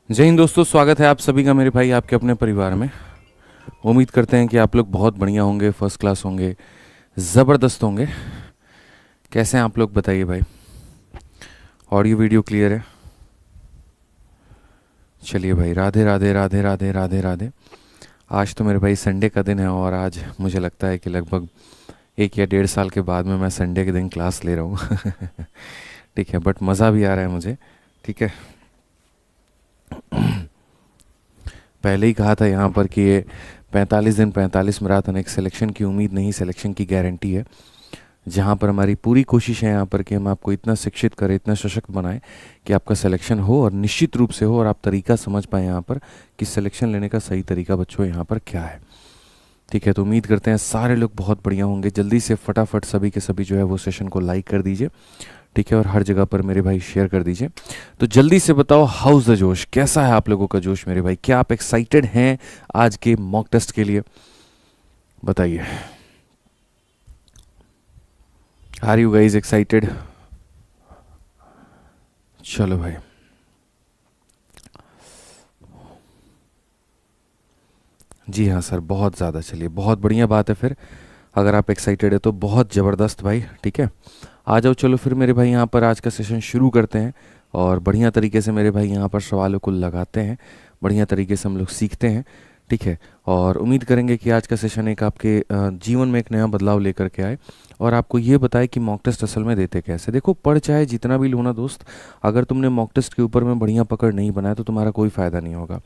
जय हिंद दोस्तों, स्वागत है आप सभी का मेरे भाई आपके अपने परिवार में। उम्मीद करते हैं कि आप लोग बहुत बढ़िया होंगे, फर्स्ट क्लास होंगे, ज़बरदस्त होंगे। कैसे हैं आप लोग बताइए भाई। ऑडियो वीडियो क्लियर है? चलिए भाई, राधे राधे राधे राधे राधे राधे। आज तो मेरे भाई संडे का दिन है और आज मुझे लगता है कि लगभग 1 या 1.5 साल के बाद में मैं संडे के दिन क्लास ले रहा हूँ। ठीक है, बट मज़ा भी आ रहा है मुझे। ठीक है, पहले ही कहा था यहाँ पर कि ये 45 दिन 45 मैराथन एक सिलेक्शन की उम्मीद नहीं, सिलेक्शन की गारंटी है। जहाँ पर हमारी पूरी कोशिश है यहाँ पर कि हम आपको इतना शिक्षित करें, इतना सशक्त बनाएं कि आपका सिलेक्शन हो और निश्चित रूप से हो और आप तरीका समझ पाएँ यहाँ पर कि सिलेक्शन लेने का सही तरीका बच्चों यहाँ पर क्या है। ठीक है, तो उम्मीद करते हैं सारे लोग बहुत बढ़िया होंगे। जल्दी से फटाफट सभी के सभी जो है वो सेशन को लाइक कर दीजिए। ठीक है, और हर जगह पर मेरे भाई शेयर कर दीजिए। तो जल्दी से बताओ, हाउस द जोश, कैसा है आप लोगों का जोश मेरे भाई? क्या आप एक्साइटेड हैं आज के मॉक टेस्ट के लिए? बताइए, आर यू गाइज एक्साइटेड? चलो भाई, जी हाँ सर, बहुत ज़्यादा। चलिए, बहुत बढ़िया बात है फिर। अगर आप एक्साइटेड है तो बहुत ज़बरदस्त भाई। ठीक है, आ जाओ, चलो फिर मेरे भाई यहाँ पर आज का सेशन शुरू करते हैं और बढ़िया तरीके से मेरे भाई यहाँ पर सवालों को लगाते हैं, बढ़िया तरीके से हम लोग सीखते हैं। ठीक है, और उम्मीद करेंगे कि आज का सेशन एक आपके जीवन में एक नया बदलाव लेकर के आए और आपको ये बताए कि मॉक टेस्ट असल में देते कैसे। देखो, पढ़ चाहे जितना भी लो ना दोस्त, अगर तुमने मॉक टेस्ट के ऊपर में बढ़िया पकड़ नहीं बनाया तो तुम्हारा कोई फ़ायदा नहीं होगा।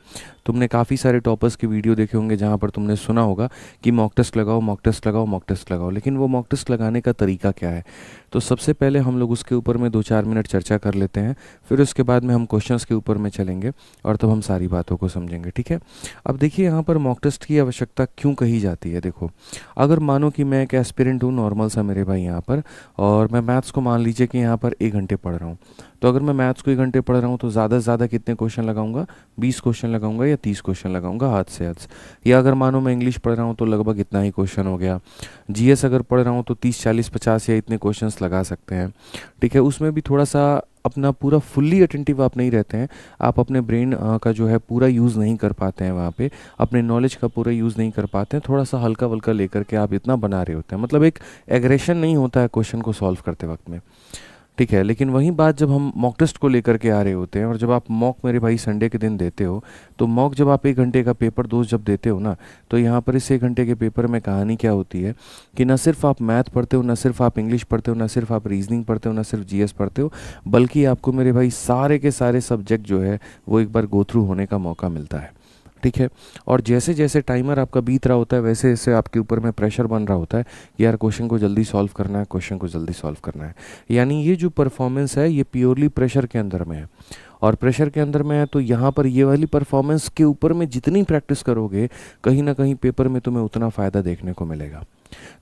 तुमने काफ़ी सारे टॉपर्स के वीडियो देखे होंगे जहाँ पर तुमने सुना होगा कि मॉक टेस्ट लगाओ, मॉक टेस्ट लगाओ, मॉक टेस्ट लगाओ, लेकिन वो मॉक टेस्ट लगाने का तरीका क्या है? तो सबसे पहले हम लोग उसके ऊपर में 2-4 मिनट चर्चा कर लेते हैं, फिर उसके बाद में हम क्वेश्चंस के ऊपर में चलेंगे और तब हम सारी बातों को समझेंगे। ठीक है, अब देखिए यहाँ पर मॉक टेस्ट की आवश्यकता क्यों कही जाती है। देखो, अगर मानो कि मैं एक एस्पिरेंट हूँ नॉर्मल सा मेरे भाई यहाँ पर, और मैं मैथ्स को मान लीजिए कि यहाँ पर 1 घंटे पढ़ रहा हूँ, तो अगर मैं मैथ्स को 1 घंटे पढ़ रहा हूँ तो ज़्यादा से ज़्यादा कितने क्वेश्चन लगाऊंगा? 20 क्वेश्चन लगाऊंगा या 30 क्वेश्चन लगाऊंगा हद से हद। या अगर मानो मैं इंग्लिश पढ़ रहा हूँ तो लगभग इतना ही क्वेश्चन हो गया। जीएस अगर पढ़ रहा हूँ तो 30 40 50 या इतने क्वेश्चंस लगा सकते हैं। ठीक है, उसमें भी थोड़ा सा अपना पूरा फुल्ली अटेंटिव आप नहीं रहते हैं, आप अपने ब्रेन का जो है पूरा यूज़ नहीं कर पाते हैं वहाँ पे, अपने नॉलेज का पूरा यूज़ नहीं कर पाते हैं, थोड़ा सा हल्का वल्का लेकर के आप इतना बना रहे होते हैं, मतलब एक एग्रेशन नहीं होता है क्वेश्चन को सॉल्व करते वक्त में। ठीक है, लेकिन वहीं बात जब हम मॉक टेस्ट को लेकर के आ रहे होते हैं और जब आप मॉक मेरे भाई संडे के दिन देते हो, तो मॉक जब आप 1 घंटे का पेपर दोस्त जब देते हो ना, तो यहाँ पर इस 1 घंटे के पेपर में कहानी क्या होती है कि न सिर्फ आप मैथ पढ़ते हो, न सिर्फ आप इंग्लिश पढ़ते हो, न सिर्फ आप रीजनिंग पढ़ते हो, न सिर्फ जीएस पढ़ते हो, बल्कि आपको मेरे भाई सारे के सारे सब्जेक्ट जो है वो एक बार गो थ्रू होने का मौका मिलता है। ठीक है, और जैसे जैसे टाइमर आपका बीत रहा होता है वैसे वैसे आपके ऊपर में प्रेशर बन रहा होता है कि यार क्वेश्चन को जल्दी सॉल्व करना है, क्वेश्चन को जल्दी सॉल्व करना है। यानी ये जो परफॉर्मेंस है ये प्योरली प्रेशर के अंदर में है, और प्रेशर के अंदर में है तो यहाँ पर ये वाली परफॉर्मेंस के ऊपर में जितनी प्रैक्टिस करोगे कहीं ना कहीं पेपर में तुम्हें उतना फ़ायदा देखने को मिलेगा।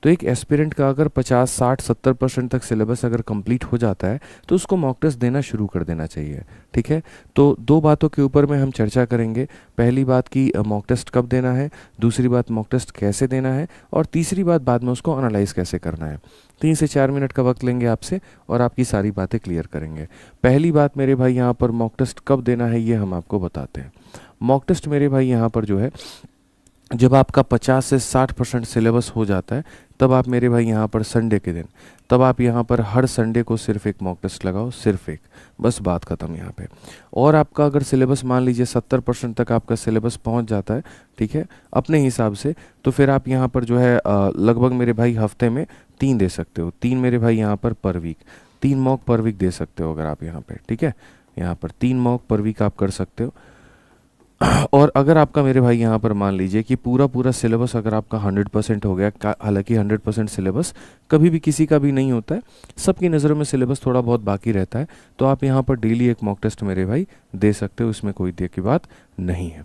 तो एक एस्पिरेंट का अगर 50 60 70% तक सिलेबस अगर कंप्लीट हो जाता है तो उसको मॉक टेस्ट देना शुरू कर देना चाहिए। ठीक है, तो दो बातों के ऊपर में हम चर्चा करेंगे। पहली बात कि मॉक टेस्ट कब देना है, दूसरी बात मॉक टेस्ट कैसे देना है, और तीसरी बात बाद में उसको एनालाइज कैसे करना है। 3 से 4 मिनट का वक्त लेंगे आपसे और आपकी सारी बातें क्लियर करेंगे। पहली बात मेरे भाई यहाँ पर मॉक टेस्ट कब देना है ये हम आपको बताते हैं। मॉक टेस्ट मेरे भाई यहाँ पर जो है, जब आपका 50 से 60% सिलेबस हो जाता है तब आप मेरे भाई यहाँ पर संडे के दिन, तब आप यहाँ पर हर संडे को सिर्फ एक मॉक टेस्ट लगाओ, सिर्फ एक, बस बात ख़त्म यहाँ पे। और आपका अगर सिलेबस मान लीजिए 70% तक आपका सिलेबस पहुँच जाता है, ठीक है, अपने हिसाब से, तो फिर आप यहाँ पर जो है लगभग मेरे भाई हफ्ते में 3 दे सकते हो, 3 मेरे भाई यहाँ पर वीक, 3 मॉक पर वीक दे सकते हो अगर आप यहाँ पे। ठीक है, यहाँ पर 3 मॉक पर वीक आप कर सकते हो। और अगर आपका मेरे भाई यहाँ पर मान लीजिए कि पूरा पूरा सिलेबस अगर आपका 100% हो गया, हालांकि 100% सिलेबस कभी भी किसी का भी नहीं होता है, सबकी नज़रों में सिलेबस थोड़ा बहुत बाकी रहता है, तो आप यहाँ पर डेली एक मॉक टेस्ट मेरे भाई दे सकते हो, इसमें कोई देर की बात नहीं है।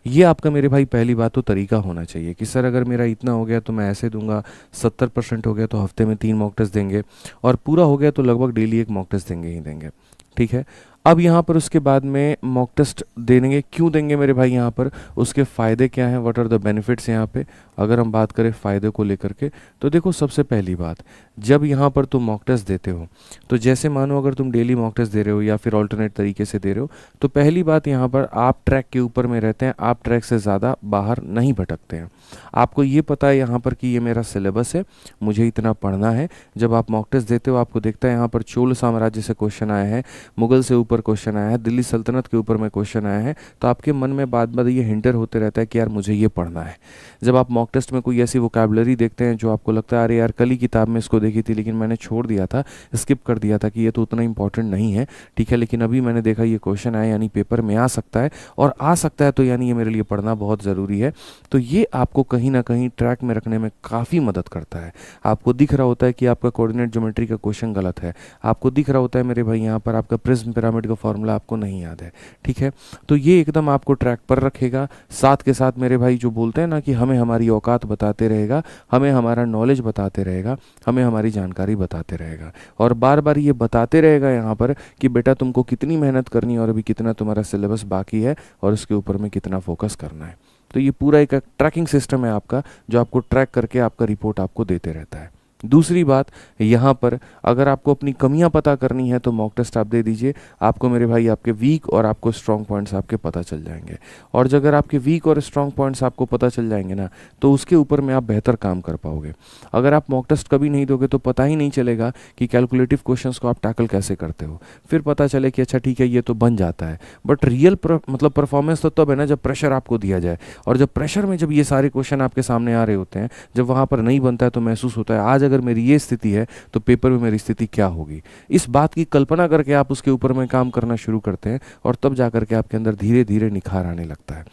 ये आपका मेरे भाई पहली बात तो तरीका होना चाहिए कि सर अगर मेरा इतना हो गया तो मैं ऐसे दूंगा, 70% हो गया तो हफ्ते में 3 मॉक टेस्ट देंगे, और पूरा हो गया तो लगभग डेली एक मॉक टेस्ट देंगे ही देंगे। ठीक है, अब यहाँ पर उसके बाद में मॉक टेस्ट देंगे, क्यों देंगे मेरे भाई यहाँ पर, उसके फ़ायदे क्या हैं, व्हाट आर द बेनिफिट्स यहाँ पे। अगर हम बात करें फ़ायदे को लेकर के, तो देखो सबसे पहली बात, जब यहाँ पर तुम मॉक टेस्ट देते हो, तो जैसे मानो अगर तुम डेली मॉक टेस्ट दे रहे हो या फिर ऑल्टरनेट तरीके से दे रहे हो, तो पहली बात यहाँ पर आप ट्रैक के ऊपर में रहते हैं, आप ट्रैक से ज़्यादा बाहर नहीं भटकते हैं। आपको ये पता है यहाँ पर कि ये मेरा सिलेबस है, मुझे इतना पढ़ना है। जब आप मॉक टेस्ट देते हो, आपको देखता है यहाँ पर चोल साम्राज्य से क्वेश्चन आया है, मुगल से ऊपर क्वेश्चन आया है, दिल्ली सल्तनत के ऊपर में क्वेश्चन आया है, तो आपके मन में बाद बाद ये हिंटर होते रहता है कि यार मुझे ये पढ़ना है। जब आप मॉक टेस्ट में कोई ऐसी वोकैबुलरी देखते हैं जो आपको लगता है अरे यार कल ही किताब में इसको देखी थी लेकिन मैंने छोड़ दिया था, स्किप कर दिया था कि ये तो उतना इंपॉर्टेंट नहीं है, ठीक है, लेकिन अभी मैंने देखा ये क्वेश्चन आया यानी पेपर में आ सकता है, और आ सकता है तो यानी ये मेरे लिए पढ़ना बहुत ज़रूरी है, तो ये आपको कहीं ना कहीं ट्रैक में रखने में काफ़ी मदद करता है। आपको दिख रहा होता है कि आपका कोऑर्डिनेट ज्योमेट्री का क्वेश्चन गलत है, आपको दिख रहा होता है मेरे भाई यहाँ पर आपका प्रिज्म पिरामिड का फॉर्मूला आपको नहीं याद है, ठीक है, तो ये एकदम आपको ट्रैक पर रखेगा। साथ के साथ मेरे भाई जो बोलते हैं ना कि हमें हमारी औकात बताते रहेगा, हमें हमारा नॉलेज बताते रहेगा, हमें हमारी जानकारी बताते रहेगा, और बार बार ये बताते रहेगा यहाँ पर कि बेटा तुमको कितनी मेहनत करनी है और अभी कितना तुम्हारा सिलेबस बाकी है और उसके ऊपर में कितना फोकस करना है। तो ये पूरा एक ट्रैकिंग सिस्टम है आपका, जो आपको ट्रैक करके आपका रिपोर्ट आपको देते रहता है। दूसरी बात यहाँ पर, अगर आपको अपनी कमियां पता करनी है तो मॉक टेस्ट आप दे दीजिए, आपको मेरे भाई आपके वीक और आपको स्ट्रॉन्ग पॉइंट्स आपके पता चल जाएंगे, और अगर आपके वीक और स्ट्रॉन्ग पॉइंट्स आपको पता चल जाएंगे ना, तो उसके ऊपर में आप बेहतर काम कर पाओगे। अगर आप मॉक टेस्ट कभी नहीं दोगे तो पता ही नहीं चलेगा कि कैलकुलेटिव क्वेश्चंस को आप टैकल कैसे करते हो, फिर पता चले कि अच्छा ठीक है ये तो बन जाता है, बट रियल मतलब परफॉर्मेंस तो तब है ना जब प्रेशर आपको दिया जाए, और जब प्रेशर में जब ये सारे क्वेश्चन आपके सामने आ रहे होते हैं, जब वहाँ पर नहीं बनता है तो महसूस होता है आज अगर मेरी ये स्थिति है तो पेपर में मेरी स्थिति क्या होगी। इस बात की कल्पना करके आप उसके ऊपर में काम करना शुरू करते हैं, और तब जाकर के आपके अंदर धीरे धीरे निखार आने लगता है,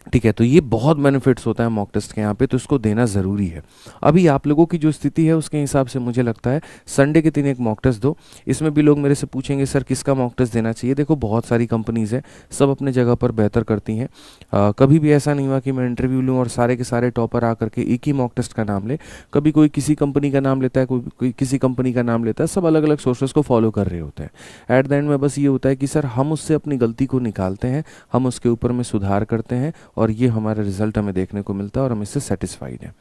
ठीक है। तो ये बहुत बेनिफिट्स होता है मॉक टेस्ट के यहाँ पे, तो इसको देना ज़रूरी है। अभी आप लोगों की जो स्थिति है उसके हिसाब से मुझे लगता है संडे के दिन एक मॉक टेस्ट दो। इसमें भी लोग मेरे से पूछेंगे सर किसका मॉक टेस्ट देना चाहिए। देखो बहुत सारी कंपनीज़ हैं, सब अपने जगह पर बेहतर करती हैं। कभी भी ऐसा नहीं हुआ कि मैं इंटरव्यू लूँ और सारे के सारे टॉपर आकर के एक ही मॉक टेस्ट का नाम ले। कभी कोई किसी कंपनी का नाम लेता है, कोई किसी कंपनी का नाम लेता है, सब अलग अलग सोर्सेस को फॉलो कर रहे होते हैं। एट द एंड में बस ये होता है कि सर हम उससे अपनी गलती को निकालते हैं, हम उसके ऊपर में सुधार करते हैं, और ये हमारा रिजल्ट हमें देखने को मिलता है और हम इससे सेटिस्फाइड हैं,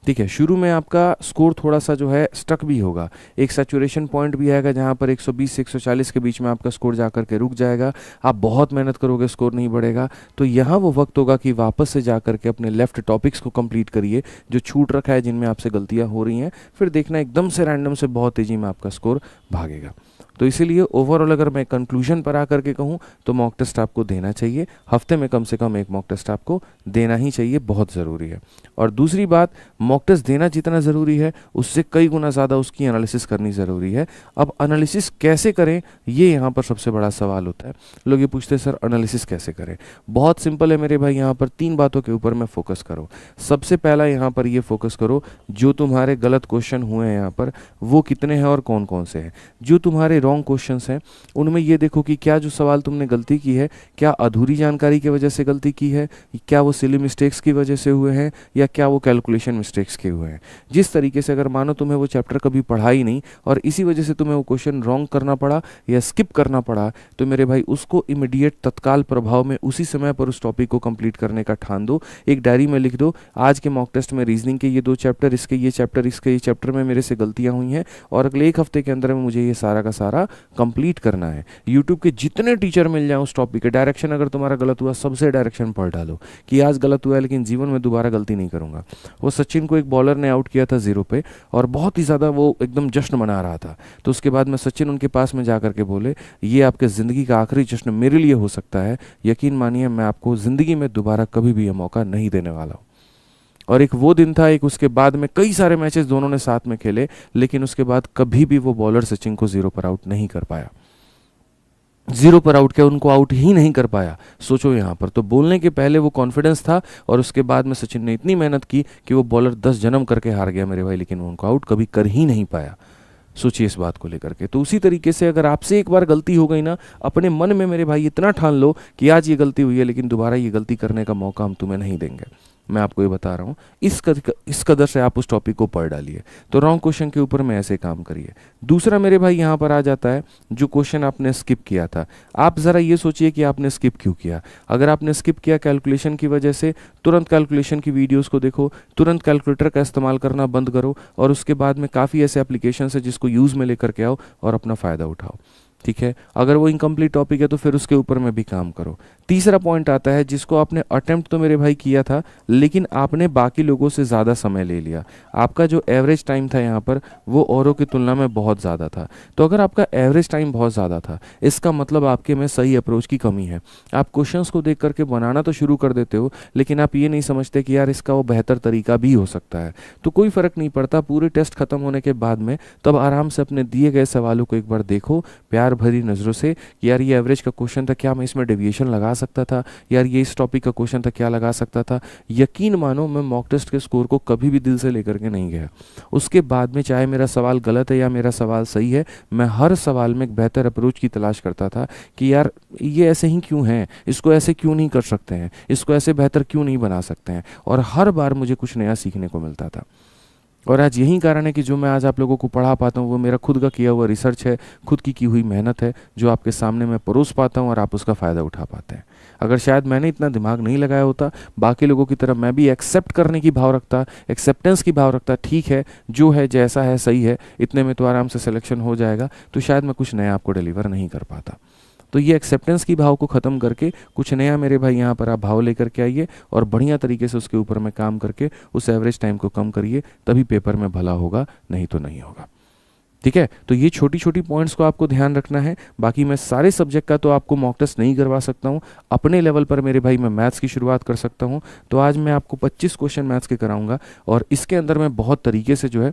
ठीक है। शुरू में आपका स्कोर थोड़ा सा जो है स्टक भी होगा, एक सैचुरेशन पॉइंट भी आएगा जहाँ पर 120 से 140 के बीच में आपका स्कोर जाकर के रुक जाएगा। आप बहुत मेहनत करोगे, स्कोर नहीं बढ़ेगा, तो यहाँ वो वक्त होगा कि वापस से जाकर के अपने लेफ्ट टॉपिक्स को कंप्लीट करिए जो छूट रखा है, जिनमें आपसे गलतियाँ हो रही हैं। फिर देखना एकदम से रैंडम से बहुत तेज़ी में आपका स्कोर भागेगा। तो इसीलिए ओवरऑल अगर मैं कंक्लूजन पर आकर के कहूँ तो मॉक टेस्ट आपको देना चाहिए, हफ्ते में कम से कम एक मॉक टेस्ट आपको देना ही चाहिए, बहुत ज़रूरी है। और दूसरी बात, मॉक टेस्ट देना जितना ज़रूरी है उससे कई गुना ज़्यादा उसकी एनालिसिस करनी ज़रूरी है। अब एनालिसिस कैसे करें, ये यहाँ पर सबसे बड़ा सवाल होता है। लोग ये पूछते हैं सर एनालिसिस कैसे करें। बहुत सिंपल है मेरे भाई, यहाँ पर 3 बातों के ऊपर में फोकस करो। सबसे पहला यहाँ पर ये फोकस करो जो तुम्हारे गलत क्वेश्चन हुए हैं यहाँ पर वो कितने हैं और कौन कौन से हैं। जो तुम्हारे रॉन्ग क्वेश्चंस हैं उनमें ये देखो कि क्या जो सवाल तुमने गलती की है, क्या अधूरी जानकारी की वजह से गलती की है, क्या वो सिली मिस्टेक्स की वजह से हुए हैं, या क्या वो कैलकुलेशन मिस्टेक्स के हुए हैं। जिस तरीके से अगर मानो तुम्हें वो चैप्टर कभी पढ़ा ही नहीं और इसी वजह से तुम्हें वो क्वेश्चन रॉन्ग करना पड़ा या स्किप करना पड़ा, तो मेरे भाई उसको इमीडिएट तत्काल प्रभाव में उसी समय पर उस टॉपिक को कंप्लीट करने का ठान दो। एक डायरी में लिख दो आज के मॉक टेस्ट में रीजनिंग के ये 2 चैप्टर, इसके ये चैप्टर, इसके ये चैप्टर में मेरे से गलतियां हुई हैं और अगले 1 हफ्ते के अंदर में मुझे ये सारा का सारा कंप्लीट करना है। यूट्यूब के जितने टीचर मिल जाए उस टॉपिक के, डायरेक्शन अगर तुम्हारा गलत हुआ सबसे डायरेक्शन पढ़ डालो कि आज गलत हुआ है लेकिन जीवन में दोबारा गलती नहीं करूंगा। वो सचिन को एक बॉलर ने आउट किया था 0 पे और बहुत ही ज़्यादा वो एकदम जश्न मना रहा था, तो उसके बाद में सचिन उनके पास में जा करके बोले ये आपके ज़िंदगी का आखिरी जश्न मेरे लिए हो सकता है, यकीन मानिए मैं आपको ज़िंदगी में दोबारा कभी भी यह मौका नहीं देने वाला हूँ। और एक वो दिन था, एक उसके बाद में कई सारे मैचेस दोनों ने साथ में खेले, लेकिन उसके बाद कभी भी वो बॉलर सचिन को 0 पर आउट नहीं कर पाया। 0 पर आउट किया, उनको आउट ही नहीं कर पाया। सोचो यहाँ पर तो बोलने के पहले वो कॉन्फिडेंस था और उसके बाद में सचिन ने इतनी मेहनत की कि वो बॉलर 10 जन्म करके हार गया मेरे भाई, लेकिन वो उनको आउट कभी कर ही नहीं पाया। सोचिए इस बात को लेकर के। तो उसी तरीके से अगर आपसे एक बार गलती हो गई ना, अपने मन में मेरे भाई इतना ठान लो कि आज ये गलती हुई है लेकिन दोबारा ये गलती करने का मौका हम तुम्हें नहीं देंगे। मैं आपको ये बता रहा हूँ, इस कदर से आप उस टॉपिक को पढ़ डालिए। तो रॉन्ग क्वेश्चन के ऊपर में ऐसे काम करिए। दूसरा मेरे भाई यहाँ पर आ जाता है जो क्वेश्चन आपने स्किप किया था। आप ज़रा ये सोचिए कि आपने स्किप क्यों किया। अगर आपने स्किप किया कैलकुलेशन की वजह से, तुरंत कैलकुलेशन की वीडियोस को देखो, तुरंत कैलकुलेटर का इस्तेमाल करना बंद करो, और उसके बाद में काफ़ी ऐसे एप्लीकेशन है जिसको यूज़ में लेकर के आओ और अपना फ़ायदा उठाओ। ठीक है, अगर वो इनकम्प्लीट टॉपिक है तो फिर उसके ऊपर में भी काम करो। तीसरा पॉइंट आता है जिसको आपने अटेम्प्ट तो मेरे भाई किया था, लेकिन आपने बाकी लोगों से ज़्यादा समय ले लिया। आपका जो एवरेज टाइम था यहाँ पर वो औरों की तुलना में बहुत ज़्यादा था। तो अगर आपका एवरेज टाइम बहुत ज़्यादा था, इसका मतलब आपके में सही अप्रोच की कमी है। आप क्वेश्चंस को देख करके बनाना तो शुरू कर देते हो, लेकिन आप ये नहीं समझते कि यार इसका वो बेहतर तरीका भी हो सकता है। तो कोई फ़र्क नहीं पड़ता, पूरे टेस्ट खत्म होने के बाद में तब आराम से अपने दिए गए सवालों को एक बार देखो प्यार भरी नज़रों से कि यार ये एवरेज का क्वेश्चन था, क्या मैं इसमें डेविएशन लगा सकता था, यार ये इस टॉपिक का क्वेश्चन था, क्या लगा सकता था। यकीन मानो मैं मॉक टेस्ट के स्कोर को कभी भी दिल से लेकर के नहीं गया। उसके बाद में चाहे मेरा सवाल गलत है या मेरा सवाल सही है, मैं हर सवाल में एक बेहतर अप्रोच की तलाश करता था कि यार ये ऐसे ही क्यों है, इसको ऐसे क्यों नहीं कर सकते हैं, इसको ऐसे बेहतर क्यों नहीं बना सकते हैं। और हर बार मुझे कुछ नया सीखने को मिलता था। और आज यही कारण है कि जो मैं आज आप लोगों को पढ़ा पाता हूँ वो मेरा खुद का किया हुआ रिसर्च है, खुद की हुई मेहनत है, जो आपके सामने मैं परोस पाता हूँ और आप उसका फ़ायदा उठा पाते हैं। अगर शायद मैंने इतना दिमाग नहीं लगाया होता, बाकी लोगों की तरह मैं भी एक्सेप्ट करने की भाव रखता, एक्सेप्टेंस की भाव रखता, ठीक है जो है जैसा है सही है, इतने में तो आराम से सिलेक्शन हो जाएगा, तो शायद मैं कुछ नया आपको डिलीवर नहीं कर पाता। तो ये एक्सेप्टेंस की भाव को ख़त्म करके कुछ नया मेरे भाई यहाँ पर आप भाव लेकर के आइए और बढ़िया तरीके से उसके ऊपर में काम करके उस एवरेज टाइम को कम करिए, तभी पेपर में भला होगा, नहीं तो नहीं होगा। ठीक है, तो ये छोटी छोटी पॉइंट्स को आपको ध्यान रखना है। बाकी मैं सारे सब्जेक्ट का तो आपको मॉक टेस्ट नहीं करवा सकता हूँ, अपने लेवल पर मेरे भाई मैं मैथ्स की शुरुआत कर सकता हूँ। तो आज मैं आपको 25 क्वेश्चन मैथ्स के कराऊंगा और इसके अंदर मैं बहुत तरीके से जो है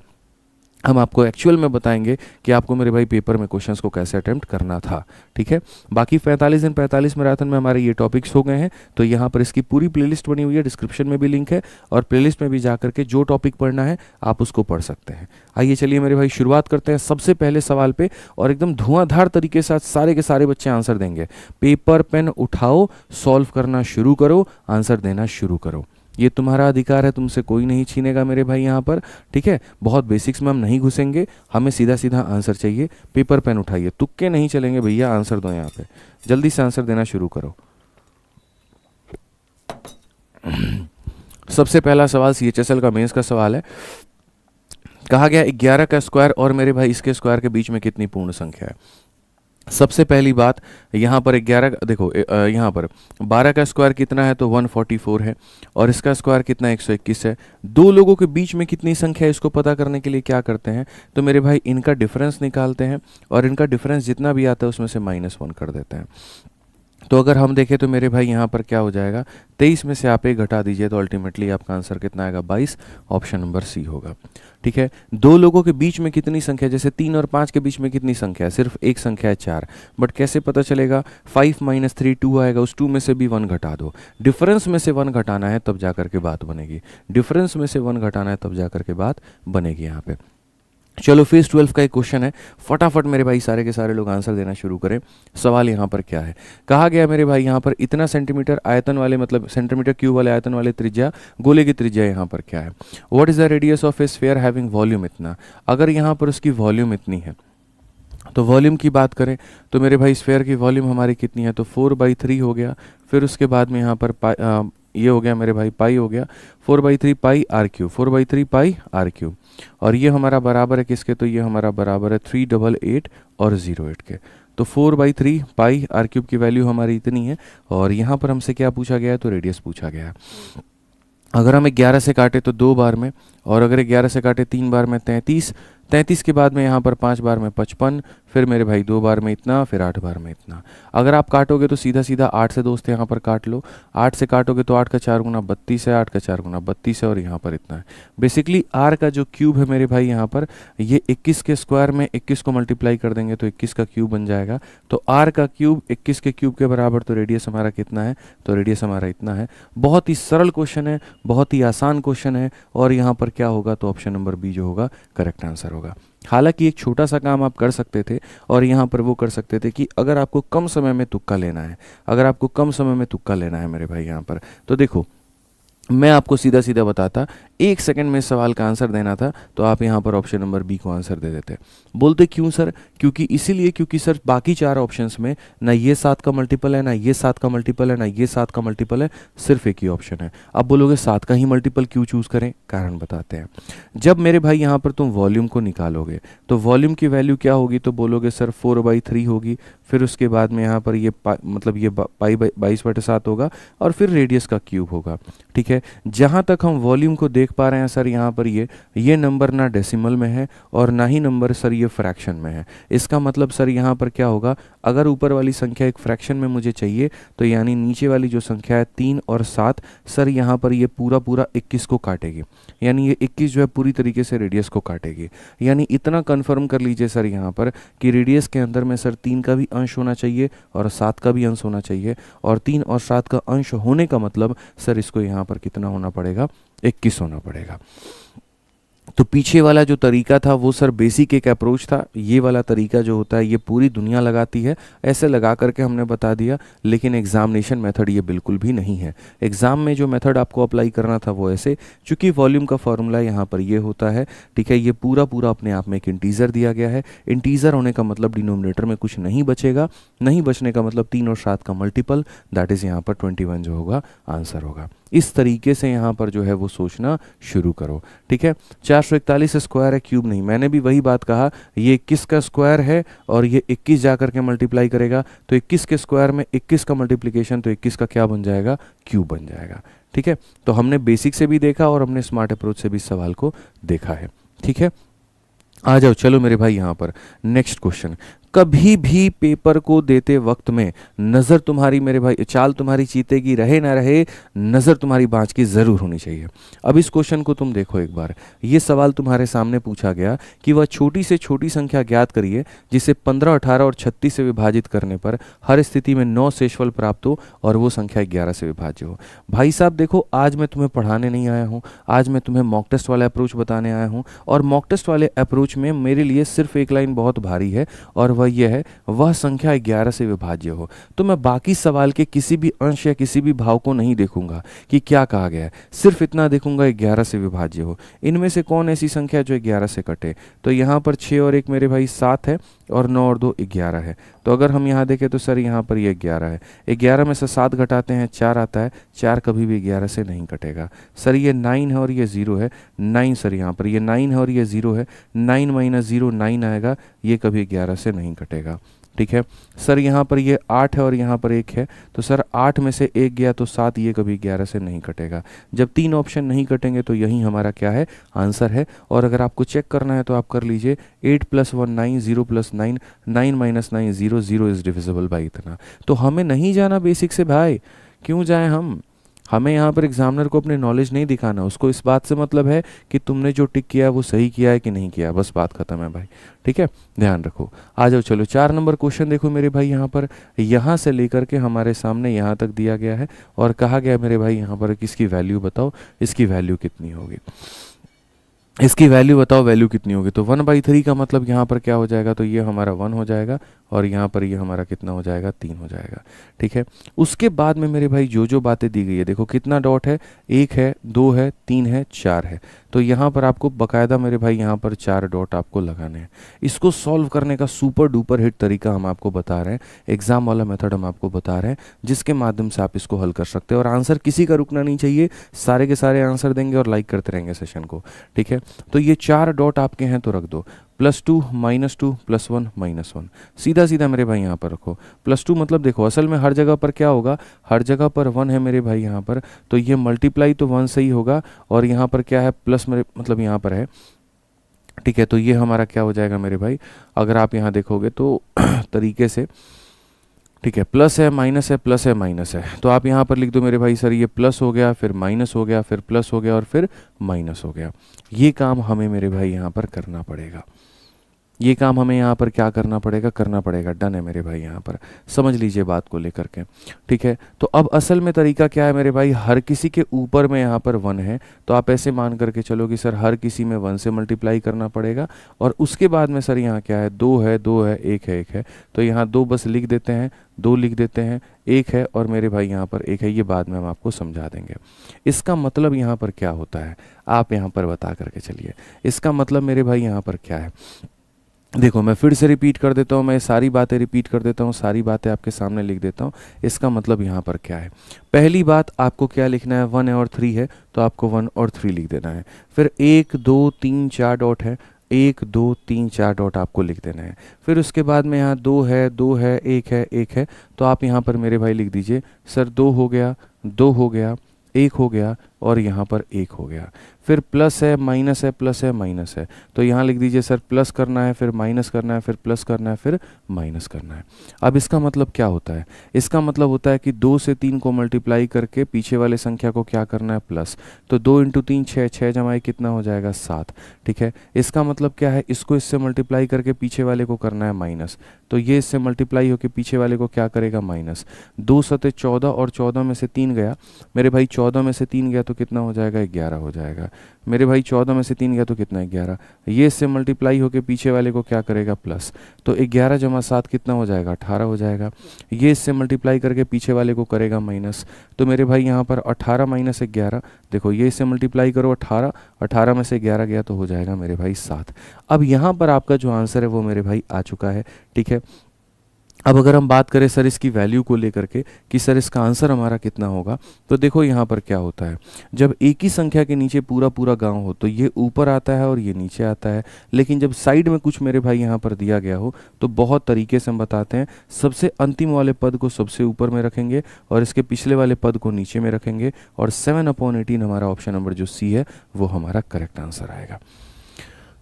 हम आपको एक्चुअल में बताएंगे कि आपको मेरे भाई पेपर में क्वेश्चंस को कैसे अटेम्प्ट करना था। ठीक है, बाकी 45 दिन 45 मैराथन में हमारे ये टॉपिक्स हो गए हैं। तो यहाँ पर इसकी पूरी प्लेलिस्ट बनी हुई है, डिस्क्रिप्शन में भी लिंक है, और प्लेलिस्ट में भी जा करके जो टॉपिक पढ़ना है आप उसको पढ़ सकते हैं। आइए चलिए मेरे भाई शुरुआत करते हैं सबसे पहले सवाल पे, और एकदम धुआंधार तरीके से सारे के सारे बच्चे आंसर देंगे। पेपर पेन उठाओ, सॉल्व करना शुरू करो, आंसर देना शुरू करो। ये तुम्हारा अधिकार है, तुमसे कोई नहीं छीनेगा मेरे भाई यहाँ पर। ठीक है, बहुत बेसिक्स में हम नहीं घुसेंगे, हमें सीधा सीधा आंसर चाहिए। पेपर पेन उठाइए, तुक्के नहीं चलेंगे भैया, आंसर दो यहाँ पे, जल्दी से आंसर देना शुरू करो। सबसे पहला सवाल CHSL का मेंस का सवाल है। कहा गया 11 का स्क्वायर और मेरे भाई इसके स्क्वायर के बीच में कितनी पूर्ण संख्या है। सबसे पहली बात, यहाँ पर 11 देखो, यहाँ पर 12 का स्क्वायर कितना है तो 144 है, और इसका स्क्वायर कितना 121 है। दो लोगों के बीच में कितनी संख्या है इसको पता करने के लिए क्या करते हैं, तो मेरे भाई इनका डिफरेंस निकालते हैं, और इनका डिफरेंस जितना भी आता है उसमें से -1 कर देते हैं। तो अगर हम देखें तो मेरे भाई यहाँ पर क्या हो जाएगा, 23 में से आप एक घटा दीजिए तो अल्टीमेटली आपका आंसर कितना आएगा, 22। ऑप्शन नंबर सी होगा। ठीक है, दो लोगों के बीच में कितनी संख्या, जैसे 3 और 5 के बीच में कितनी संख्या है, सिर्फ एक संख्या है 4, बट कैसे पता चलेगा, 5 - 3 2 आएगा, उस 2 में से भी 1 घटा दो। डिफरेंस में से 1 घटाना है तब जा करके बात बनेगी, डिफरेंस में से 1 घटाना है तब जा करके बात बनेगी यहाँ पे। चलो फेज 12 का एक क्वेश्चन है, फटाफट मेरे भाई सारे के सारे लोग आंसर देना शुरू करें। सवाल यहाँ पर क्या है, कहा गया मेरे भाई यहाँ पर इतना सेंटीमीटर आयतन वाले, मतलब सेंटीमीटर क्यूब वाले आयतन वाले त्रिज्या, गोले की त्रिज्या यहाँ पर क्या है। What is the radius of A sphere having volume इतना। अगर यहाँ पर उसकी वॉल्यूम इतनी है तो वॉल्यूम की बात करें तो मेरे भाई स्फीयर की वॉल्यूम हमारी कितनी है, तो 4/3 हो गया। फिर उसके बाद में यहाँ पर ये हो गया मेरे भाई पाई हो गया, 4/3 पाई r3, 4/3 पाई r3, और ये हमारा बराबर है किसके, तो ये हमारा बराबर है 388 और 08 के। तो 4/3 पाई r3 की वैल्यू हमारी इतनी है, और यहाँ पर हमसे क्या पूछा गया है, तो रेडियस पूछा गया है। अगर हम 11 से काटे तो 2 बार में, और अगर 11 से काटे 3 बार में 33, 33 के बाद में यहाँ पर 5 बार में 55, फिर मेरे भाई 2 बार में इतना, फिर 8 बार में इतना। अगर आप काटोगे तो सीधा सीधा 8 से दोस्त यहाँ पर काट लो, 8 से काटोगे तो 8 का 4 गुना 32 है, 8 का 4 गुना 32 है, और यहाँ पर इतना है। बेसिकली r का जो क्यूब है मेरे भाई यहाँ पर, ये 21 के स्क्वायर में 21 को मल्टीप्लाई कर देंगे तो 21 का क्यूब बन जाएगा। तो r का क्यूब 21 के क्यूब के बराबर, तो रेडियस हमारा कितना है, तो रेडियस हमारा इतना है। बहुत ही सरल क्वेश्चन है, बहुत ही आसान क्वेश्चन है, और यहाँ पर क्या होगा, तो ऑप्शन नंबर बी जो होगा करेक्ट आंसर होगा। हालांकि एक छोटा सा काम आप कर सकते थे, और यहाँ पर वो कर सकते थे कि अगर आपको कम समय में तुक्का लेना है, अगर आपको कम समय में तुक्का लेना है मेरे भाई यहाँ पर, तो देखो मैं आपको सीधा सीधा बताता, 1 सेकंड में इस सवाल का आंसर देना था, तो आप यहाँ पर ऑप्शन नंबर बी को आंसर दे देते। बोलते क्यों सर? क्योंकि इसीलिए क्योंकि सर बाकी 4 ऑप्शंस में ना ये 7 का मल्टीपल है, ना ये 7 का मल्टीपल है, ना ये 7 का मल्टीपल है, सिर्फ एक ही ऑप्शन है। अब बोलोगे 7 का ही मल्टीपल क्यों चूज़ करें? कारण बताते हैं। जब मेरे भाई यहाँ पर तुम वॉल्यूम को निकालोगे तो वॉल्यूम की वैल्यू क्या होगी? तो बोलोगे सर 4/3 होगी, फिर उसके बाद में यहाँ पर ये मतलब ये पाई 22/7 होगा, और फिर रेडियस का क्यूब होगा। ठीक है, जहाँ तक हम वॉल्यूम को देख पा रहे हैं सर, यहाँ पर ये नंबर ना डेसिमल में है और ना ही नंबर सर ये फ्रैक्शन में है। इसका मतलब सर यहाँ पर क्या होगा, अगर ऊपर वाली संख्या एक फ्रैक्शन में मुझे चाहिए, तो यानी नीचे वाली जो संख्या है 3 और 7, सर यहाँ पर ये पूरा 21 को काटेगी, यानी ये 21 जो है पूरी तरीके से रेडियस को काटेगी। यानी इतना कंफर्म कर लीजिए सर यहाँ पर कि रेडियस के अंदर में सर 3 का भी अंश होना चाहिए और 7 का भी अंश होना चाहिए, और 3 और 7 का अंश होने का मतलब सर इसको यहाँ पर कितना होना पड़ेगा? 21 होना पड़ेगा। तो पीछे वाला जो तरीका था वो सर बेसिक एक अप्रोच था। ये वाला तरीका जो होता है ये पूरी दुनिया लगाती है, ऐसे लगा करके हमने बता दिया, लेकिन एग्जामिनेशन मेथड ये बिल्कुल भी नहीं है। एग्जाम में जो मेथड आपको अप्लाई करना था वो ऐसे, चूंकि वॉल्यूम का फॉर्मूला यहाँ पर ये होता है, ठीक है, ये पूरा पूरा अपने आप में एक इंटीजर दिया गया है। इंटीजर होने का मतलब डिनोमिनेटर में कुछ नहीं बचेगा, नहीं बचने का मतलब 3 और 7 का मल्टीपल, दैट इज़ यहाँ पर 21 जो होगा आंसर होगा। इस तरीके से यहाँ पर जो है वो सोचना शुरू करो। ठीक है, 441 स्क्वायर है, क्यूब नहीं। मैंने भी वही बात कहा, ये 21 का स्क्वायर है और ये 21 जा करके मल्टीप्लाई करेगा, तो 21 के स्क्वायर में 21 का मल्टीप्लिकेशन, तो 21 का क्या बन जाएगा? क्यूब बन जाएगा। ठीक है, तो हमने बेसिक से भी देखा और हमने स्मार्ट अप्रोच से भी सवाल को देखा है। ठीक है, आ जाओ चलो मेरे भाई यहाँ पर नेक्स्ट क्वेश्चन। कभी भी पेपर को देते वक्त में नज़र तुम्हारी मेरे भाई, चाल तुम्हारी चीते की रहे ना रहे, नज़र तुम्हारी बाँझ की ज़रूर होनी चाहिए। अब इस क्वेश्चन को तुम देखो एक बार। ये सवाल तुम्हारे सामने पूछा गया कि वह छोटी से छोटी संख्या ज्ञात करिए जिसे 15, 18 और 36 से विभाजित करने पर हर स्थिति में 9 शेषफल प्राप्त हो और वो संख्या 11 से विभाज्य हो। भाई साहब देखो, आज मैं तुम्हें पढ़ाने नहीं आया हूँ, आज मैं तुम्हें मॉक टेस्ट वाला अप्रोच बताने आया हूँ, और मॉक टेस्ट वाले अप्रोच में मेरे लिए सिर्फ एक लाइन बहुत भारी है, और वह यह है, वह संख्या 11 से विभाज्य हो। तो मैं बाकी सवाल के किसी भी अंश या किसी भी भाव को नहीं देखूंगा कि क्या कहा गया है, सिर्फ इतना देखूंगा 11 से विभाज्य हो। इनमें से कौन ऐसी संख्या जो 11 से कटे? तो यहाँ पर 6 और 1 मेरे भाई 7 है, और 9 और 2 11 है। तो अगर हम यहाँ देखें तो सर यहाँ पर ये 11 है, 11 में से 7 घटाते हैं 4 आता है, 4 कभी भी 11 से नहीं कटेगा। सर ये 9 है और ये 0 है, 9 सर यहाँ पर ये 9 है और ये 0 है, 9 माइनस 0 9 आएगा, ये कभी 11 से नहीं कटेगा। ठीक है, सर यहाँ पर ये 8 है और यहाँ पर 1 है, तो सर 8 में से 1 गया तो 7, ये कभी 11 से नहीं कटेगा। जब 3 ऑप्शन नहीं कटेंगे तो यही हमारा क्या है? आंसर है। और अगर आपको चेक करना है तो आप कर लीजिए, 8 + 1 9, 0 + 9 9 माइनस 9 0, 0 इज़ डिविजिबल बाई इतना। तो हमें नहीं जाना बेसिक से भाई, क्यों जाए हम? हमें यहाँ पर एग्जामिनर को अपने नॉलेज नहीं दिखाना, उसको इस बात से मतलब है कि तुमने जो टिक किया है वो सही किया है कि नहीं किया, बस बात खत्म है भाई। ठीक है, ध्यान रखो। आ जाओ चलो 4 नंबर क्वेश्चन देखो मेरे भाई। यहाँ पर यहाँ से लेकर के हमारे सामने यहाँ तक दिया गया है और कहा गया मेरे भाई यहाँ पर किसकी वैल्यू बताओ, इसकी वैल्यू कितनी होगी, इसकी वैल्यू बताओ, वैल्यू कितनी होगी। तो 1/3 का मतलब यहाँ पर क्या हो जाएगा? तो ये हमारा 1 हो जाएगा, और यहाँ पर ये हमारा कितना हो जाएगा? 3 हो जाएगा। ठीक है, उसके बाद में मेरे भाई जो जो बातें दी गई है, देखो कितना डॉट है, 1 है, 2 है, 3 है, 4 है। तो यहाँ पर आपको बकायदा मेरे भाई यहाँ पर 4 डॉट आपको लगाने हैं। इसको सॉल्व करने का सुपर डुपर हिट तरीका हम आपको बता रहे हैं, एग्जाम वाला मेथड हम आपको बता रहे हैं, जिसके माध्यम से आप इसको हल कर सकते हैं। और आंसर किसी का रुकना नहीं चाहिए, सारे के सारे आंसर देंगे और लाइक करते रहेंगे सेशन को। ठीक है, तो ये 4 डॉट आपके हैं तो रख दो, +2 -2 +1 -1, सीधा सीधा मेरे भाई यहाँ पर रखो। +2 मतलब देखो असल में हर जगह पर क्या होगा, हर जगह पर 1 है मेरे भाई यहाँ पर, तो ये मल्टीप्लाई तो 1 से ही होगा, और यहाँ पर क्या है? प्लस मेरे मतलब यहाँ पर है। ठीक है, तो ये हमारा क्या हो जाएगा मेरे भाई, अगर आप यहाँ देखोगे तो तरीके से, ठीक है, प्लस है माइनस है, प्लस है माइनस है, तो आप यहाँ पर लिख दो मेरे भाई सर ये प्लस हो गया, फिर माइनस हो गया, फिर प्लस हो गया और फिर माइनस हो गया। ये काम हमें मेरे भाई यहाँ पर करना पड़ेगा। ये काम हमें यहाँ पर क्या करना पड़ेगा, डन है मेरे भाई, यहाँ पर समझ लीजिए बात को लेकर के, ठीक है। तो अब असल में तरीका क्या है मेरे भाई, हर किसी के ऊपर में यहाँ पर 1 है, तो आप ऐसे मान करके चलो कि सर हर किसी में 1 से मल्टीप्लाई करना पड़ेगा, और उसके बाद में सर यहाँ क्या है, 2 है, 2 है, 1 है, 1 है, तो यहाँ 2 बस लिख देते हैं, 2 लिख देते हैं, 1 है, और मेरे भाई यहाँ पर 1 है, ये बाद में हम आपको समझा देंगे। इसका मतलब यहाँ पर क्या होता है, आप यहाँ पर बता करके चलिए, इसका मतलब मेरे भाई यहाँ पर क्या है। देखो मैं फिर से रिपीट कर देता हूँ, मैं सारी बातें रिपीट कर देता हूँ, सारी बातें आपके सामने लिख देता हूँ। इसका मतलब यहाँ पर क्या है, पहली बात आपको क्या लिखना है, 1 है और 3 है, तो आपको 1 और 3 लिख देना है। फिर 1 2 3 4 डॉट है, 1 2 3 4 डॉट आपको लिख देना है। फिर उसके बाद में यहाँ 2 है, 2 है, 1 है, 1 है, तो आप यहाँ पर मेरे भाई लिख दीजिए सर 2 हो गया, 2 हो गया, 1 हो गया, और यहाँ पर 1 हो गया। फिर प्लस है, माइनस है, प्लस है, माइनस है, तो यहाँ लिख दीजिए सर प्लस करना है, फिर माइनस करना है, फिर प्लस करना है, फिर माइनस करना है। अब इसका मतलब क्या होता है, इसका मतलब होता है कि 2 से 3 को मल्टीप्लाई करके पीछे वाले संख्या को क्या करना है, प्लस। तो 2 इंटू 3 6, 6 जमा 1 कितना हो जाएगा, 7, ठीक है। इसका मतलब क्या है, इसको इससे मल्टीप्लाई करके पीछे वाले को करना है माइनस, तो ये इससे मल्टीप्लाई होकर पीछे वाले को क्या करेगा, माइनस। 2 सते 14, और 14 में से 3 गया मेरे भाई, 14 में से 3 गया तो कितना हो जाएगा, 11 हो जाएगा मेरे भाई। 14 में से 3 गया तो कितना है, 11। ये इससे मल्टीप्लाई होकर पीछे वाले को क्या करेगा, प्लस, तो 11 जमा 7 कितना हो जाएगा, 18 हो जाएगा। ये इससे मल्टीप्लाई करके पीछे वाले को करेगा माइनस, तो मेरे भाई यहाँ पर 18 माइनस 11, देखो ये इससे मल्टीप्लाई करो 18, 18 में से 11 गया तो हो जाएगा मेरे भाई 7। अब यहाँ पर आपका जो आंसर है वो मेरे भाई आ चुका है, ठीक है। अब अगर हम बात करें सर इसकी वैल्यू को लेकर के कि सर इसका आंसर हमारा कितना होगा, तो देखो यहाँ पर क्या होता है, जब एक ही संख्या के नीचे पूरा पूरा गांव हो तो ये ऊपर आता है और ये नीचे आता है, लेकिन जब साइड में कुछ मेरे भाई यहाँ पर दिया गया हो तो बहुत तरीके से हम बताते हैं, सबसे अंतिम वाले पद को सबसे ऊपर में रखेंगे और इसके पिछले वाले पद को नीचे में रखेंगे, और 7/18 हमारा ऑप्शन नंबर जो सी है वो हमारा करेक्ट आंसर आएगा।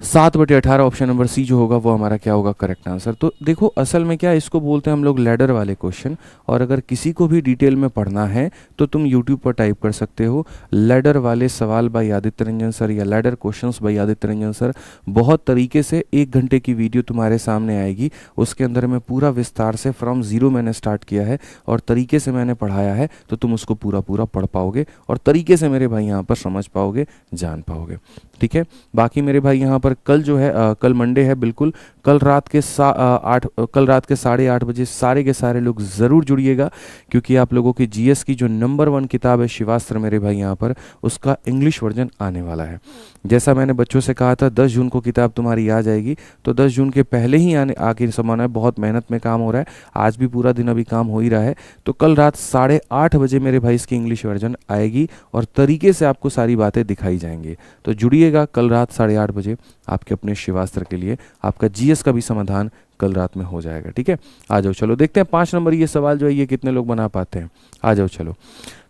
7/18 ऑप्शन नंबर सी जो होगा वो हमारा क्या होगा, करेक्ट आंसर। तो देखो असल में क्या इसको बोलते हैं हम लोग लैडर वाले क्वेश्चन, और अगर किसी को भी डिटेल में पढ़ना है तो तुम यूट्यूब पर टाइप कर सकते हो लैडर वाले सवाल बाय आदित्य रंजन सर या ladder questions bye Aditya Ranjan sir. बहुत तरीके से 1 घंटे की वीडियो तुम्हारे सामने आएगी, उसके अंदर मैं पूरा विस्तार से फ्रॉम ज़ीरो मैंने स्टार्ट किया है और तरीके से मैंने पढ़ाया है, तो तुम उसको पूरा पूरा पढ़ पाओगे और तरीके से मेरे भाई यहाँ पर समझ पाओगे, जान पाओगे, ठीक है। बाकी मेरे भाई यहाँ पर कल जो है कल मंडे है, बिल्कुल कल रात के 8:30 बजे सारे के सारे लोग ज़रूर जुड़िएगा, क्योंकि आप लोगों की जीएस की जो नंबर 1 किताब है शिवास्त्र मेरे भाई यहाँ पर, उसका इंग्लिश वर्जन आने वाला है। जैसा मैंने बच्चों से कहा था 10 जून को किताब तुम्हारी आ जाएगी, तो 10 जून के पहले ही आके समाना है, बहुत मेहनत में काम हो रहा है, आज भी पूरा दिन अभी काम हो ही रहा है। तो कल रात 8:30 बजे मेरे भाई इसकी इंग्लिश वर्जन आएगी और तरीके से आपको सारी बातें दिखाई जाएंगी। तो जुड़िएगा कल रात 8:30 बजे आपके अपने शिवास्त्र के लिए, आपका जीएस का भी समाधान कल रात में हो जाएगा, ठीक है। आ जाओ चलो देखते हैं 5 नंबर ये सवाल जो है ये कितने लोग बना पाते हैं। आ जाओ चलो,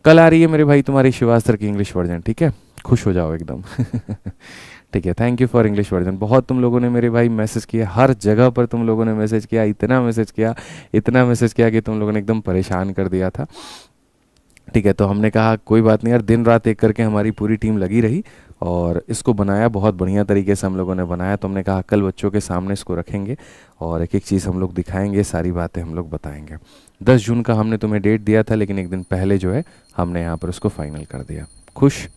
कल आ रही है मेरे भाई तुम्हारी शिवास्त्र की इंग्लिश वर्जन, ठीक है, खुश हो जाओ एकदम ठीक है। Thank you for English version. बहुत तुम लोगों ने मेरे भाई मैसेज किया, हर जगह पर तुम लोगों ने मैसेज किया, इतना मैसेज किया, इतना मैसेज किया कि तुम लोगों ने एकदम परेशान कर दिया था, ठीक है। तो हमने कहा कोई बात नहीं यार, दिन रात एक करके हमारी पूरी टीम लगी रही और इसको बनाया, बहुत बढ़िया तरीके से हम लोगों ने बनाया। तो हमने कहा कल बच्चों के सामने इसको रखेंगे और एक एक चीज़ हम लोग दिखाएंगे, सारी बातें हम लोग बताएंगे। 10 जून का हमने तुम्हें डेट दिया था, लेकिन एक दिन पहले जो है हमने यहाँ पर उसको फाइनल कर दिया। खुश,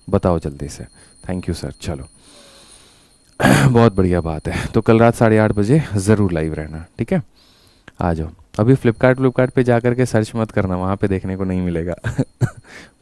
बताओ जल्दी से। Thank you sir. चलो बहुत बढ़िया बात है। तो कल रात 8:30 बजे ज़रूर लाइव रहना, ठीक है। आ जाओ। अभी फ्लिपकार्ट पे जा कर के सर्च मत करना, वहाँ पे देखने को नहीं मिलेगा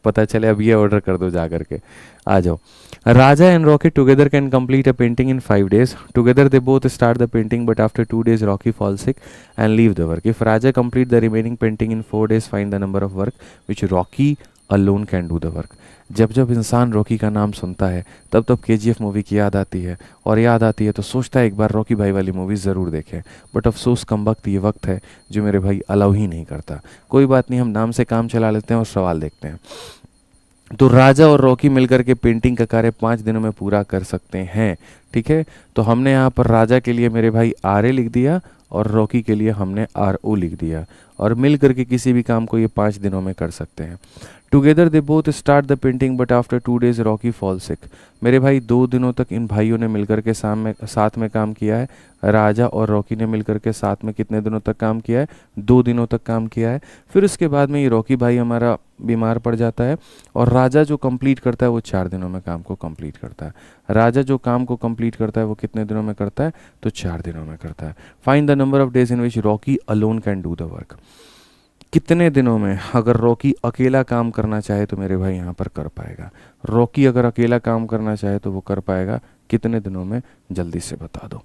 पता चले अब ये ऑर्डर कर दो जा कर के। आ जाओ। Raja and Rocky together can complete a painting in 5 days. Together they both start the painting, but after 2 days Rocky falls sick and leave the work. If Raja complete the remaining painting in 4 days, find the number of work which Rocky alone can do the work. जब जब इंसान Rocky का नाम सुनता है तब तब KGF movie की याद आती है, और याद आती है तो सोचता है एक बार रॉकी भाई वाली मूवी ज़रूर देखें। बट अफसोस कम वक्त ये वक्त है जो मेरे भाई अलाउ ही नहीं करता। कोई बात नहीं, हम नाम से काम चला लेते हैं और सवाल देखते हैं। तो राजा और रॉकी मिलकर के पेंटिंग का कार्य 5 दिनों में पूरा कर सकते हैं, ठीक है। तो हमने यहाँ पर राजा के लिए मेरे भाई RA लिख दिया और रॉकी के लिए हमने RO लिख दिया, और मिल करके किसी भी काम को ये 5 दिनों में कर सकते हैं, together they both start the painting but after 2 days Rocky fall sick. मेरे भाई 2 दिनों तक इन भाइयों ने मिलकर के साथ में काम किया है। राजा और रॉकी ने मिलकर के साथ में कितने दिनों तक काम किया है? 2 दिनों तक काम किया है। फिर उसके बाद में ये रॉकी भाई हमारा बीमार पड़ जाता है और राजा जो कंप्लीट करता है वो 4 दिनों में काम को कंप्लीट करता है। राजा जो काम को कंप्लीट करता है वो कितने दिनों में करता है? तो 4 दिनों में करता है। Find the number of days in which Rocky alone can do the work. कितने दिनों में अगर रॉकी अकेला काम करना चाहे तो मेरे भाई यहाँ पर कर पाएगा? रॉकी अगर अकेला काम करना चाहे तो वो कर पाएगा कितने दिनों में? जल्दी से बता दो,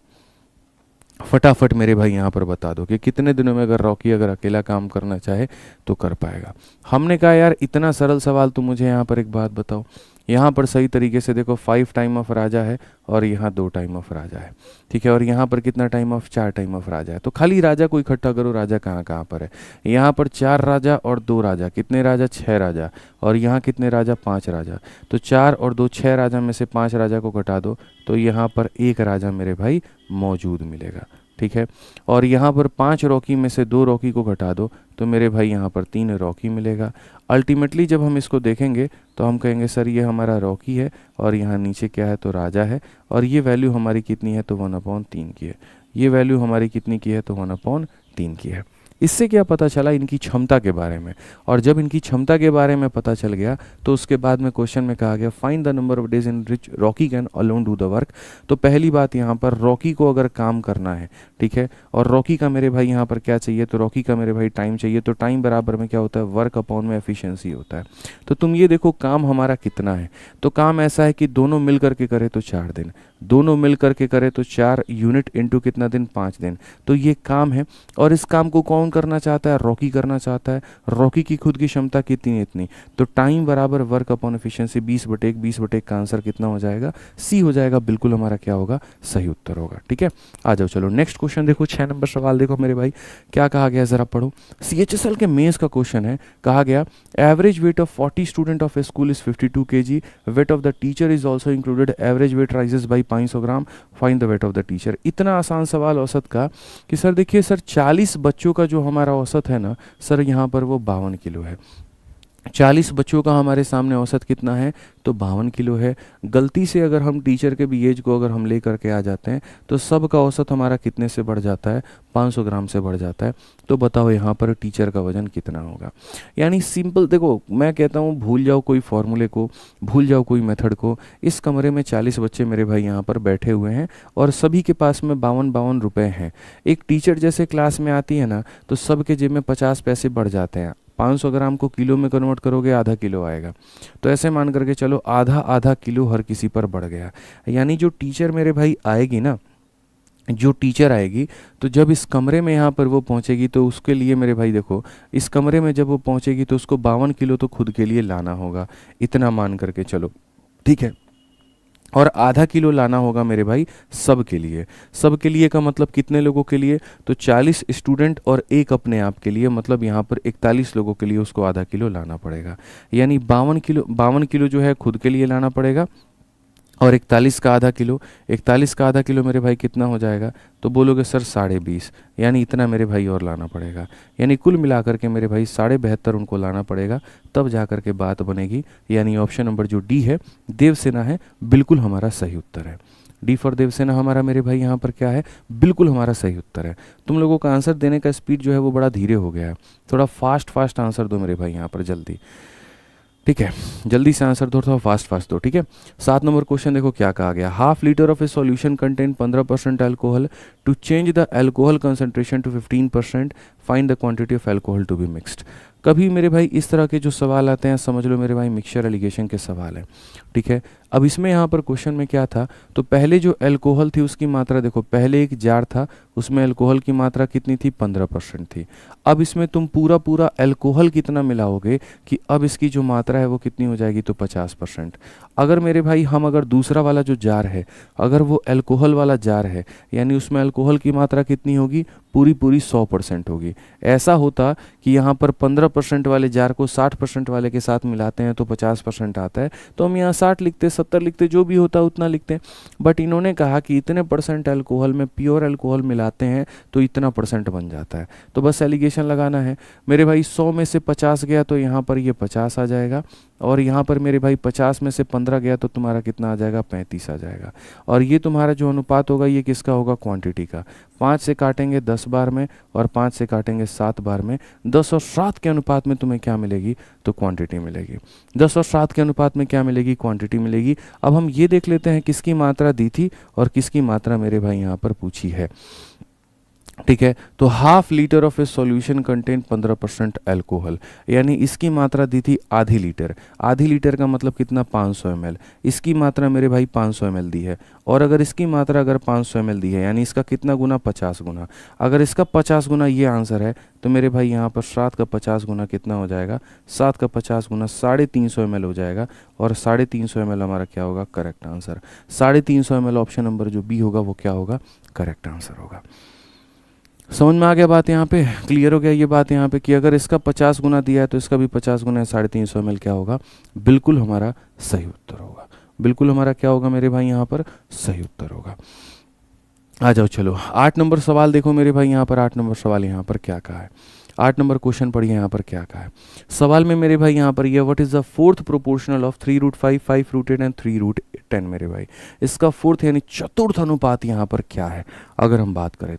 फटाफट मेरे भाई यहाँ पर बता दो कि कितने दिनों में अगर रॉकी अगर अकेला काम करना चाहे तो कर पाएगा। हमने कहा यार इतना सरल सवाल, तो मुझे यहाँ पर एक बात बताओ, यहाँ पर सही तरीके से देखो 5 टाइम ऑफ राजा है और यहाँ 2 टाइम ऑफ राजा है, ठीक है, और यहाँ पर कितना टाइम ऑफ? 4 टाइम ऑफ राजा है। तो खाली राजा को इकट्ठा करो, राजा कहाँ कहाँ पर है? यहाँ पर 4 राजा और 2 राजा, कितने राजा? 6 राजा। और यहाँ कितने राजा? 5 राजा। तो 4 और 2 6 राजा में से 5 राजा को घटा दो तो यहाँ पर 1 राजा मेरे भाई मौजूद मिलेगा, ठीक है। और यहाँ पर 5 रॉकी में से 2 रॉकी को घटा दो तो मेरे भाई यहाँ पर 3 रॉकी मिलेगा। अल्टीमेटली जब हम इसको देखेंगे तो हम कहेंगे सर ये हमारा रॉकी है और यहाँ नीचे क्या है? तो राजा है। और ये वैल्यू हमारी कितनी है? तो 1/3 की है। ये वैल्यू हमारी कितनी की है? तो 1/3 की है। इससे क्या पता चला? इनकी क्षमता के बारे में। और जब इनकी क्षमता के बारे में पता चल गया तो उसके बाद में क्वेश्चन में कहा गया find the number of days in which Rocky can alone do the work. तो पहली बात यहाँ पर रॉकी को अगर काम करना है, ठीक है, और रॉकी का मेरे भाई यहाँ पर क्या चाहिए? तो रॉकी का मेरे भाई टाइम चाहिए। तो टाइम बराबर में क्या होता है? वर्क अपॉन में एफिशिएंसी होता है। तो तुम ये देखो काम हमारा कितना है। तो काम ऐसा है कि दोनों मिल करके करे तो 4 दिन, दोनों मिल करके करे तो 4 यूनिट इंटू कितना दिन? 5 दिन। तो ये काम है और इस काम को कौन करना चाहता है? रॉकी करना चाहता है। रॉकी की खुद की क्षमता कितनी? इतनी। तो टाइम बराबर वर्क अपॉन एफिशिएंसी 20/1, 20/1 का आंसर कितना हो जाएगा? सी हो जाएगा। बिल्कुल हमारा क्या होगा? सही उत्तर होगा, ठीक है। आ जाओ चलो नेक्स्ट क्वेश्चन देखो, 6 नंबर सवाल देखो मेरे भाई क्या कहा गया, जरा पढ़ो। CHSL के मेंस का क्वेश्चन है। कहा गया average weight of 40 student of A school is 52 kg, weight of the teacher is also included, average weight rises by 500 gram, find the weight of the teacher. इतना आसान सवाल औसत का कि सर देखिए सर 40 बच्चों का जो हमारा औसत है ना सर यहाँ पर वो 52 किलो है। 40 बच्चों का हमारे सामने औसत कितना है? तो 52 किलो है। गलती से अगर हम टीचर के भी एज को अगर हम ले करके आ जाते हैं तो सब का औसत हमारा कितने से बढ़ जाता है? 500 ग्राम से बढ़ जाता है। तो बताओ यहाँ पर टीचर का वजन कितना होगा? यानी सिंपल देखो, मैं कहता हूँ भूल जाओ कोई फॉर्मूले को, भूल जाओ कोई मेथड को। इस कमरे में 40 बच्चे मेरे भाई यहाँ पर बैठे हुए हैं और सभी के पास में 52 रुपये हैं। एक टीचर जैसे क्लास में आती है ना तो सबके जेब में 50 पैसे बढ़ जाते हैं। 500 ग्राम को किलो में कन्वर्ट करोगे आधा किलो आएगा। तो ऐसे मान करके चलो आधा आधा किलो हर किसी पर बढ़ गया। यानी जो टीचर मेरे भाई आएगी ना, जो टीचर आएगी तो जब इस कमरे में यहाँ पर वो पहुँचेगी तो उसके लिए मेरे भाई देखो इस कमरे में जब वो पहुँचेगी तो उसको 52 किलो तो खुद के लिए लाना होगा, इतना मान करके चलो, ठीक है। और आधा किलो लाना होगा मेरे भाई सब के लिए। सब के लिए का मतलब कितने लोगों के लिए? तो 40 स्टूडेंट और एक अपने आप के लिए, मतलब यहाँ पर 41 लोगों के लिए उसको आधा किलो लाना पड़ेगा। यानी 52 किलो जो है खुद के लिए लाना पड़ेगा और 41 का आधा किलो, 41 का आधा किलो मेरे भाई कितना हो जाएगा? तो बोलोगे सर 20.5, यानी इतना मेरे भाई और लाना पड़ेगा। यानी कुल मिलाकर के मेरे भाई 72.5 उनको लाना पड़ेगा, तब जा कर के बात बनेगी। यानी ऑप्शन नंबर जो डी है देवसेना है, बिल्कुल हमारा सही उत्तर है। डी फॉर देवसेना हमारा मेरे भाई यहाँ पर क्या है? बिल्कुल हमारा सही उत्तर है। तुम लोगों का आंसर देने का स्पीड जो है वो बड़ा धीरे हो गया है, थोड़ा फास्ट आंसर दो मेरे भाई यहाँ पर जल्दी, ठीक है, जल्दी से आंसर दो, थोड़ा फास्ट दो, ठीक है। 7 नंबर क्वेश्चन देखो क्या कहा गया। Half litre of a solution contain 15% alcohol, to change the alcohol concentration to 15%, find the quantity of alcohol to be mixed. कभी मेरे भाई इस तरह के जो सवाल आते हैं समझ लो मेरे भाई मिक्सचर एलिगेशन के सवाल है, ठीक है। अब इसमें यहाँ पर क्वेश्चन में क्या था, तो पहले जो अल्कोहल थी उसकी मात्रा देखो, पहले एक जार था उसमें अल्कोहल की मात्रा कितनी थी? 15% थी। अब इसमें तुम पूरा अल्कोहल कितना मिलाओगे कि अब इसकी जो मात्रा है वो कितनी हो जाएगी? तो 50%। अगर मेरे भाई हम अगर दूसरा वाला जो जार है अगर वो अल्कोहल वाला जार है यानी उसमें अल्कोहल की मात्रा कितनी होगी? पूरी 100% होगी। ऐसा होता कि यहाँ पर 70% वाले जार को 60% वाले के साथ मिलाते हैं तो 50% आता है, तो हम यहाँ 60 लिखते, 70 लिखते, जो भी होता है उतना लिखते हैं। बट इन्होंने कहा कि इतने परसेंट अल्कोहल में प्योर अल्कोहल मिलाते हैं तो इतना परसेंट बन जाता है। तो बस एलिगेशन लगाना है मेरे भाई। 100 में से 50 गया तो यहाँ पर ये 50 आ जाएगा, और यहाँ पर मेरे भाई 50 में से 15 गया तो तुम्हारा कितना आ जाएगा, 35 आ जाएगा। और ये तुम्हारा जो अनुपात होगा ये किसका होगा, क्वांटिटी का। 5 से काटेंगे 10 बार में और 5 से काटेंगे 7 बार में, 10 और 7 के अनुपात में तुम्हें क्या मिलेगी, तो क्वांटिटी मिलेगी। 10 और 7 के अनुपात में क्या मिलेगी, क्वांटिटी मिलेगी। अब हम ये देख लेते हैं किसकी मात्रा दी थी और किसकी मात्रा मेरे भाई यहाँ पर पूछी है। ठीक है, तो half litre of a solution contain 15% alcohol, यानी इसकी मात्रा दी थी आधी लीटर। आधी लीटर का मतलब कितना, 500 ml। इसकी मात्रा मेरे भाई 500 ml दी है, और अगर इसकी मात्रा अगर 500 ml दी है यानी इसका कितना गुना, 50 गुना। अगर इसका 50 गुना ये आंसर है तो मेरे भाई यहाँ पर 7 का 50 गुना कितना हो जाएगा, 7 का 50 गुना 350 ml हो जाएगा, और 350 ml हमारा क्या होगा, correct answer. 350 ml option number जो बी होगा वो क्या होगा, करेक्ट आंसर होगा। समझ में आ गया बात, यहाँ पे क्लियर हो गया ये बात यहाँ पे कि अगर इसका 50 गुना दिया है तो इसका भी 50 गुना है, 350 ml क्या होगा, बिल्कुल हमारा सही उत्तर होगा। बिल्कुल हमारा क्या होगा मेरे भाई, यहाँ पर सही उत्तर होगा। आ जाओ चलो 8 नंबर सवाल देखो मेरे भाई, यहाँ पर 8 नंबर सवाल यहाँ पर क्या कहा है। 8 नंबर क्वेश्चन पढ़िए यहाँ पर क्या कहा है सवाल में मेरे भाई। यहाँ पर ये what is the fourth proportional of 3√5, 5√8 and 3√10 मेरे भाई। इसका फोर्थ यानी चतुर्थ अनुपात यहाँ पर क्या है अगर हम बात करें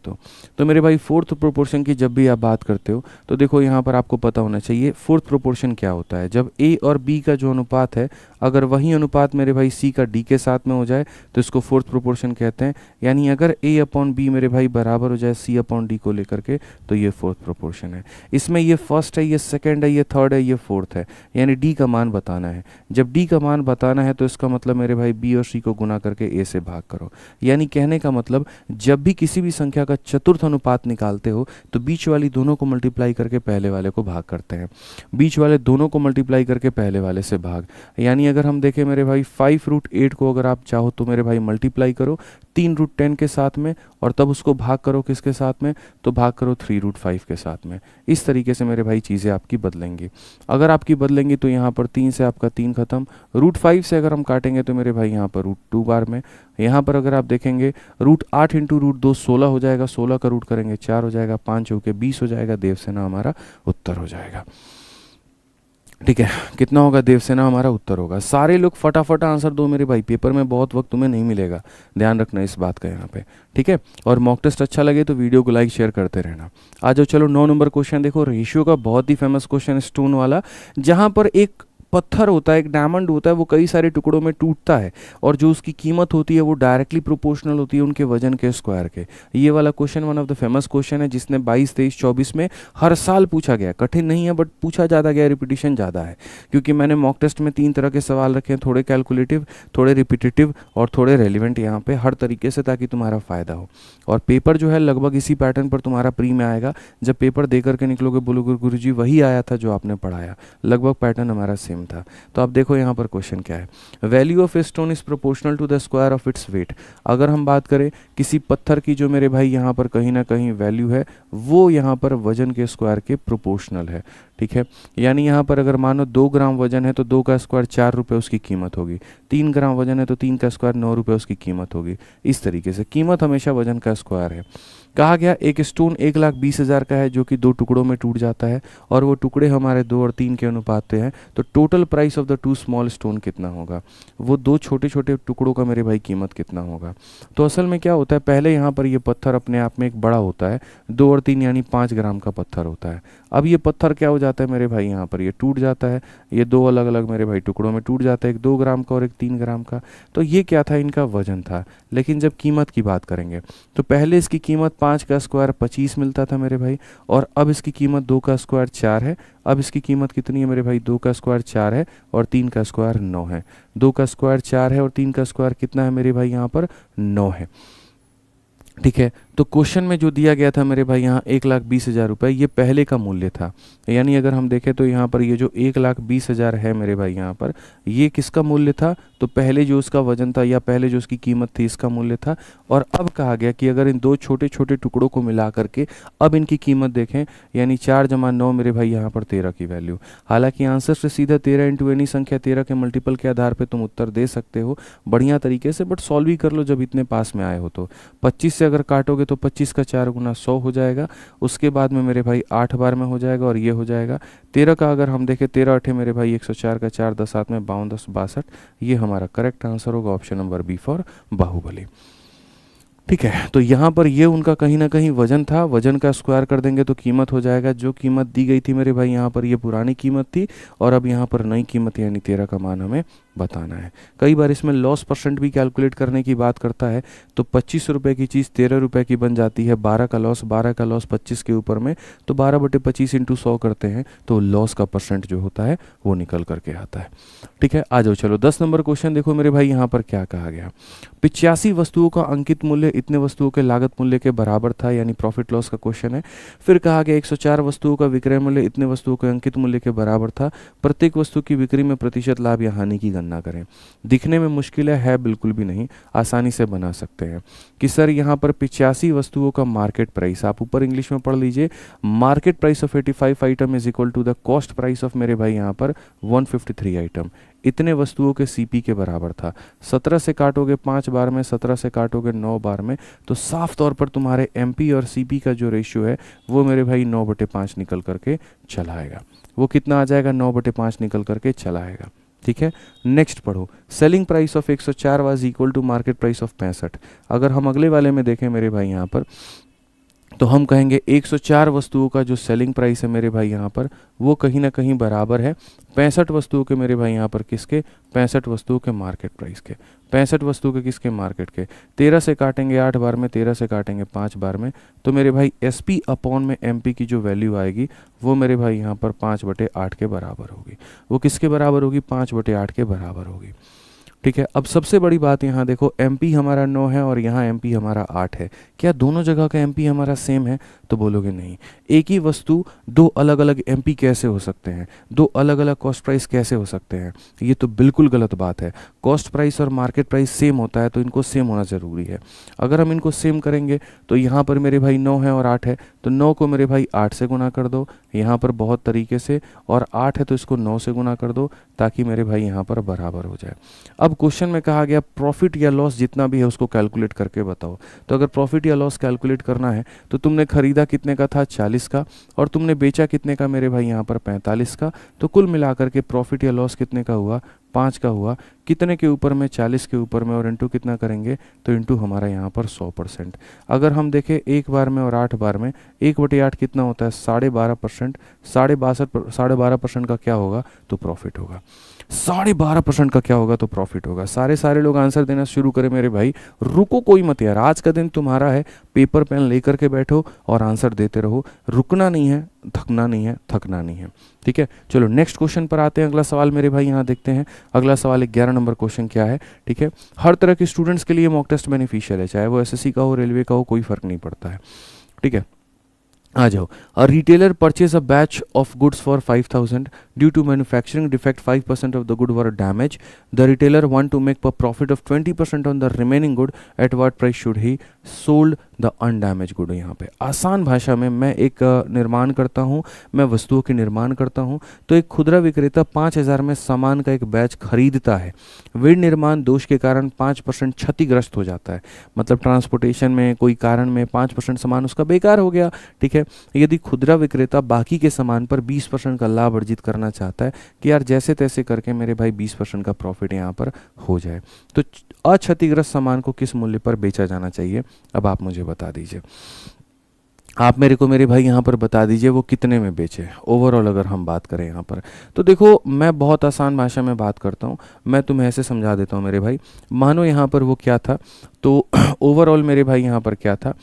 तो मेरे भाई फोर्थ प्रोपोर्शन की जब भी आप बात करते हो तो देखो यहाँ पर आपको पता होना चाहिए फोर्थ प्रोपोर्शन क्या होता है। जब ए और बी का जो अनुपात है अगर वही अनुपात मेरे भाई सी का डी के साथ में हो जाए तो इसको फोर्थ प्रोपोर्शन कहते हैं। यानी अगर ए अपॉन बी मेरे भाई बराबर हो जाए सी अपॉन डी को लेकर के तो ये फोर्थ प्रोपोर्शन है। इसमें ये फर्स्ट है, ये सेकंड है, ये थर्ड है, ये फोर्थ है, यानी डी का मान बताना है। जब डी का मान बताना है तो इसका मतलब मेरे भाई बी और सी को गुना करके ए से भाग करो। यानी कहने का मतलब जब भी किसी भी संख्या का चतुर्थ अनुपात निकालते हो तो बीच वाली दोनों को मल्टीप्लाई करके पहले वाले को भाग करते हैं, बीच वाले दोनों को मल्टीप्लाई करके पहले वाले से भाग। यानी अगर हम देखें मेरे भाई 5√8 को अगर आप चाहो तो मेरे भाई मल्टीप्लाई करो 3√10 के साथ में और तब उसको भाग करो किसके साथ में, तो भाग करो 3√5 के साथ में। इस तरीके से मेरे भाई चीज़ें आपकी बदलेंगी। अगर आपकी बदलेंगी तो यहाँ पर 3 से आपका 3 खत्म, √5 से अगर हम काटेंगे तो मेरे भाई यहाँ पर √2 बार में। यहाँ पर अगर आप देखेंगे √8 इंटू √2 16 हो जाएगा, 16 का रूट करेंगे 4 हो जाएगा, 5 चौके 20 हो जाएगा, देवसेना हमारा उत्तर हो जाएगा। ठीक है, कितना होगा, देवसेना हमारा उत्तर होगा। सारे लोग फटाफट आंसर दो मेरे भाई, पेपर में बहुत वक्त तुम्हें नहीं मिलेगा, ध्यान रखना इस बात का यहाँ पे। ठीक है, और मॉक टेस्ट अच्छा लगे तो वीडियो को लाइक शेयर करते रहना। आ जाओ चलो 9 नंबर क्वेश्चन देखो, रेशियो का बहुत ही फेमस क्वेश्चन स्टोन वाला, जहाँ पर एक पत्थर होता है, एक डायमंड होता है, वो कई सारे टुकड़ों में टूटता है और जो उसकी कीमत होती है वो डायरेक्टली प्रोपोर्शनल होती है उनके वजन के स्क्वायर के। ये वाला question one of the famous question है जिसने 22, 23, 24 में हर साल पूछा गया। कठिन नहीं है बट पूछा ज़्यादा गया, रिपीटिशन ज़्यादा है, क्योंकि मैंने मॉक टेस्ट में 3 तरह के सवाल रखे हैं, थोड़े कैलकुलेटिव, थोड़े रिपीटेटिव और थोड़े रेलिवेंट यहाँ पे, हर तरीके से, ताकि तुम्हारा फ़ायदा हो। और पेपर जो है लगभग इसी पैटर्न पर तुम्हारा प्री में आएगा। जब पेपर दे करके निकलोगे बोलोगे गुरुजी वही आया था जो आपने पढ़ाया, लगभग पैटर्न हमारा सेम था। तो आप देखो यहाँ पर क्वेश्चन क्या है, value of a stone is proportional to the square of its weight. अगर हम बात करें किसी पत्थर की जो मेरे भाई यहाँ पर कहीं ना कहीं वैल्यू है वो यहाँ पर वजन के स्क्वायर के प्रोपोर्शनल है। ठीक है, यानी यहाँ पर अगर मानो 2 ग्राम वजन है तो 2 का स्क्वायर 4 रुपये उसकी कीमत होगी, 3 ग्राम वजन है तो 3 का स्क्वायर 9 रुपये उसकी कीमत होगी। इस तरीके से कीमत हमेशा वजन का स्क्वायर है। कहा गया एक स्टोन 1,20,000 का है जो कि 2 टुकड़ों में टूट जाता है और वो टुकड़े हमारे 2 और 3 के अनुपात हैं, तो total price of the 2 small stone कितना होगा, वो 2 छोटे छोटे टुकड़ों का मेरे भाई कीमत कितना होगा। तो असल में क्या होता है, पहले यहाँ पर ये पत्थर अपने आप में एक बड़ा होता है, 2 और 3 यानी 5 ग्राम का पत्थर होता है। अब ये पत्थर क्या हो जाता है मेरे भाई, यहाँ पर ये टूट जाता है, ये 2 अलग अलग मेरे भाई टुकड़ों में टूट जाता है, एक 2 ग्राम का और एक 3 ग्राम का। तो ये क्या था, इनका वजन था। लेकिन जब कीमत की बात करेंगे तो पहले इसकी कीमत 5 का स्क्वायर 25 मिलता था मेरे भाई, और अब इसकी कीमत 2 का स्क्वायर 4 है। अब इसकी कीमत कितनी है मेरे भाई, 2 का स्क्वायर 4 है और 3 का स्क्वायर 9 है। 2 का स्क्वायर 4 है और 3 का स्क्वायर कितना है मेरे भाई, यहाँ पर 9 है। ठीक है, तो क्वेश्चन में जो दिया गया था मेरे भाई यहाँ 1,20,000 रुपये, ये पहले का मूल्य था। यानी अगर हम देखें तो यहाँ पर ये जो 1,20,000 है मेरे भाई यहाँ पर, ये किसका मूल्य था? तो पहले जो उसका वजन था या पहले जो उसकी कीमत थी, इसका मूल्य था। और अब कहा गया कि अगर इन दो छोटे छोटे टुकड़ों को मिला करके अब इनकी कीमत देखें, यानी 4 जमा 9 मेरे भाई यहाँ पर 13 की वैल्यू। हालांकि आंसर से सीधा 13 इंटू एनी संख्या 13 के मल्टीपल के आधार पर तुम उत्तर दे सकते हो बढ़िया तरीके से, बट सॉल्व ही कर लो जब इतने पास में आए हो तो। 25 से अगर काटोगे तो 25 का 4 गुना 100 हो जाएगा। उसके बाद में मेरे भाई 8 बार में हो जाएगा और ये हो जाएगा 13 का। अगर हम देखें 13 अठे मेरे भाई 104 का 4 10 7 में 52 10 62, ये हमारा करेक्ट आंसर होगा option number B for Baahubali. ठीक है, तो यहाँ पर ये उनका कहीं ना कहीं वजन था, वजन का स्क्वायर कर देंगे तो कीमत हो जाएगा। जो कीमत दी गई थी मेरे भाई यहाँ पर, ये पुरानी कीमत थी और अब यहाँ पर नई कीमत यानी 13 का मान हमें बताना है। कई बार इसमें लॉस परसेंट भी कैलकुलेट करने की बात करता है, तो 25 रुपये की चीज़ 13 रुपये की बन जाती है। 12 का लॉस 25 के ऊपर में, तो 12/25 इंटू 100 करते हैं तो लॉस का परसेंट जो होता है वो निकल करके आता है। ठीक है, आ जाओ चलो 10 नंबर क्वेश्चन देखो मेरे भाई यहाँ पर क्या कहा गया। 85 वस्तुओं का अंकित मूल्य इतने वस्तुओं के लागत मूल्य के बराबर था, यानी प्रॉफिट लॉस का क्वेश्चन है। फिर कहा गया 104 वस्तुओं का विक्रय मूल्य इतने वस्तुओं के अंकित मूल्य के बराबर था। प्रत्येक वस्तु की बिक्री में प्रतिशत लाभ या हानि की गणना करें। दिखने में मुश्किल है बिल्कुल भी नहीं, आसानी से बना सकते हैं। कि सर यहाँ पर 85 वस्तुओं का मार्केट प्राइस, आप ऊपर इंग्लिश में पढ़ लीजिए, market price of 85 item is equal to the cost price of मेरे भाई यहाँ पर 153 आइटम, इतने वस्तुओं के सीपी के बराबर था। 17 से काटोगे 5 बार में, 17 से काटोगे 9 बार में, तो साफ तौर पर तुम्हारे एमपी और सीपी का जो रेशियो है वो मेरे भाई 9/5 निकल करके चला आएगा। वो कितना आ जाएगा? 9/5 निकल करके चला आएगा। ठीक है, नेक्स्ट पढ़ो। Selling price of 104 was equal to market price of 65। अगर हम अगले वाले में देखें मेरे भाई यहाँ पर, तो हम कहेंगे 104 वस्तुओं का जो सेलिंग प्राइस है मेरे भाई यहाँ पर, वो कहीं ना कहीं बराबर है 65 वस्तुओं के मेरे भाई यहाँ पर, किसके? 65 वस्तुओं के मार्केट प्राइस के। 65 वस्तुओं के किसके? मार्केट के। 13 से काटेंगे 8 बार में, 13 से काटेंगे 5 बार में, तो मेरे भाई एसपी अपॉन में एमपी की जो वैल्यू आएगी वो मेरे भाई यहाँ पर 5/8 के बराबर होगी। वो किसके बराबर होगी? 5/8 के बराबर होगी। ठीक है, अब सबसे बड़ी बात यहाँ देखो, एमपी हमारा 9 है और यहाँ एमपी हमारा 8 है। क्या दोनों जगह का एमपी हमारा सेम है? तो बोलोगे नहीं। एक ही वस्तु दो अलग अलग एमपी कैसे हो सकते हैं? दो अलग अलग कॉस्ट प्राइस कैसे हो सकते हैं? ये तो बिल्कुल गलत बात है। कॉस्ट प्राइस और मार्केट प्राइस सेम होता है तो इनको सेम होना ज़रूरी है। अगर हम इनको सेम करेंगे तो यहाँ पर मेरे भाई 9 है और 8 है, तो 9 को मेरे भाई 8 से गुना कर दो यहाँ पर बहुत तरीके से, और 8 है तो इसको 9 से गुना कर दो ताकि मेरे भाई यहाँ पर बराबर हो जाए। अब क्वेश्चन में कहा गया प्रॉफिट या लॉस जितना भी है उसको कैलकुलेट करके बताओ। तो अगर प्रॉफिट या लॉस कैलकुलेट करना है तो तुमने खरीदा कितने का था? 40 का, और तुमने बेचा कितने का मेरे भाई यहाँ पर? 45 का। तो कुल मिलाकर के प्रॉफिट या लॉस कितने का हुआ? 5 का हुआ। कितने के ऊपर में? 40 के ऊपर में, और इंटू कितना करेंगे? तो इंटू हमारा यहाँ पर 100%। अगर हम देखें 1 बार में और 8 बार में, 1/8 कितना होता है? 12.5%। 12.5% का क्या होगा? तो प्रॉफिट होगा। 12.5% का क्या होगा? तो प्रॉफिट होगा। सारे लोग आंसर देना शुरू करें मेरे भाई, रुको कोई मत यार, आज का दिन तुम्हारा है, पेपर पेन लेकर के बैठो और आंसर देते रहो, रुकना नहीं है, थकना नहीं है, थकना नहीं है। ठीक है, चलो नेक्स्ट क्वेश्चन पर आते हैं। अगला सवाल मेरे भाई यहाँ देखते हैं। अगला सवाल 11 नंबर क्वेश्चन क्या है? ठीक है, हर तरह के स्टूडेंट्स के लिए मॉक टेस्ट बेनिफिशियल है, चाहे वो एसएससी का हो, रेलवे का हो, कोई फर्क नहीं पड़ता है। ठीक है, आ जाओ। A retailer purchase a batch of goods for 5000 due to manufacturing defect 5% of the good were damage. The retailer want to make a profit of 20% on the remaining good, at what price should he sold the undamage good. यहाँ पे आसान भाषा में, मैं एक निर्माण करता हूँ, मैं वस्तुओं के निर्माण करता हूँ, तो एक खुदरा विक्रेता 5000 में सामान का एक बैच खरीदता है। विनिर्माण दोष के कारण 5% क्षतिग्रस्त हो जाता है, मतलब ट्रांसपोर्टेशन में कोई कारण में 5% सामान उसका बेकार हो गया। ठीक है, यदि खुदरा विक्रेता बाकी के सामान पर 20% का लाभ अर्जित करना चाहता है कि यार जैसे तैसे करके मेरे भाई 20% का प्रॉफिट यहाँ पर हो जाए, तो अक्षतिग्रस्त सामान को किस मूल्य पर बेचा जाना चाहिए? अब आप मुझे बता दीजिए, आप मेरे को मेरे भाई यहाँ पर बता दीजिए वो कितने में बेचे ओवरऑल। अगर हम बात करें यहाँ पर, तो देखो मैं बहुत आसान भाषा में बात करता हूँ, मैं तुम्हें ऐसे समझा देता हूँ मेरे भाई। मानो यहाँ पर वो क्या था, तो ओवरऑल मेरे भाई यहाँ पर क्या था,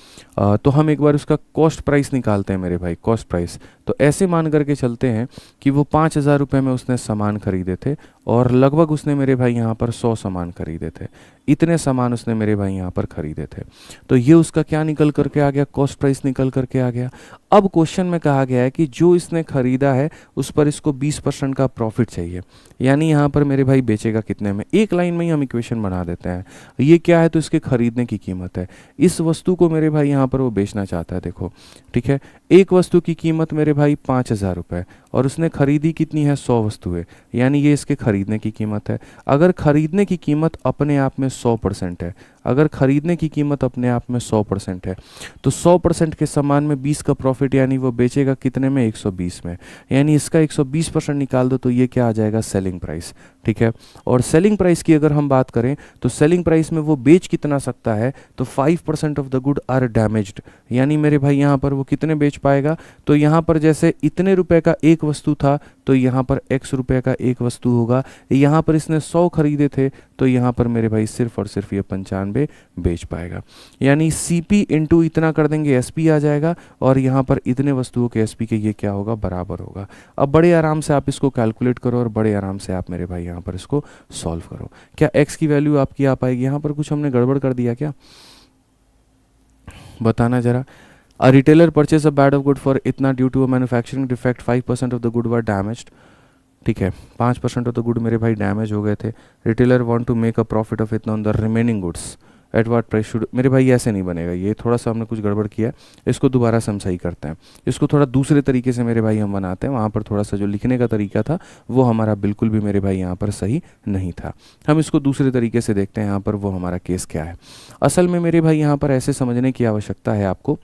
तो हम एक बार उसका कॉस्ट प्राइस निकालते हैं मेरे भाई, कॉस्ट प्राइस। तो ऐसे मान करके चलते हैं कि वो 5,000 रुपये में उसने सामान खरीदे थे और लगभग उसने मेरे भाई यहाँ पर 100 सामान खरीदे थे, इतने सामान उसने मेरे भाई यहाँ पर खरीदे थे। तो ये उसका क्या निकल करके आ गया, कॉस्ट प्राइस निकल करके आ गया। अब क्वेश्चन में कहा गया है कि जो इसने खरीदा है उस पर इसको 20% का प्रॉफिट चाहिए, यानी यहाँ पर मेरे भाई बेचेगा कितने में। एक लाइन में ही हम इक्वेशन बना देते हैं। ये क्या है, तो इसके खरीदने की कीमत है। इस वस्तु को मेरे भाई यहाँ पर वो बेचना चाहता है, देखो ठीक है। एक वस्तु की कीमत मेरे भाई 5,000 रुपये और उसने खरीदी कितनी है, 100 वस्तुएं, यानी ये इसके खरीदने की कीमत है। अगर खरीदने की कीमत अपने आप में 100% है, अगर खरीदने की कीमत अपने आप में 100% है, तो 100% के सामान में 20 का प्रॉफिट, यानी वो बेचेगा कितने में, 120 में। यानी इसका 120% निकाल दो तो ये क्या आ जाएगा, सेलिंग प्राइस, ठीक है। और सेलिंग प्राइस की अगर हम बात करें तो सेलिंग प्राइस में वो बेच कितना सकता है, तो 5% of the good are damaged, यानी मेरे भाई यहाँ पर वो कितने बेच पाएगा। तो यहाँ पर जैसे इतने रुपए का एक वस्तु था तो यहाँ पर x रुपए का एक वस्तु होगा। यहाँ पर इसने 100 खरीदे थे तो यहाँ पर मेरे भाई सिर्फ और सिर्फ ये 95 बेच पाएगा। यानी CP इंटू इतना कर देंगे SP आ जाएगा और यहाँ पर इतने वस्तुओं के SP के ये क्या होगा, बराबर होगा। अब बड़े आराम से आप इसको कैलकुलेट करो और बड़े आराम से आप मेरे भाई यहाँ पर इसको सॉल्व करो। क्या x की वैल्यू आपकी आ पाएगी, यहाँ पर कुछ हमने गड़बड़ कर दिया क्या, बताना जरा। A retailer purchased a bag of good for इतना due to a manufacturing defect 5% of the good were damaged, ठीक है। 5% ऑफ द गुड मेरे भाई डैमेज हो गए थे। Retailer want to make a profit of इतना on the remaining goods at what price should, मेरे भाई ऐसे नहीं बनेगा, ये थोड़ा सा हमने कुछ गड़बड़ किया है, इसको दोबारा से हम सही करते हैं। इसको थोड़ा दूसरे तरीके से मेरे भाई हम बनाते हैं, वहाँ पर थोड़ा सा जो लिखने का तरीका था वो हमारा बिल्कुल भी मेरे भाई यहाँ पर सही नहीं था। हम इसको दूसरे तरीके से देखते हैं, यहाँ पर वो हमारा केस क्या है। असल में मेरे भाई यहाँ पर ऐसे समझने की आवश्यकता है आपको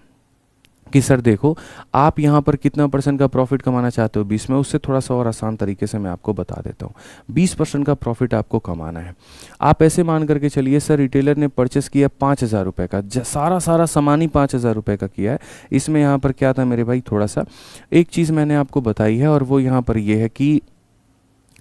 कि सर देखो आप यहाँ पर कितना % का प्रॉफिट कमाना चाहते हो 20 में, उससे थोड़ा सा और आसान तरीके से मैं आपको बता देता हूँ। 20% का प्रॉफिट आपको कमाना है। आप ऐसे मान करके चलिए सर रिटेलर ने परचेस किया 5,000 रुपये का, सारा सामान ही 5,000 रुपये का किया है। इसमें यहाँ पर क्या था मेरे भाई, थोड़ा सा एक चीज़ मैंने आपको बताई है और वो यहाँ पर ये है कि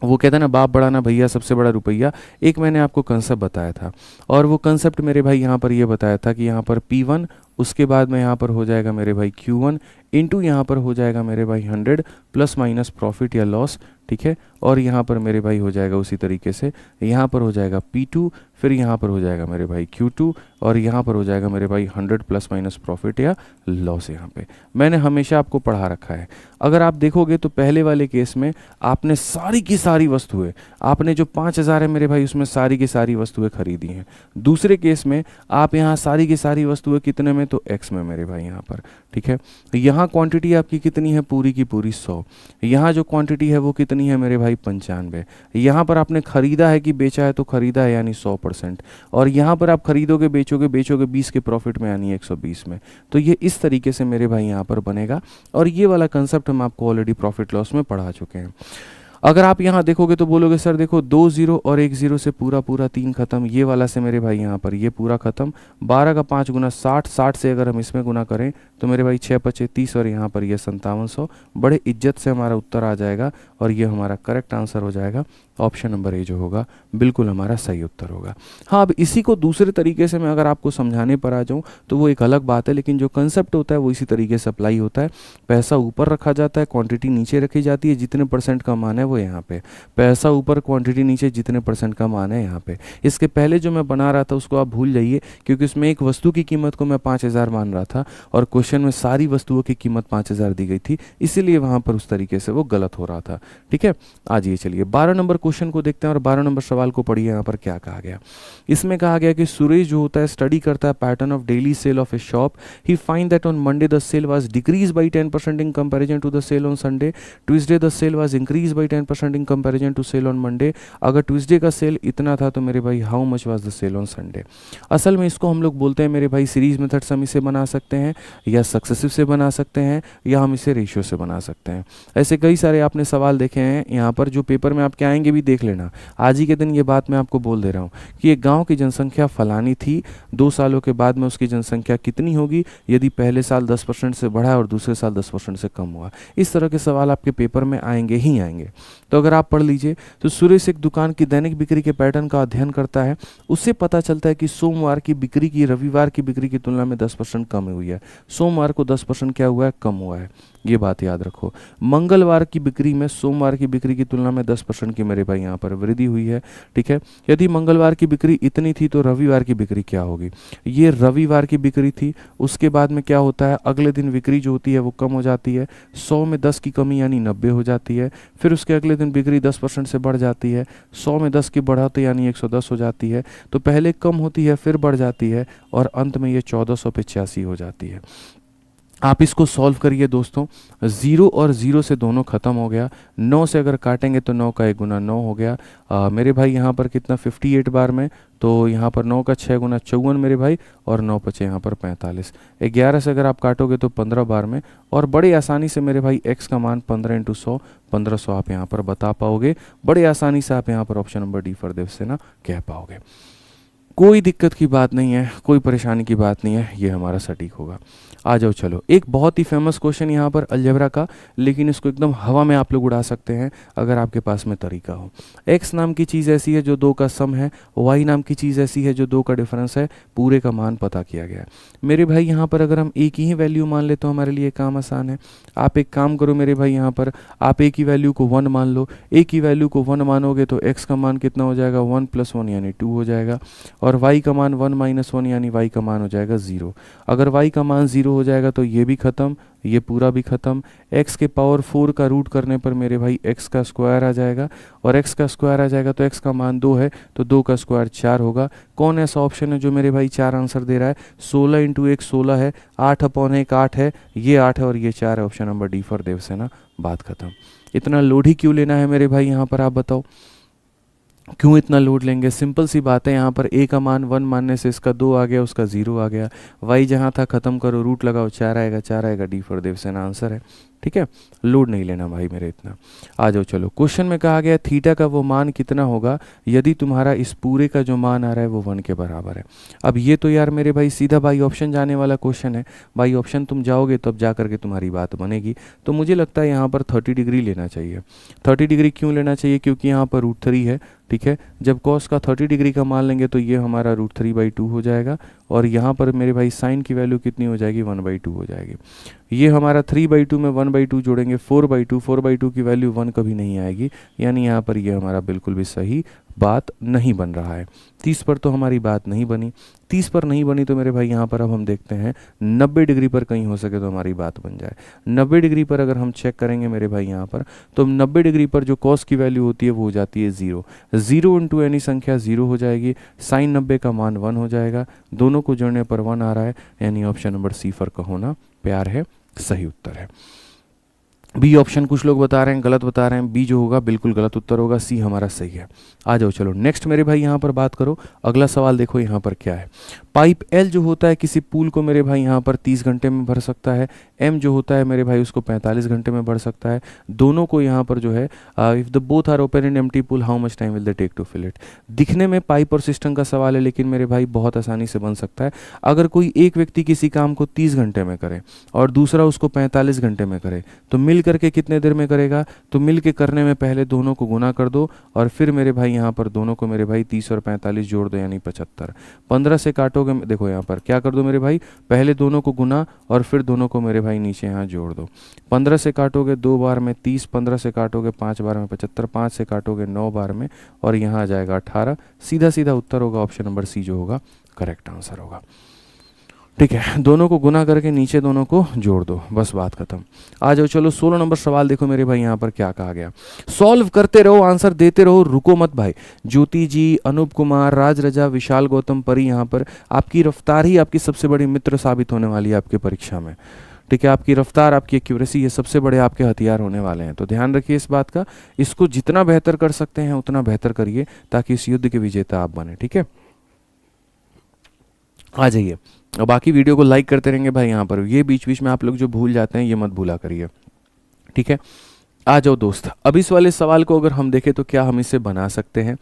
वो कहते हैं ना बाप बड़ा ना भैया सबसे बड़ा रुपया। एक मैंने आपको कंसेप्ट बताया था और वो कंसेप्ट मेरे भाई यहाँ पर ये बताया था कि यहाँ पर P1 उसके बाद में यहाँ पर हो जाएगा मेरे भाई Q1 इंटू यहाँ पर हो जाएगा मेरे भाई 100 प्लस माइनस प्रॉफिट या लॉस, ठीक है। और यहाँ पर मेरे भाई हो जाएगा उसी तरीके से, यहाँ पर हो जाएगा P2, फिर यहाँ पर हो जाएगा मेरे भाई Q2 और यहाँ पर हो जाएगा मेरे भाई 100 प्लस माइनस प्रॉफिट या लॉस। यहाँ पे मैंने हमेशा आपको पढ़ा रखा है। अगर आप देखोगे तो पहले वाले केस में आपने सारी की सारी वस्तुएं, आपने जो 5,000 है मेरे भाई उसमें सारी की सारी वस्तुएं खरीदी हैं। दूसरे केस में आप यहाँ सारी की सारी वस्तुएं कितने में, तो X में मेरे भाई यहाँ पर, ठीक है। यहाँ क्वांटिटी आपकी कितनी है, पूरी की पूरी 100। यहाँ जो क्वांटिटी है वो कितनी है मेरे भाई 95। यहाँ पर आपने खरीदा है कि बेचा है, तो खरीदा है यानी 100%। और यहाँ पर आप खरीदोगे बेचोगे 20 के प्रॉफिट में यानी 120 में। तो ये इस तरीके से मेरे भाई यहाँ पर बनेगा और ये वाला कंसेप्ट हम आपको ऑलरेडी प्रॉफिट लॉस में पढ़ा चुके हैं। अगर आप यहाँ देखोगे तो बोलोगे सर देखो 2 0 और 1 0 से पूरा 3 खत्म, ये वाला से मेरे भाई यहाँ पर ये पूरा खत्म। 12 का 5 गुना 60, 60 से अगर हम इसमें गुना करें तो मेरे भाई 6 5 30 और यहाँ पर ये 5700। बड़े इज्जत से हमारा उत्तर आ जाएगा और ये हमारा करेक्ट आंसर हो जाएगा। ऑप्शन नंबर ए जो होगा बिल्कुल हमारा सही उत्तर होगा। हाँ, अब इसी को दूसरे तरीके से मैं अगर आपको समझाने पर आ जाऊँ तो वो एक अलग बात है, लेकिन जो कंसेप्ट होता है वो इसी तरीके से अप्लाई होता है। पैसा ऊपर रखा जाता है, क्वांटिटी नीचे रखी जाती है, जितने % का मान है वो यहाँ पे। पैसा ऊपर क्वांटिटी नीचे, जितने % का मान है यहाँ पे। इसके पहले जो मैं बना रहा था उसको आप भूल जाइए, क्योंकि उसमें एक वस्तु की कीमत को मैं 5,000 मान रहा था और क्वेश्चन में सारी वस्तुओं की कीमत 5,000 दी गई थी, इसीलिए वहाँ पर उस तरीके से वो गलत हो रहा था। ठीक है, आज ये चलिए 12 नंबर क्वेश्चन को देखते हैं और 12 नंबर सवाल को पढ़िए। यहाँ पर क्या कहा गया, इसमें कहा गया कि सुरेश जो होता है स्टडी करता है pattern of daily sale of a shop. He find that on Monday the sale was decrease by 10% in comparison to the sale on Sunday. Tuesday the sale was increase by 10% in comparison to sale on Monday. अगर Tuesday का sale इतना था तो मेरे भाई how much was the sale on Sunday. असल में इसको हम लोग बोलते हैं मेरे भाई सीरीज मेथड से हम इसे बना सकते हैं या सक्सेसिव से बना सकते हैं या हम इसे रेशियो से बना सकते हैं। ऐसे कई सारे आपने सवाल देखे हैं यहाँ पर, जो पेपर में आपके आएंगे भी देख लेना। आज ही के दिन ये बात मैं आपको बोल दे रहा हूँ कि एक गांव की जनसंख्या फलानी थी, 2 सालों के बाद में उसकी जनसंख्या कितनी होगी यदि पहले साल 10% से बढ़ा और दूसरे साल 10% से कम हुआ। इस तरह के सवाल आपके पेपर में आएंगे ही आएंगे। तो अगर आप पढ़ लीजिए तो सुरेश एक दुकान की दैनिक बिक्री के पैटर्न का अध्ययन करता है। उससे पता चलता है कि सोमवार की बिक्री की रविवार की बिक्री की तुलना में 10% कम हुई है। सोमवार को 10% क्या हुआ है, कम हुआ है, ये बात याद रखो। मंगलवार की बिक्री में सोमवार की बिक्री की तुलना में 10% की मेरे भाई यहाँ पर वृद्धि हुई है। ठीक है, यदि मंगलवार की बिक्री इतनी थी तो रविवार की बिक्री क्या होगी। ये रविवार की बिक्री थी, उसके बाद में क्या होता है, अगले दिन बिक्री जो होती है वो कम हो जाती है, 100 में 10 की कमी यानी 90 हो जाती है। फिर उसके अगले दिन बिक्री 10% से बढ़ जाती है, 100 में 10 की बढ़ाते यानी 110 हो जाती है। तो पहले कम होती है फिर बढ़ जाती है और अंत में ये 1485 हो जाती है। आप इसको सॉल्व करिए दोस्तों। 0 और 0 से दोनों ख़त्म हो गया, 9 से अगर काटेंगे तो 9 का 1 गुना 9 हो गया। मेरे भाई यहाँ पर कितना 58 बार में, तो यहाँ पर 9 का 6 गुना 54 मेरे भाई, और 9 बचे यहाँ पर 45। 11 से अगर आप काटोगे तो 15 बार में, और बड़ी आसानी से मेरे भाई x का मान 15 इंटू 100, 1500 आप यहाँ पर बता पाओगे। बड़े आसानी से आप यहाँ पर ऑप्शन नंबर डी फॉर देव से ना कह पाओगे। कोई दिक्कत की बात नहीं है, कोई परेशानी की बात नहीं है, ये हमारा सटीक होगा। आ जाओ चलो, एक बहुत ही फेमस क्वेश्चन यहाँ पर अलजेब्रा का, लेकिन इसको एकदम हवा में आप लोग उड़ा सकते हैं अगर आपके पास में तरीका हो। x नाम की चीज़ ऐसी है जो 2 का सम है, y नाम की चीज़ ऐसी है जो 2 का डिफरेंस है, पूरे का मान पता किया गया है। मेरे भाई यहाँ पर अगर हम एक ही वैल्यू मान ले तो हमारे लिए काम आसान है। आप एक काम करो मेरे भाई, यहाँ पर आप एक ही वैल्यू को 1 मान लो। एक ही वैल्यू को 1 मानोगे तो x का मान कितना हो जाएगा, 1 + 1 यानी 2 हो जाएगा, और y का मान 1 - 1 यानी y का मान हो जाएगा 0। अगर y का मान 0 हो जाएगा तो ये भी ख़त्म, ये पूरा भी ख़त्म। x के पावर 4 का रूट करने पर मेरे भाई x का स्क्वायर आ जाएगा, और x का स्क्वायर आ जाएगा तो x का मान 2 है तो 2 का स्क्वायर 4 होगा। कौन ऐसा ऑप्शन है जो मेरे भाई 4 आंसर दे रहा है। 16 × 1 16 है, 8/1 8 है, ये 8 है और ये 4 है। ऑप्शन नंबर डी फॉर देव से ना, बात खत्म। इतना लोड ही क्यों लेना है मेरे भाई यहाँ पर, आप बताओ क्यों इतना लोड लेंगे। सिंपल सी बात है, यहाँ पर a का मान 1 मानने से इसका 2 आ गया, उसका 0 आ गया। y जहाँ था ख़त्म करो, रूट लगाओ, 4 आएगा, 4 आएगा, डी फॉर देव सेना आंसर है। ठीक है, लोड नहीं लेना भाई मेरे इतना। आ जाओ चलो, क्वेश्चन में कहा गया थीटा का वो मान कितना होगा यदि तुम्हारा इस पूरे का जो मान आ रहा है वो 1 के बराबर है। अब ये तो यार मेरे भाई सीधा बाई ऑप्शन जाने वाला क्वेश्चन है। बाई ऑप्शन तुम जाओगे तब जा करके तुम्हारी बात बनेगी। तो मुझे लगता है यहाँ पर 30 डिग्री लेना चाहिए। 30 डिग्री क्यों लेना चाहिए, क्योंकि यहाँ पर √3 है। ठीक है, जब कॉस का 30 डिग्री का मान लेंगे तो ये हमारा √3/2 हो जाएगा, और यहाँ पर मेरे भाई साइन की वैल्यू कितनी हो जाएगी, 1/2 हो जाएगी। ये हमारा 3/2 में 1/2 जोड़ेंगे 4/2, 4/2 की वैल्यू 1 कभी नहीं आएगी, यानी यहाँ पर ये हमारा बिल्कुल भी सही बात नहीं बन रहा है। 30 पर तो हमारी बात नहीं बनी। 30 पर नहीं बनी तो मेरे भाई यहाँ पर अब हम देखते हैं 90 डिग्री पर कहीं हो सके तो हमारी बात बन जाए। 90 डिग्री पर अगर हम चेक करेंगे मेरे भाई यहाँ पर, तो 90 डिग्री पर जो कॉस की वैल्यू होती है वो हो जाती है 0। 0 × एनी संख्या 0 हो जाएगी, साइन 90 का मान 1 हो जाएगा, दोनों को जोड़ने पर 1 आ रहा है, यानी ऑप्शन नंबर सी फर का होना प्यार है, सही उत्तर है। बी ऑप्शन कुछ लोग बता रहे हैं गलत बता रहे हैं, बी जो होगा बिल्कुल गलत उत्तर होगा, सी हमारा सही है। आ जाओ चलो नेक्स्ट मेरे भाई यहाँ पर बात करो। अगला सवाल देखो यहाँ पर क्या है। पाइप एल जो होता है किसी पूल को मेरे भाई यहाँ पर 30 घंटे में भर सकता है। एम जो होता है मेरे भाई उसको 45 घंटे में भर सकता है। दोनों को यहाँ पर जो है if the both are open in empty pool how much time will they take to fill it. दिखने में पाइप और सिस्टम का सवाल है, लेकिन मेरे भाई बहुत आसानी से बन सकता है। अगर कोई एक व्यक्ति किसी काम को 30 घंटे में करे और दूसरा उसको 45 घंटे में करे तो मिल करके कितने देर में करेगा, तो मिल के करने में पहले दोनों को गुना कर दो और फिर मेरे भाई यहाँ पर दोनों को मेरे भाई 30 और 45 जोड़ दो यानी 75। 15 से काटोगे, देखो यहाँ पर क्या कर दो मेरे भाई, पहले दोनों को गुना और फिर दोनों को मेरे भाई नीचे यहाँ जोड़ दो। 15 से काटोगे 2 बार में 30, 15 से काटोगे 5 बार में 75, 5 से काटोगे 9 बार में और यहाँ आ जाएगा 18। सीधा सीधा उत्तर होगा ऑप्शन नंबर सी जो होगा करेक्ट आंसर होगा। ठीक है, दोनों को गुना करके नीचे दोनों को जोड़ दो, बस बात खत्म। आ जाओ चलो 16 नंबर सवाल देखो मेरे भाई यहाँ पर क्या कहा गया। सॉल्व करते रहो, आंसर देते रहो, रुको मत भाई। ज्योति जी, अनूप कुमार, राज रजा, विशाल गौतम, परी, यहाँ पर आपकी रफ्तार ही आपकी सबसे बड़ी मित्र साबित होने वाली है आपकी परीक्षा में। ठीक है, आपकी रफ्तार, आपकी एक्यूरेसी, ये सबसे बड़े आपके हथियार होने वाले हैं। तो ध्यान रखिए इस बात का, इसको जितना बेहतर कर सकते हैं उतना बेहतर करिए ताकि इस युद्ध के विजेता आप बने। ठीक है, आ जाइए। और बाकी वीडियो को लाइक करते रहेंगे भाई। यहाँ पर ये बीच बीच में आप लोग जो भूल जाते हैं ये मत भूला करिए। ठीक है, आ जाओ दोस्त। अब इस वाले सवाल को अगर हम देखें तो क्या हम इसे बना सकते हैं।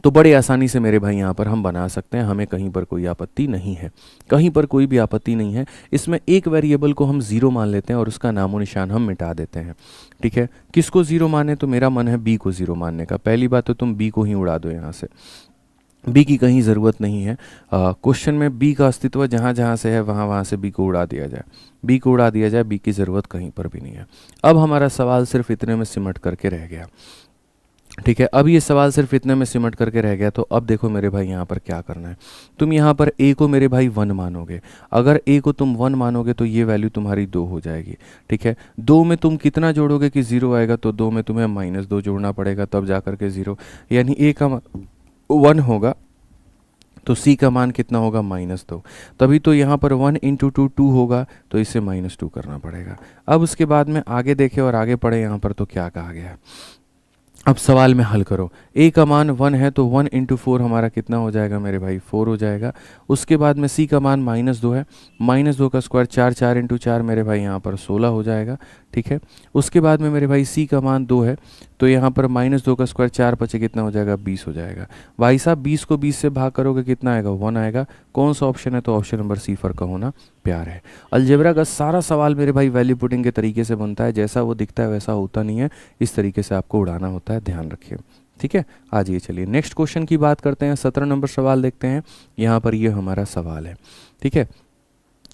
तो बड़े आसानी से मेरे भाई यहाँ पर हम बना सकते हैं, हमें कहीं पर कोई आपत्ति नहीं है, कहीं पर कोई भी आपत्ति नहीं है। इसमें एक वेरिएबल को हम ज़ीरो मान लेते हैं और उसका नामो निशान हम मिटा देते हैं। ठीक है, किसको ज़ीरो माने, तो मेरा मन है बी को ज़ीरो मानने का। पहली बात तो तुम बी को ही उड़ा दो यहाँ से, बी की कहीं ज़रूरत नहीं है। क्वेश्चन में बी का अस्तित्व जहाँ जहाँ से है वहाँ वहाँ से बी को उड़ा दिया जाए, बी को उड़ा दिया जाए, बी की ज़रूरत कहीं पर भी नहीं है। अब हमारा सवाल सिर्फ इतने में सिमट करके रह गया। ठीक है, अब ये सवाल सिर्फ इतने में सिमट करके रह गया। तो अब देखो मेरे भाई यहाँ पर क्या करना है। तुम यहाँ पर ए को मेरे भाई 1 मानोगे। अगर ए को तुम 1 मानोगे तो ये वैल्यू तुम्हारी 2 हो जाएगी। ठीक है, 2 में तुम कितना जोड़ोगे कि 0 आएगा, तो 2 में तुम्हें -2 जोड़ना पड़ेगा तब जा करके 0, यानी ए का 1 होगा तो सी का मान कितना होगा, -2। तभी तो यहाँ पर 1 × 2 2 होगा, तो इसे -2 करना पड़ेगा। अब उसके बाद में आगे देखें और आगे पढ़े यहाँ पर तो क्या कहा गया है। अब सवाल में हल करो, a का मान 1 है तो 1 × 4 हमारा कितना हो जाएगा मेरे भाई, 4 हो जाएगा। उसके बाद में c का मान -2 है, -2 का स्क्वायर 4, 4 × 4 मेरे भाई यहाँ पर 16 हो जाएगा। ठीक है, उसके बाद में मेरे भाई c का मान 2 है, तो यहाँ पर -2 का स्क्वायर 4 पचे कितना हो जाएगा, 20 हो जाएगा। भाई साहब 20 को 20 से भाग करोगे कितना आएगा, 1 आएगा। कौन सा ऑप्शन है, तो ऑप्शन नंबर सी, फर्क का होना प्यार है। अलजेब्रा का सारा सवाल मेरे भाई वैल्यू पुटिंग के तरीके से बनता है, जैसा वो दिखता है वैसा होता नहीं है, इस तरीके से आपको उड़ाना होता है, ध्यान रखिए। ठीक है, आज ये चलिए नेक्स्ट क्वेश्चन की बात करते हैं। 17 नंबर सवाल देखते हैं। यहाँ पर ये हमारा सवाल है। ठीक है,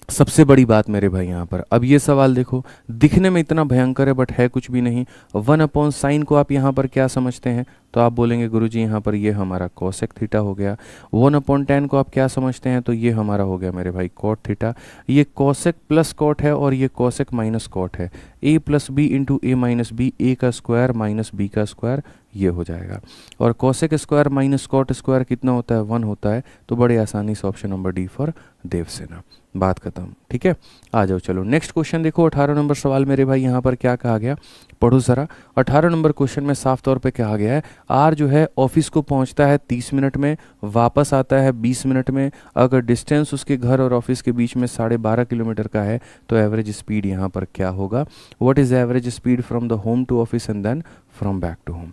सबसे बड़ी बात मेरे भाई यहाँ पर, अब ये सवाल देखो, दिखने में इतना भयंकर है बट है कुछ भी नहीं। 1/sin को आप यहाँ पर क्या समझते हैं, तो आप बोलेंगे गुरुजी यहाँ पर ये हमारा cosec थीटा हो गया। 1/tan को आप क्या समझते हैं, तो ये हमारा हो गया मेरे भाई cot थीटा। ये cosec प्लस cot है और ये cosec माइनस cot है। a + b × a - b, a का स्क्वायर माइनस b का स्क्वायर, ये हो जाएगा। और cosec square minus cot square कितना होता है, 1 होता है। तो बड़े आसानी से option number D for Devasena, बात खत्म। ठीक है, आ जाओ चलो नेक्स्ट क्वेश्चन देखो। 18 नंबर सवाल मेरे भाई यहाँ पर क्या कहा गया, पढ़ो ज़रा। 18 नंबर क्वेश्चन में साफ तौर पे कहा गया है, आर जो है ऑफिस को पहुँचता है 30 मिनट में, वापस आता है 20 मिनट में। अगर डिस्टेंस उसके घर और ऑफिस के बीच में 12.5 किलोमीटर का है तो एवरेज स्पीड यहाँ पर क्या होगा। What is average speed from the home to office and then from back to home.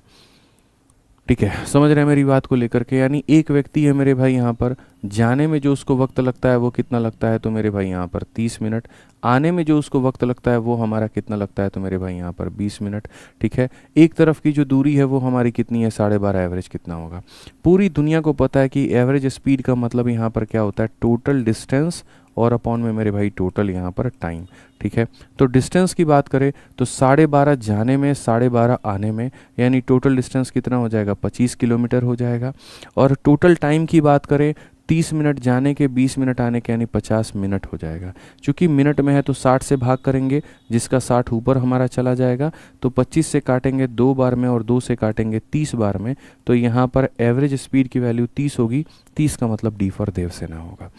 ठीक है, समझ रहे हैं मेरी बात को लेकर के, यानी एक व्यक्ति है मेरे भाई यहाँ पर, जाने में जो उसको वक्त लगता है वो कितना लगता है, तो मेरे भाई यहाँ पर 30 मिनट। आने में जो उसको वक्त लगता है वो हमारा कितना लगता है, तो मेरे भाई यहाँ पर 20 मिनट। ठीक है, एक तरफ की जो दूरी है वो हमारी कितनी है, 12.5, एवरेज कितना होगा। पूरी दुनिया को पता है कि एवरेज स्पीड का मतलब यहाँ पर क्या होता है, टोटल डिस्टेंस और अपॉन में मेरे भाई टोटल यहाँ पर टाइम। ठीक है, तो डिस्टेंस की बात करें तो 12.5 जाने में, 12.5 आने में, यानी टोटल डिस्टेंस कितना हो जाएगा, 25 किलोमीटर हो जाएगा। और टोटल टाइम की बात करें, 30 मिनट जाने के, 20 मिनट आने के, यानी 50 मिनट हो जाएगा। चूँकि मिनट में है तो 60 से भाग करेंगे, जिसका 60 ऊपर हमारा चला जाएगा, तो 25 से काटेंगे 2 बार में और 2 से काटेंगे 30 बार में, तो यहाँ पर एवरेज स्पीड की वैल्यू 30 होगी। 30 का मतलब डी फॉर देवसेना होगा।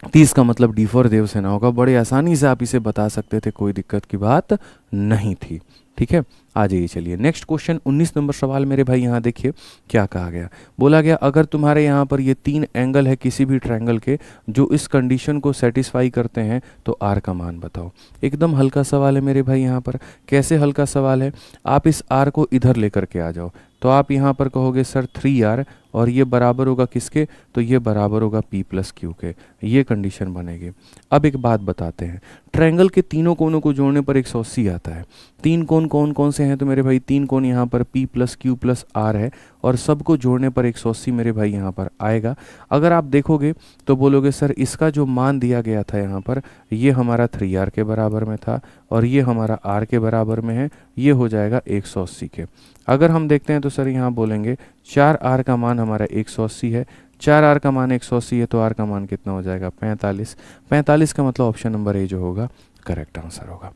30 का मतलब डी फॉर देवसेना होगा। बड़े आसानी से आप इसे बता सकते थे, कोई दिक्कत की बात नहीं थी। ठीक है, आ जाइए चलिए नेक्स्ट क्वेश्चन। 19 नंबर सवाल मेरे भाई यहाँ देखिए क्या कहा गया। बोला गया अगर तुम्हारे यहाँ पर ये 3 एंगल है किसी भी ट्रायंगल के जो इस कंडीशन को सेटिस्फाई करते हैं तो आर का मान बताओ। एकदम हल्का सवाल है मेरे भाई यहाँ पर। कैसे हल्का सवाल है, आप इस आर को इधर लेकर के आ जाओ, तो आप यहाँ पर कहोगे सर 3r और ये बराबर होगा किसके, तो ये बराबर होगा p + q के, ये कंडीशन बनेगी। अब एक बात बताते हैं, ट्रायंगल के तीनों कोनों को जोड़ने पर 180 आता है। 3 कोण कौन कौन से हैं, तो मेरे भाई 3 कोण यहाँ पर p + q + r है और सबको जोड़ने पर 180 मेरे भाई यहाँ पर आएगा। अगर आप देखोगे तो बोलोगे सर इसका जो मान दिया गया था यहाँ पर, ये हमारा 3r के बराबर में था और ये हमारा r के बराबर में है, ये हो जाएगा 180 के। अगर हम देखते हैं तो सर यहाँ बोलेंगे 4r का मान हमारा 180 है, 4r का मान 180 है तो r का मान कितना हो जाएगा 45। 45 का मतलब ऑप्शन नंबर ए जो होगा करेक्ट आंसर होगा।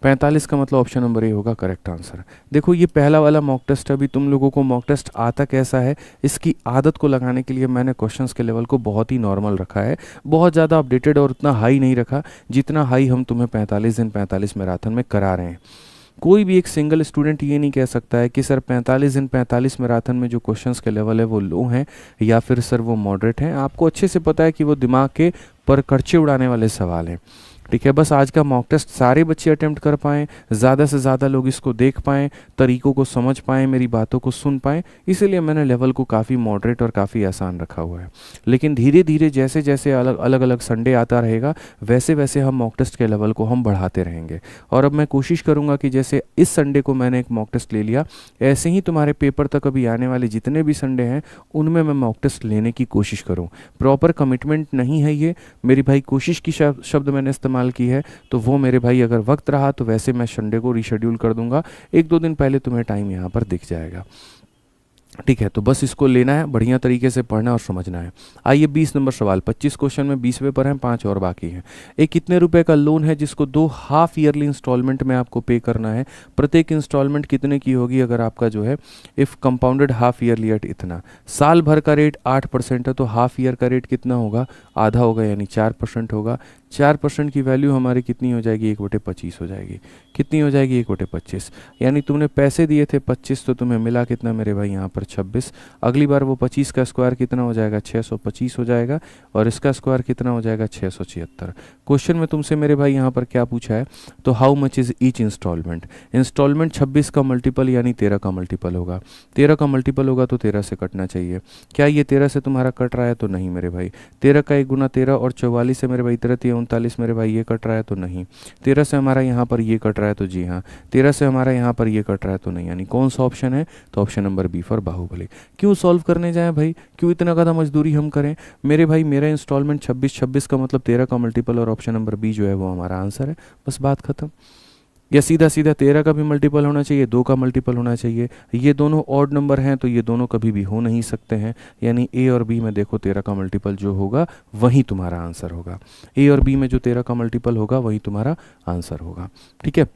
45 का मतलब ऑप्शन नंबर ए होगा करेक्ट आंसर। देखो ये पहला वाला मॉक टेस्ट, अभी तुम लोगों को मॉक टेस्ट आता कैसा है, इसकी आदत को लगाने के लिए मैंने क्वेश्चंस के लेवल को बहुत ही नॉर्मल रखा है, बहुत ज़्यादा अपडेटेड और उतना हाई नहीं रखा जितना हाई हम तुम्हें 45 दिन 45 मैराथन में करा रहे हैं। कोई भी एक सिंगल स्टूडेंट ये नहीं कह सकता है कि सर 45 दिन 45 मैराथन में जो क्वेश्चंस के लेवल है वो लो हैं या फिर सर वो मॉडरेट हैं। आपको अच्छे से पता है कि वो दिमाग के पर खर्चे उड़ाने वाले सवाल हैं। ठीक है, बस आज का मॉक टेस्ट सारे बच्चे अटेम्प्ट कर पाएँ, ज़्यादा से ज़्यादा लोग इसको देख पाएँ, तरीकों को समझ पाएँ, मेरी बातों को सुन पाएँ, इसीलिए मैंने लेवल को काफ़ी मॉडरेट और काफ़ी आसान रखा हुआ है। लेकिन धीरे धीरे जैसे जैसे अलग अलग अलग संडे आता रहेगा, वैसे वैसे हम मॉक टेस्ट के लेवल को हम बढ़ाते रहेंगे। और अब मैं कोशिश करूँगा कि जैसे इस संडे को मैंने एक मॉक टेस्ट ले लिया, ऐसे ही तुम्हारे पेपर तक अभी आने वाले जितने भी संडे हैं उनमें मैं मॉक टेस्ट लेने की कोशिश करूँ। प्रॉपर कमिटमेंट नहीं है ये मेरी भाई, कोशिश की शब्द मैंने इस्तेमाल की है, तो वो मेरे भाई अगर वक्त रहा तो वैसे मैं संडे को रीशेड्यूल कर दूंगा, 1-2 दिन पहले तुम्हें टाइम यहाँ पर दिख जाएगा। ठीक है, तो बस इसको लेना है, बढ़िया तरीके से पढ़ना और समझना है। आइए 20 नंबर सवाल, 25 क्वेश्चन में 20 पेपर हैं, 5 और बाकी हैं। एक कितने रुपए का लोन है जिसको 2 हाफ ईयरली इंस्टॉलमेंट में आपको पे करना है, प्रत्येक इंस्टॉलमेंट कितने की होगी अगर आपका जो है if compounded half yearly at इतना, साल भर का रेट 8% है तो हाफ ईयर का रेट कितना होगा, आधा होगा यानी 4% होगा। 4% की वैल्यू हमारी कितनी हो जाएगी, 1/25 हो जाएगी। कितनी हो जाएगी, 1/25, यानी तुमने पैसे दिए थे 25 तो तुम्हें मिला कितना मेरे भाई यहाँ पर 26। अगली बार वो 25 का स्क्वायर कितना हो जाएगा, 625 हो जाएगा, और इसका स्क्वायर कितना हो जाएगा, 676। क्वेश्चन में तुमसे मेरे भाई यहाँ पर क्या पूछा है, तो how much is each instalment. Instalment 26 का मल्टीपल यानी 13 का मल्टीपल होगा, 13 का मल्टीपल होगा तो 13 से कटना चाहिए। क्या ये 13 से तुम्हारा कट रहा है, तो नहीं मेरे भाई। 13 का 1 गुना 13 और 44 से मेरे भाई 39 मेरे भाई ये कट रहा है, तो नहीं। 13 से हमारा यहाँ पर ये कट रहा है, तो जी हाँ। 13 से हमारा यहाँ पर ये कट रहा है, तो नहीं, यानी कौन सा ऑप्शन है, तो option number B for Baahubali. क्यों सॉल्व करने जाएं भाई, क्यों इतना ज़्यादा मजदूरी हम करें मेरे भाई, मेरा इंस्टॉलमेंट 26 का मतलब 13 का मल्टीपल और ऑप्शन नंबर बी जो है वो हमारा आंसर है, बस बात खत्म। या सीधा सीधा 13 का भी मल्टीपल होना चाहिए, 2 का मल्टीपल होना चाहिए। ये दोनों ऑड नंबर हैं तो ये दोनों कभी भी हो नहीं सकते हैं, यानी ए और बी में देखो 13 का मल्टीपल जो होगा वही तुम्हारा आंसर होगा। ए और बी में जो 13 का मल्टीपल होगा वही तुम्हारा आंसर होगा। ठीक है,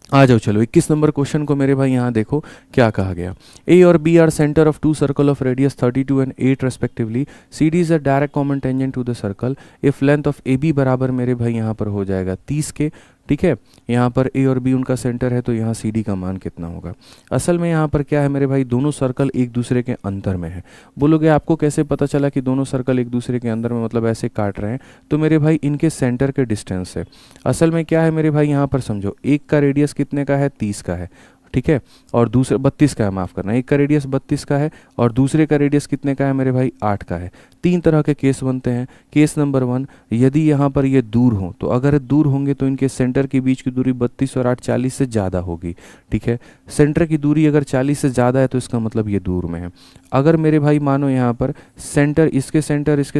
आ जाओ चलो 21 नंबर क्वेश्चन को मेरे भाई यहाँ देखो क्या कहा गया। ए और B are centre of 2 circle of radius 32 and 8 respectively. C D is a direct common tangent to the circle if length of A B बराबर मेरे भाई यहाँ पर हो जाएगा 30 के। ठीक है, यहाँ पर ए और बी उनका सेंटर है तो यहाँ सी डी का मान कितना होगा। असल में यहाँ पर क्या है मेरे भाई, दोनों सर्कल एक दूसरे के अंदर में है। बोलोगे आपको कैसे पता चला कि दोनों सर्कल एक दूसरे के अंदर में, मतलब ऐसे काट रहे हैं, तो मेरे भाई इनके सेंटर के डिस्टेंस से। असल में क्या है मेरे भाई यहाँ पर समझो, एक का रेडियस कितने का है, 30 का है। ठीक है, और दूसरे 32 का है, माफ़ करना, एक का रेडियस 32 का है और दूसरे का रेडियस कितने का है मेरे भाई, 8 का है। 3 तरह के केस बनते हैं। केस नंबर 1, यदि यहाँ पर ये दूर हो, तो अगर दूर होंगे तो इनके सेंटर के बीच की दूरी 32 और 8 40 से ज़्यादा होगी। ठीक है, सेंटर की दूरी अगर 40 से ज़्यादा है तो इसका मतलब ये दूर में है। अगर मेरे भाई मानो यहाँ पर सेंटर इसके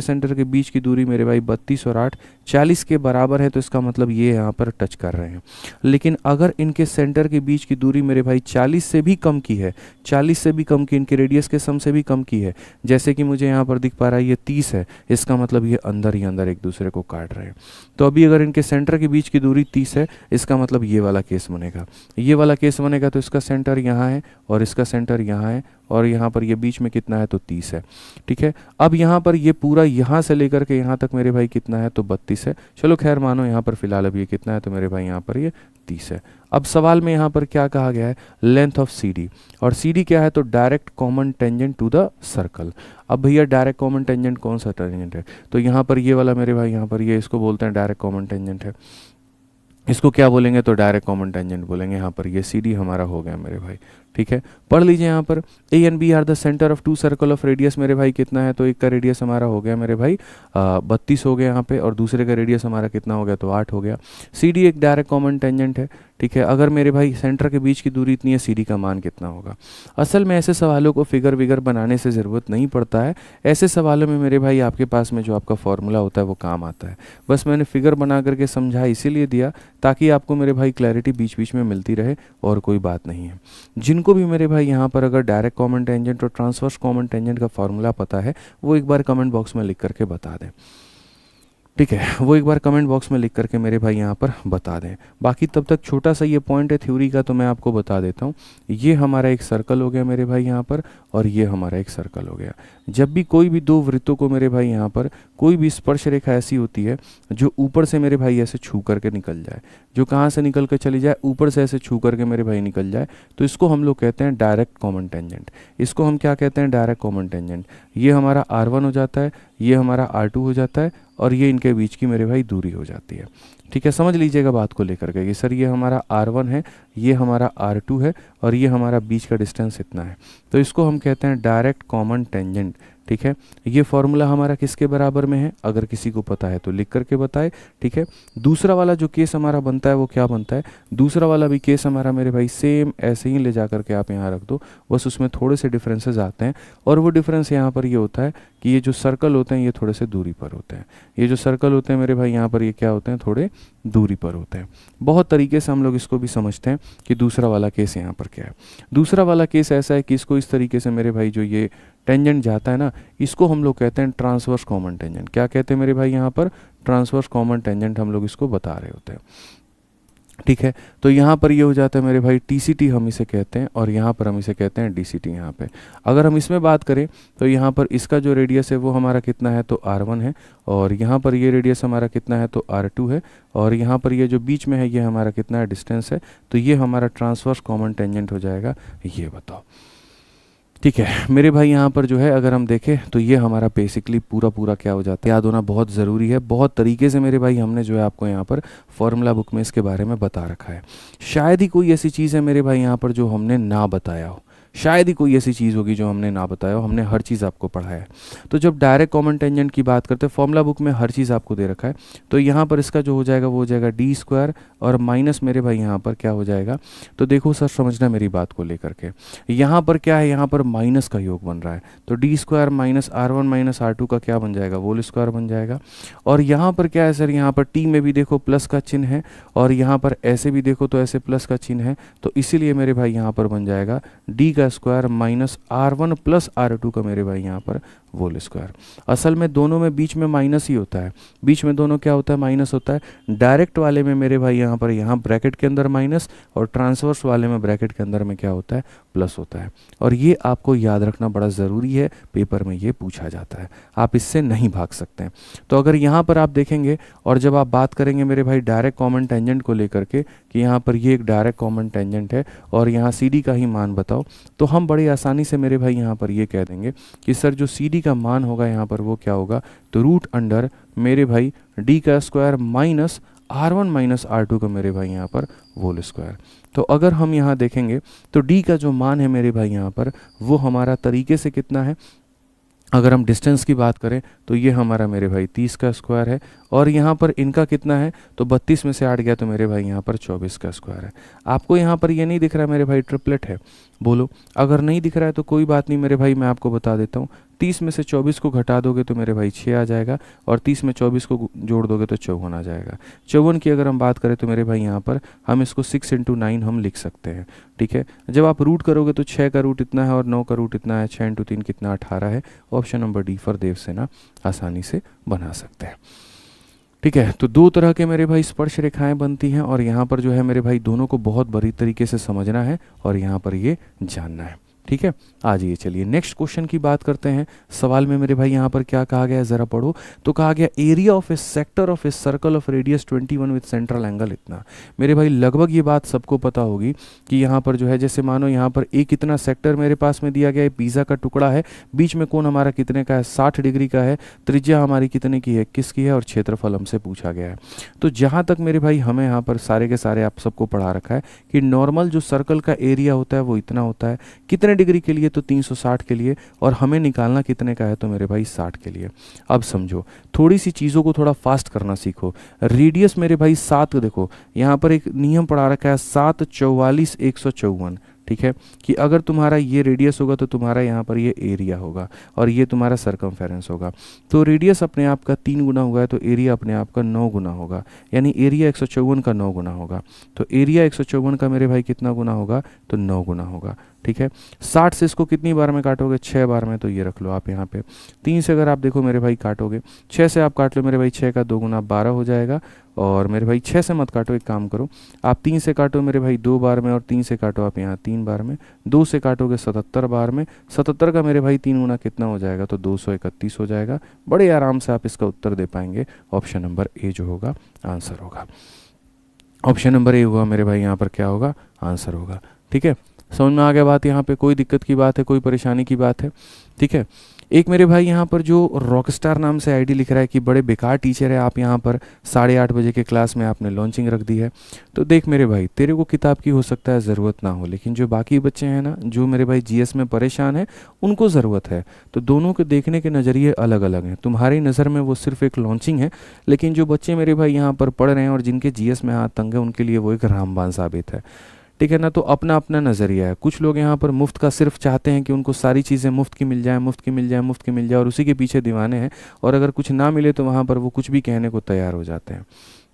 सेंटर के बीच की दूरी मेरे भाई 32 और 8 40 के बराबर है तो इसका मतलब ये यहाँ पर टच कर रहे हैं। लेकिन अगर इनके सेंटर के बीच की दूरी मेरे भाई 40 से भी कम की है, 40 से भी कम की, इनके रेडियस के सम से भी कम की है, जैसे कि मुझे यहाँ पर दिख पा रहा है ये 30 है, इसका मतलब ये अंदर ही अंदर एक दूसरे को काट रहे हैं। तो अभी अगर इनके सेंटर के बीच की दूरी 30 है, इसका मतलब ये वाला केस बनेगा। ये वाला केस बनेगा तो इसका सेंटर यहाँ है और इसका सेंटर यहाँ है और यहाँ पर ये बीच में कितना है, तो 30 है। ठीक है, अब यहाँ पर ये पूरा यहाँ से लेकर के यहाँ तक मेरे भाई कितना है, तो 32 है। चलो खैर मानो यहाँ पर फिलहाल अब ये कितना है, तो मेरे भाई यहाँ पर ये 30 है। अब सवाल में यहाँ पर क्या कहा गया है, लेंथ ऑफ सी डी, और सी डी क्या है, तो direct common tangent to the circle. अब भैया डायरेक्ट कॉमन टेंजेंट कौन सा टेंजेंट है, तो यहाँ पर ये वाला मेरे भाई, यहाँ पर ये इसको बोलते हैं डायरेक्ट कॉमन टेंजेंट है। इसको क्या बोलेंगे, तो डायरेक्ट कॉमन टेंजेंट बोलेंगे। यहाँ पर ये सी डी हमारा हो गया मेरे भाई। ठीक है, पढ़ लीजिए यहाँ पर, A and B are the centre of 2 circle of radius मेरे भाई कितना है, तो एक का रेडियस हमारा हो गया मेरे भाई 32 हो गया यहाँ पे, और दूसरे का रेडियस हमारा कितना हो गया, तो 8 हो गया। सी डी एक डायरेक्ट कॉमन टेंजेंट है। ठीक है, अगर मेरे भाई सेंटर के बीच की दूरी इतनी है, सी डी का मान कितना होगा। असल में ऐसे सवालों को फिगर विगर बनाने से ज़रूरत नहीं पड़ता है। ऐसे सवालों में मेरे भाई आपके पास में जो आपका फॉर्मूला होता है वो काम आता है। बस मैंने फिगर बना करके समझा इसीलिए दिया ताकि आपको मेरे भाई क्लैरिटी बीच बीच में मिलती रहे, और कोई बात नहीं है। जिनको भी मेरे भाई यहाँ पर अगर डायरेक्ट कॉमन टेंजेंट और ट्रांसवर्स कॉमन टेंजेंट का फॉर्मूला पता है, वो एक बार कमेंट बॉक्स में लिख करके बता दें। ठीक है, वो एक बार कमेंट बॉक्स में लिख करके मेरे भाई यहाँ पर बता दें। बाकी तब तक छोटा सा ये पॉइंट है थ्योरी का, तो मैं आपको बता देता हूँ। ये हमारा एक सर्कल हो गया मेरे भाई यहाँ पर, और ये हमारा एक सर्कल हो गया। जब भी कोई भी दो वृत्तों को मेरे भाई यहाँ पर कोई भी स्पर्श रेखा ऐसी होती है जो ऊपर से मेरे भाई ऐसे छू करके निकल जाए, जो कहाँ से निकल कर चली जाए, ऊपर से ऐसे छू करके मेरे भाई निकल जाए, तो इसको हम लोग कहते हैं डायरेक्ट कॉमन टेंजेंट। इसको हम क्या कहते हैं? Direct common tangent. ये हमारा R1 हो जाता है, ये हमारा R2 हो जाता है, और ये इनके बीच की मेरे भाई दूरी हो जाती है। ठीक है, समझ लीजिएगा बात को लेकर के कि सर ये हमारा R1 है, ये हमारा R2 है, और ये हमारा बीच का डिस्टेंस इतना है, तो इसको हम कहते हैं डायरेक्ट कॉमन टेंजेंट। ठीक है, ये फॉर्मूला हमारा किसके बराबर में है? अगर किसी को पता है तो लिख करके बताए। ठीक है, दूसरा वाला जो केस हमारा बनता है वो क्या बनता है? दूसरा वाला भी केस हमारा मेरे भाई सेम ऐसे ही ले जा करके आप यहाँ रख दो, बस उसमें थोड़े से डिफरेंसेस आते हैं, और वो डिफरेंस यहाँ पर ये होता है कि ये जो सर्कल होते हैं ये थोड़े से दूरी पर होते हैं। ये जो सर्कल होते हैं मेरे भाई यहाँ पर ये क्या होते हैं? थोड़े दूरी पर होते हैं। बहुत तरीके से हम लोग इसको भी समझते हैं कि दूसरा वाला केस यहाँ पर क्या है। दूसरा वाला केस ऐसा है कि इसको इस तरीके से मेरे भाई जो ये टेंजेंट जाता है ना, इसको हम लोग कहते हैं ट्रांसवर्स कॉमन टेंजेंट। क्या कहते हैं मेरे भाई यहाँ पर? ट्रांसवर्स कॉमन टेंजेंट हम लोग इसको बता रहे होते हैं। ठीक है, तो यहाँ पर ये हो जाता है मेरे भाई TCT हम इसे कहते हैं, और यहाँ पर हम इसे कहते हैं DCT। यहाँ पे अगर हम इसमें बात करें तो यहाँ पर इसका जो रेडियस है वो हमारा कितना है? तो R1 है, और यहाँ पर ये रेडियस हमारा कितना है? तो R2 है, और यहाँ पर ये जो बीच में है ये हमारा कितना है? डिस्टेंस है, तो ये हमारा ट्रांसवर्स कॉमन टेंजेंट हो जाएगा। ये बताओ। ठीक है मेरे भाई, यहाँ पर जो है अगर हम देखें तो ये हमारा बेसिकली पूरा क्या हो जाता है, याद होना बहुत ज़रूरी है। बहुत तरीके से मेरे भाई हमने जो है आपको यहाँ पर फॉर्मूला बुक में इसके बारे में बता रखा है। शायद ही कोई ऐसी चीज़ है मेरे भाई यहाँ पर जो हमने ना बताया हो, शायद ही कोई ऐसी चीज़ होगी जो हमने ना बताया हो। हमने हर चीज़ आपको पढ़ाया है। तो जब डायरेक्ट कॉमन टेंजेंट की बात करते हैं, फॉर्मूला बुक में हर चीज़ आपको दे रखा है, तो यहाँ पर इसका जो हो जाएगा वो हो जाएगा d² और माइनस मेरे भाई यहाँ पर क्या हो जाएगा? तो देखो सर समझना मेरी बात को लेकर के, यहाँ पर क्या है? यहाँ पर माइनस का योग बन रहा है, तो d² minus R1 minus R2 का क्या बन जाएगा? होल स्क्वायर बन जाएगा। और यहाँ पर क्या है सर? यहाँ पर t में भी देखो प्लस का चिन्ह है, और यहाँ पर ऐसे भी देखो तो ऐसे प्लस का चिन्ह है, तो इसीलिए मेरे भाई यहाँ पर बन जाएगा d² minus R1 plus R2 का मेरे भाई यहाँ पर होल स्क्वायर। असल में दोनों में बीच में माइनस ही होता है, बीच में दोनों क्या होता है? माइनस होता है। डायरेक्ट वाले में मेरे भाई यहाँ पर यहाँ ब्रैकेट के अंदर माइनस, और ट्रांसवर्स वाले में ब्रैकेट के अंदर में क्या होता है? प्लस होता है। और ये आपको याद रखना बड़ा ज़रूरी है, पेपर में ये पूछा जाता है, आप इससे नहीं भाग सकते हैं। तो अगर यहाँ पर आप देखेंगे और जब आप बात करेंगे मेरे भाई डायरेक्ट कॉमन टेंजेंट को लेकर के कि यहाँ पर ये एक डायरेक्ट कॉमन टेंजेंट है और यहाँ CD का ही मान बताओ, तो हम बड़ी आसानी से मेरे भाई यहाँ पर ये कह देंगे कि सर जो CD का मान होगा यहाँ पर वो क्या होगा? तो रूट अंडर मेरे भाई d² minus R1 minus R2 का मेरे भाई यहाँ पर होल स्क्वायर। तो अगर हम यहाँ देखेंगे तो d का जो मान है मेरे भाई यहाँ पर वो हमारा तरीके से कितना है? अगर हम डिस्टेंस की बात करें तो ये हमारा मेरे भाई 30 का स्क्वायर है, और यहाँ पर इनका कितना है? तो 32 में से 8 गया तो मेरे भाई यहाँ पर 24 का स्क्वायर है। आपको यहाँ पर ये नहीं दिख रहा मेरे भाई ट्रिपलेट है? बोलो, अगर नहीं दिख रहा है तो कोई बात नहीं मेरे भाई, मैं आपको बता देता हूँ। 30 में से 24 को घटा दोगे तो मेरे भाई 6 आ जाएगा, और 30 में 24 को जोड़ दोगे तो 54 आ जाएगा। 54 की अगर हम बात करें तो मेरे भाई यहाँ पर हम इसको 6 × 9 हम लिख सकते हैं। ठीक है, जब आप रूट करोगे तो 6 का रूट इतना है और 9 का रूट इतना है, 6 × 3 कितना? 18 है। Option number D for Devasena आसानी से बना सकते हैं। ठीक है, तो दो तरह के मेरे भाई स्पर्श रेखाएं बनती हैं, और यहाँ पर जो है मेरे भाई दोनों को बहुत बड़ी तरीके से समझना है और यहाँ पर ये जानना है। ठीक है, आ जाइए चलिए नेक्स्ट क्वेश्चन की बात करते हैं। सवाल में मेरे भाई यहाँ पर क्या कहा गया है ज़रा पढ़ो। तो कहा गया area of A sector of a circle of radius 21 with central angle इतना। मेरे भाई लगभग ये बात सबको पता होगी कि यहाँ पर जो है जैसे मानो यहाँ पर एक कितना सेक्टर मेरे पास में दिया गया है, पिज़्ज़ा का टुकड़ा है, बीच में कोण हमारा कितने का है? 60 डिग्री का है, त्रिज्या हमारी कितने की है? 21 की है, और क्षेत्रफल हमसे पूछा गया है। तो जहाँ तक मेरे भाई हमें यहाँ पर सारे के सारे आप सबको पढ़ा रखा है कि नॉर्मल जो सर्कल का एरिया होता है वो इतना होता है, कितने डिग्री के लिए? तो 360 के लिए, और हमें निकालना कितने का है? तो मेरे भाई 60 के लिए। अब समझो, थोड़ी सी चीज़ों को थोड़ा फास्ट करना सीखो। रेडियस मेरे भाई 7, देखो यहाँ पर एक नियम पढ़ा रखा है 7 44 154। ठीक है, कि अगर तुम्हारा ये रेडियस होगा तो तुम्हारा यहाँ पर ये एरिया होगा, और ये तुम्हारा सरकमफेरेंस होगा। तो रेडियस अपने आप का 3 गुना हुआ है, तो एरिया अपने आप का 9 गुना होगा, यानी एरिया 154 का 9 गुना होगा। तो एरिया 154 का मेरे भाई कितना गुना होगा? तो 9 गुना होगा। ठीक है। 60 से इसको कितनी बार में काटोगे, 6 बार में, तो ये रख लो आप यहाँ पे। 3 से अगर आप देखो मेरे भाई काटोगे, 6 से आप काट लो मेरे भाई, 6 का 2 गुना 12 हो जाएगा। और मेरे भाई 6 से मत काटो, एक काम करो आप 3 से काटो मेरे भाई 2 बार में, और 3 से काटो आप यहाँ 3 बार में, 2 से काटोगे 77 बार में, 77 का मेरे भाई 3 गुना कितना हो जाएगा, तो 231 हो जाएगा। बड़े आराम से आप इसका उत्तर दे पाएंगे। ऑप्शन नंबर ए जो होगा आंसर होगा। ऑप्शन नंबर ए हुआ मेरे भाई, यहाँ पर क्या होगा, आंसर होगा। ठीक है, समझ में आ गया बात, यहाँ पे कोई दिक्कत की बात है, कोई परेशानी की बात है। ठीक है, एक मेरे भाई यहाँ पर जो रॉकस्टार नाम से आईडी लिख रहा है कि बड़े बेकार टीचर है आप, यहाँ पर 8:30 बजे के क्लास में आपने लॉन्चिंग रख दी है। तो देख मेरे भाई, तेरे को किताब की हो सकता है ज़रूरत ना हो, लेकिन जो बाकी बच्चे हैं ना, जो मेरे भाई जीएस में परेशान है, उनको ज़रूरत है। तो दोनों के देखने के नज़रिए अलग अलग हैं। तुम्हारी नज़र में वो सिर्फ एक लॉन्चिंग है, लेकिन जो बच्चे मेरे भाई यहाँ पर पढ़ रहे हैं और जिनके जीएस में हाथ तंग है, उनके लिए वो एक रामबाण साबित है। ठीक है ना, तो अपना अपना नज़रिया है। कुछ लोग यहाँ पर मुफ्त का सिर्फ चाहते हैं कि उनको सारी चीज़ें मुफ्त की मिल जाए, मुफ्त की मिल जाए, मुफ्त की मिल जाए, और उसी के पीछे दीवाने हैं। और अगर कुछ ना मिले तो वहाँ पर वो कुछ भी कहने को तैयार हो जाते हैं।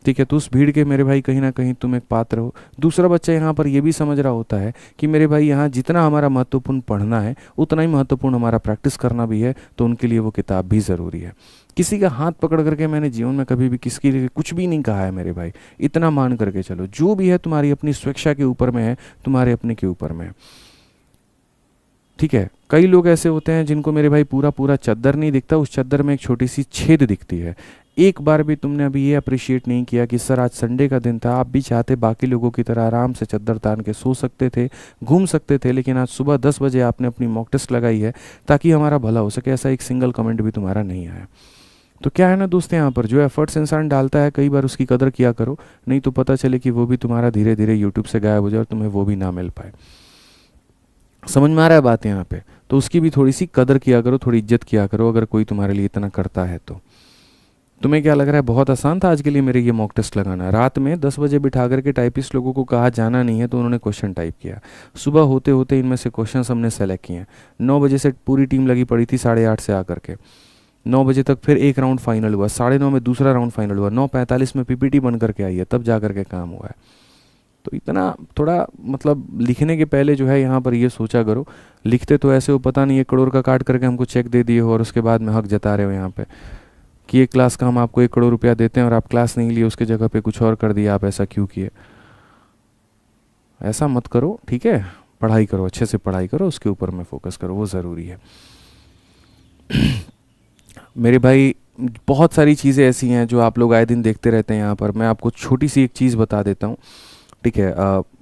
ठीक है, तो उस भीड़ के मेरे भाई कहीं ना कहीं तुम एक पात्र हो। दूसरा बच्चा यहाँ पर ये भी समझ रहा होता है कि मेरे भाई यहाँ जितना हमारा महत्वपूर्ण पढ़ना है, उतना ही महत्वपूर्ण हमारा प्रैक्टिस करना भी है, तो उनके लिए वो किताब भी ज़रूरी है। किसी का हाथ पकड़ करके मैंने जीवन में कभी भी किसके लिए कुछ भी नहीं कहा है मेरे भाई, इतना मान करके चलो। जो भी है तुम्हारी अपनी स्वेच्छा के ऊपर में है, तुम्हारे अपने के ऊपर में है। ठीक है, कई लोग ऐसे होते हैं जिनको मेरे भाई पूरा पूरा चद्दर नहीं दिखता, उस चद्दर में एक छोटी सी छेद दिखती है। एक बार भी तुमने अभी ये अप्रिशिएट नहीं किया कि सर आज संडे का दिन था, आप भी चाहते बाकी लोगों की तरह आराम से चद्दर तान के सो सकते थे, घूम सकते थे, लेकिन आज सुबह 10 बजे आपने अपनी मॉक टेस्ट लगाई है ताकि हमारा भला हो सके। ऐसा एक सिंगल कमेंट भी तुम्हारा नहीं आया। तो क्या है ना दोस्त, यहाँ पर जो एफर्ट्स इंसान डालता है, कई बार उसकी कदर किया करो, नहीं तो पता चले कि वो भी तुम्हारा धीरे धीरे यूट्यूब से गायब हो जाए और तुम्हें वो भी ना मिल पाए। समझ में आ रहा है बात यहाँ पे? तो उसकी भी थोड़ी सी कदर किया करो, थोड़ी इज्जत किया करो, अगर कोई तुम्हारे लिए इतना करता है तो। तुम्हें क्या लग रहा है बहुत आसान था आज के लिए मेरे ये मॉक टेस्ट लगाना? रात में 10 बजे बिठा करके टाइपिस्ट लोगों को कहा जाना नहीं है, तो उन्होंने क्वेश्चन टाइप किया। सुबह होते होते इनमें से क्वेश्चन हमने सेलेक्ट किए। 9 बजे से पूरी टीम लगी पड़ी थी 8:30 से आकर के। 9 बजे तक फिर एक राउंड फाइनल हुआ, 9:30 में दूसरा राउंड फाइनल हुआ, 9:45 में पीपीटी बन करके आई है, तब जा करके काम हुआ है। तो इतना थोड़ा मतलब लिखने के पहले जो है यहाँ पर ये सोचा करो। लिखते तो ऐसे हो पता नहीं 1 करोड़ का काट करके हमको चेक दे दिए हो और उसके बाद में हक जता रहे हो यहाँ पे कि एक क्लास का हम आपको 1 करोड़ रुपया देते हैं और आप क्लास नहीं लिए, उसके जगह पे कुछ और कर दिया, आप ऐसा क्यों किए? ऐसा मत करो, ठीक है? पढ़ाई करो, अच्छे से पढ़ाई करो, उसके ऊपर में फोकस करो, वो ज़रूरी है। मेरे भाई बहुत सारी चीज़ें ऐसी हैं जो आप लोग आए दिन देखते रहते हैं यहाँ पर। मैं आपको छोटी सी एक चीज़ बता देता हूँ, ठीक है?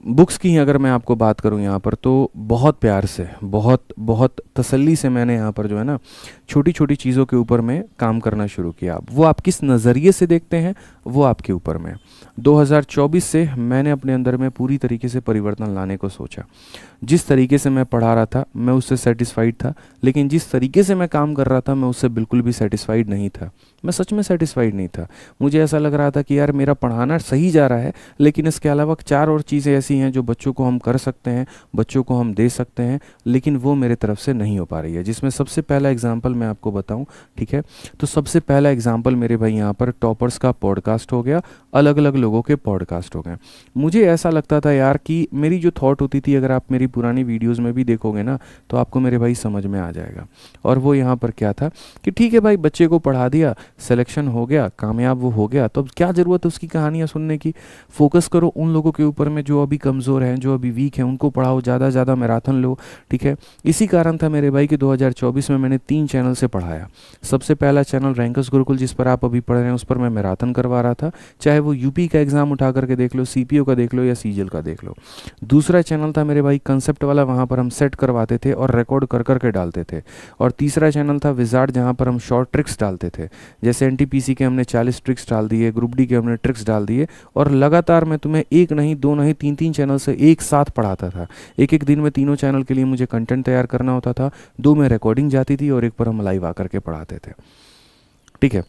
बुक्स की अगर मैं आपको बात करूँ यहाँ पर, तो बहुत प्यार से, बहुत बहुत तसल्ली से मैंने यहाँ पर जो है ना छोटी छोटी चीज़ों के ऊपर में काम करना शुरू किया। वो आप किस नज़रिए से देखते हैं वो आपके ऊपर में। 2024 से मैंने अपने अंदर में पूरी तरीके से परिवर्तन लाने को सोचा। जिस तरीके से मैं पढ़ा रहा था मैं उससे सेटिस्फाइड था, लेकिन जिस तरीके से मैं काम कर रहा था मैं उससे बिल्कुल भी सेटिस्फाइड नहीं था। मैं सच में सेटिस्फाइड नहीं था। मुझे ऐसा लग रहा था कि यार मेरा पढ़ाना सही जा रहा है, लेकिन इसके अलावा 4 और चीज़ें ऐसी हैं जो बच्चों को हम कर सकते हैं, बच्चों को हम दे सकते हैं, लेकिन वो मेरे तरफ से नहीं हो पा रही है। जिसमें सबसे पहला एग्जाम्पल मैं आपको बताऊं, ठीक है? तो सबसे पहला एग्जाम्पल मेरे भाई यहाँ पर टॉपर्स का पॉडकास्ट हो गया, अलग अलग लोगों के पॉडकास्ट हो गए। मुझे ऐसा लगता था यार कि मेरी जो थॉट होती थी, अगर आप मेरी पुरानी वीडियोज़ में भी देखोगे ना तो आपको मेरे भाई समझ में आ जाएगा। और वो यहाँ पर क्या था कि ठीक है भाई, बच्चे को पढ़ा दिया, सिलेक्शन हो गया, कामयाब वो हो गया, तो अब क्या ज़रूरत है उसकी कहानियाँ सुनने की? फोकस करो उन लोगों के ऊपर में जो अभी कमज़ोर हैं, जो अभी वीक हैं, उनको पढ़ाओ, ज़्यादा ज़्यादा मैराथन लो, ठीक है? इसी कारण था मेरे भाई कि 2024 में मैंने 3 चैनल से पढ़ाया। सबसे पहला चैनल रैंकर्स गुरुकुल, जिस पर आप अभी पढ़ रहे हैं, उस पर मैं मैराथन करवा रहा था, चाहे वो यूपी का एग्ज़ाम उठा करके देख लो, सीपीओ का देख लो या सीजीएल का देख लो। दूसरा चैनल था मेरे भाई कंसेप्ट वाला, वहाँ पर हम सेट करवाते थे और रिकॉर्ड कर करके डालते थे। और तीसरा चैनल था विजार्ड, जहाँ पर हम शॉर्ट ट्रिक्स डालते थे। जैसे एनटीपीसी के हमने 40 ट्रिक्स डाल दिए, ग्रुप डी के हमने ट्रिक्स डाल दिए, और लगातार मैं तुम्हें 1 नहीं 2 नहीं 3 चैनल से एक साथ पढ़ाता था। एक दिन में तीनों चैनल के लिए मुझे कंटेंट तैयार करना होता था, 2 में रिकॉर्डिंग जाती थी और 1 पर हम लाइव आकर के पढ़ाते थे, ठीक है?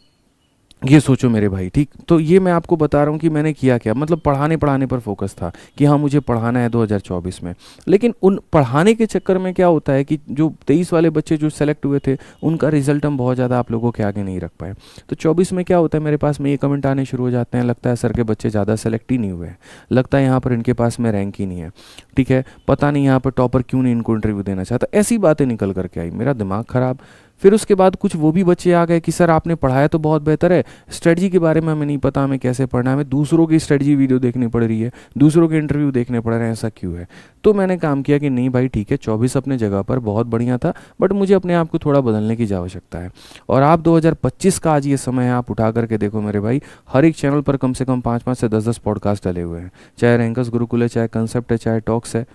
ये सोचो मेरे भाई, ठीक। तो ये मैं आपको बता रहा हूँ कि मैंने किया क्या, मतलब पढ़ाने पढ़ाने पर फोकस था कि हाँ मुझे पढ़ाना है 2024 में। लेकिन उन पढ़ाने के चक्कर में क्या होता है कि जो 23 वाले बच्चे जो सेलेक्ट हुए थे उनका रिजल्ट हम बहुत ज़्यादा आप लोगों के आगे नहीं रख पाए। तो 24 में क्या होता है, मेरे पास में ये कमेंट आने शुरू हो जाते हैं, लगता है सर के बच्चे ज़्यादा सेलेक्ट ही नहीं हुए हैं, लगता है यहाँ पर इनके पास में रैंक ही नहीं है, ठीक है, पता नहीं यहाँ पर टॉपर क्यों नहीं इनको इंटरव्यू देना चाहता। ऐसी बातें निकल करके आई, मेरा दिमाग ख़राब। फिर उसके बाद कुछ वो भी बच्चे आ गए कि सर आपने पढ़ाया तो बहुत बेहतर है, स्ट्रेटजी के बारे में हमें नहीं पता, हमें कैसे पढ़ना है, हमें दूसरों की स्ट्रेटजी वीडियो देखनी पड़ रही है, दूसरों के इंटरव्यू देखने पड़ रहे हैं, ऐसा क्यों है। तो मैंने काम किया कि नहीं भाई ठीक है, 24 अपने जगह पर बहुत बढ़िया था, बट मुझे अपने आप को थोड़ा बदलने की आवश्यकता है। और आप 2025 का आज ये समय है, आप उठा करके देखो मेरे भाई, हर एक चैनल पर कम से कम 5-5 से 10-10 पॉडकास्ट डले हुए हैं, चाहे रैंकर्स गुरुकुल है, चाहे कंसेप्ट है, चाहे टॉक्स है,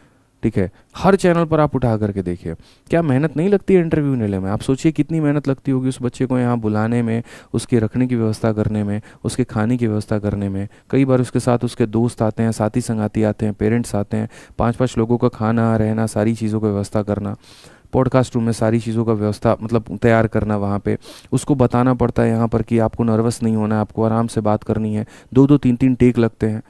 ठीक है। हर चैनल पर आप उठा करके देखिए, क्या मेहनत नहीं लगती है इंटरव्यू लेने में। आप सोचिए कितनी मेहनत लगती होगी उस बच्चे को यहाँ बुलाने में, उसके रखने की व्यवस्था करने में, उसके खाने की व्यवस्था करने में। कई बार उसके साथ उसके दोस्त आते हैं, साथी संगाती आते हैं, पेरेंट्स आते हैं, 5-5 लोगों का खाना रहना, सारी चीज़ों का व्यवस्था करना, पॉडकास्ट रूम में सारी चीज़ों का व्यवस्था मतलब तैयार करना, वहाँ पे उसको बताना पड़ता है यहाँ पर कि आपको नर्वस नहीं होना है, आपको आराम से बात करनी है, 2-2 3-3 टेक लगते हैं।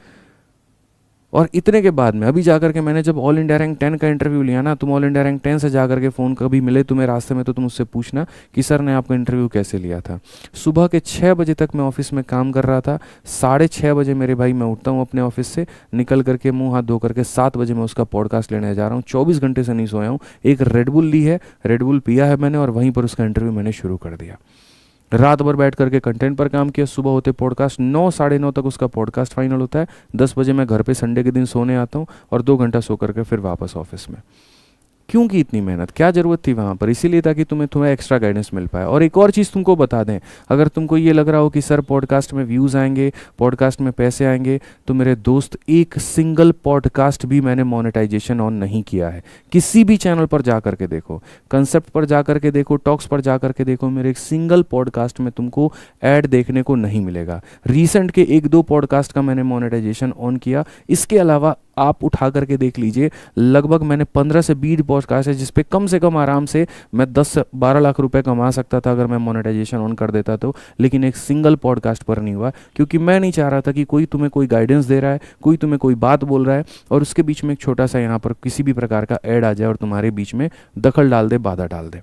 और इतने के बाद में अभी जाकर के मैंने जब ऑल इंडिया रैंक 10 का इंटरव्यू लिया ना, तुम ऑल इंडिया रैंक 10 से जाकर के फ़ोन कभी मिले तुम्हें रास्ते में तो तुम उससे पूछना कि सर ने आपका इंटरव्यू कैसे लिया था। सुबह के 6 बजे तक मैं ऑफिस में काम कर रहा था, 6:30 बजे मेरे भाई मैं उठता हूँ अपने ऑफिस से, निकल करके मुंह हाथ धो करके 7 बजे मैं उसका पॉडकास्ट लेने जा रहा हूँ। 24 घंटे से नहीं सोया हूँ, एक रेडबुल ली है, रेडबुल पिया है मैंने, और वहीं पर उसका इंटरव्यू मैंने शुरू कर दिया। रात भर बैठ करके कंटेंट पर काम किया, सुबह होते पॉडकास्ट, 9 साढ़े 9 तक उसका पॉडकास्ट फाइनल होता है, 10 बजे मैं घर पे संडे के दिन सोने आता हूँ और 2 घंटा सो करके फिर वापस ऑफिस में। क्यों की इतनी मेहनत, क्या ज़रूरत थी वहाँ पर, इसीलिए ताकि तुम्हें एक्स्ट्रा गाइडेंस मिल पाए। और एक और चीज़ तुमको बता दें, अगर तुमको ये लग रहा हो कि सर पॉडकास्ट में व्यूज़ आएंगे, पॉडकास्ट में पैसे आएंगे, तो मेरे दोस्त एक सिंगल पॉडकास्ट भी मैंने मोनेटाइजेशन ऑन नहीं किया है। किसी भी चैनल पर जा करके देखो, कंसेप्ट पर जा करके देखो, टॉक्स पर जा करके देखो, मेरे एक सिंगल पॉडकास्ट में तुमको ऐड देखने को नहीं मिलेगा। रीसेंट के 1-2 पॉडकास्ट का मैंने मोनेटाइजेशन ऑन किया, इसके अलावा आप उठा करके देख लीजिए, लगभग मैंने 15 से 20 पॉडकास्ट है जिस पे कम से कम आराम से मैं 10 से 12 लाख रुपए कमा सकता था अगर मैं मोनेटाइजेशन ऑन कर देता तो। लेकिन एक सिंगल पॉडकास्ट पर नहीं हुआ, क्योंकि मैं नहीं चाह रहा था कि कोई तुम्हें कोई गाइडेंस दे रहा है, कोई तुम्हें कोई बात बोल रहा है और उसके बीच में एक छोटा सा यहाँ पर किसी भी प्रकार का ऐड आ जाए और तुम्हारे बीच में दखल डाल दे, बाधा डाल दे।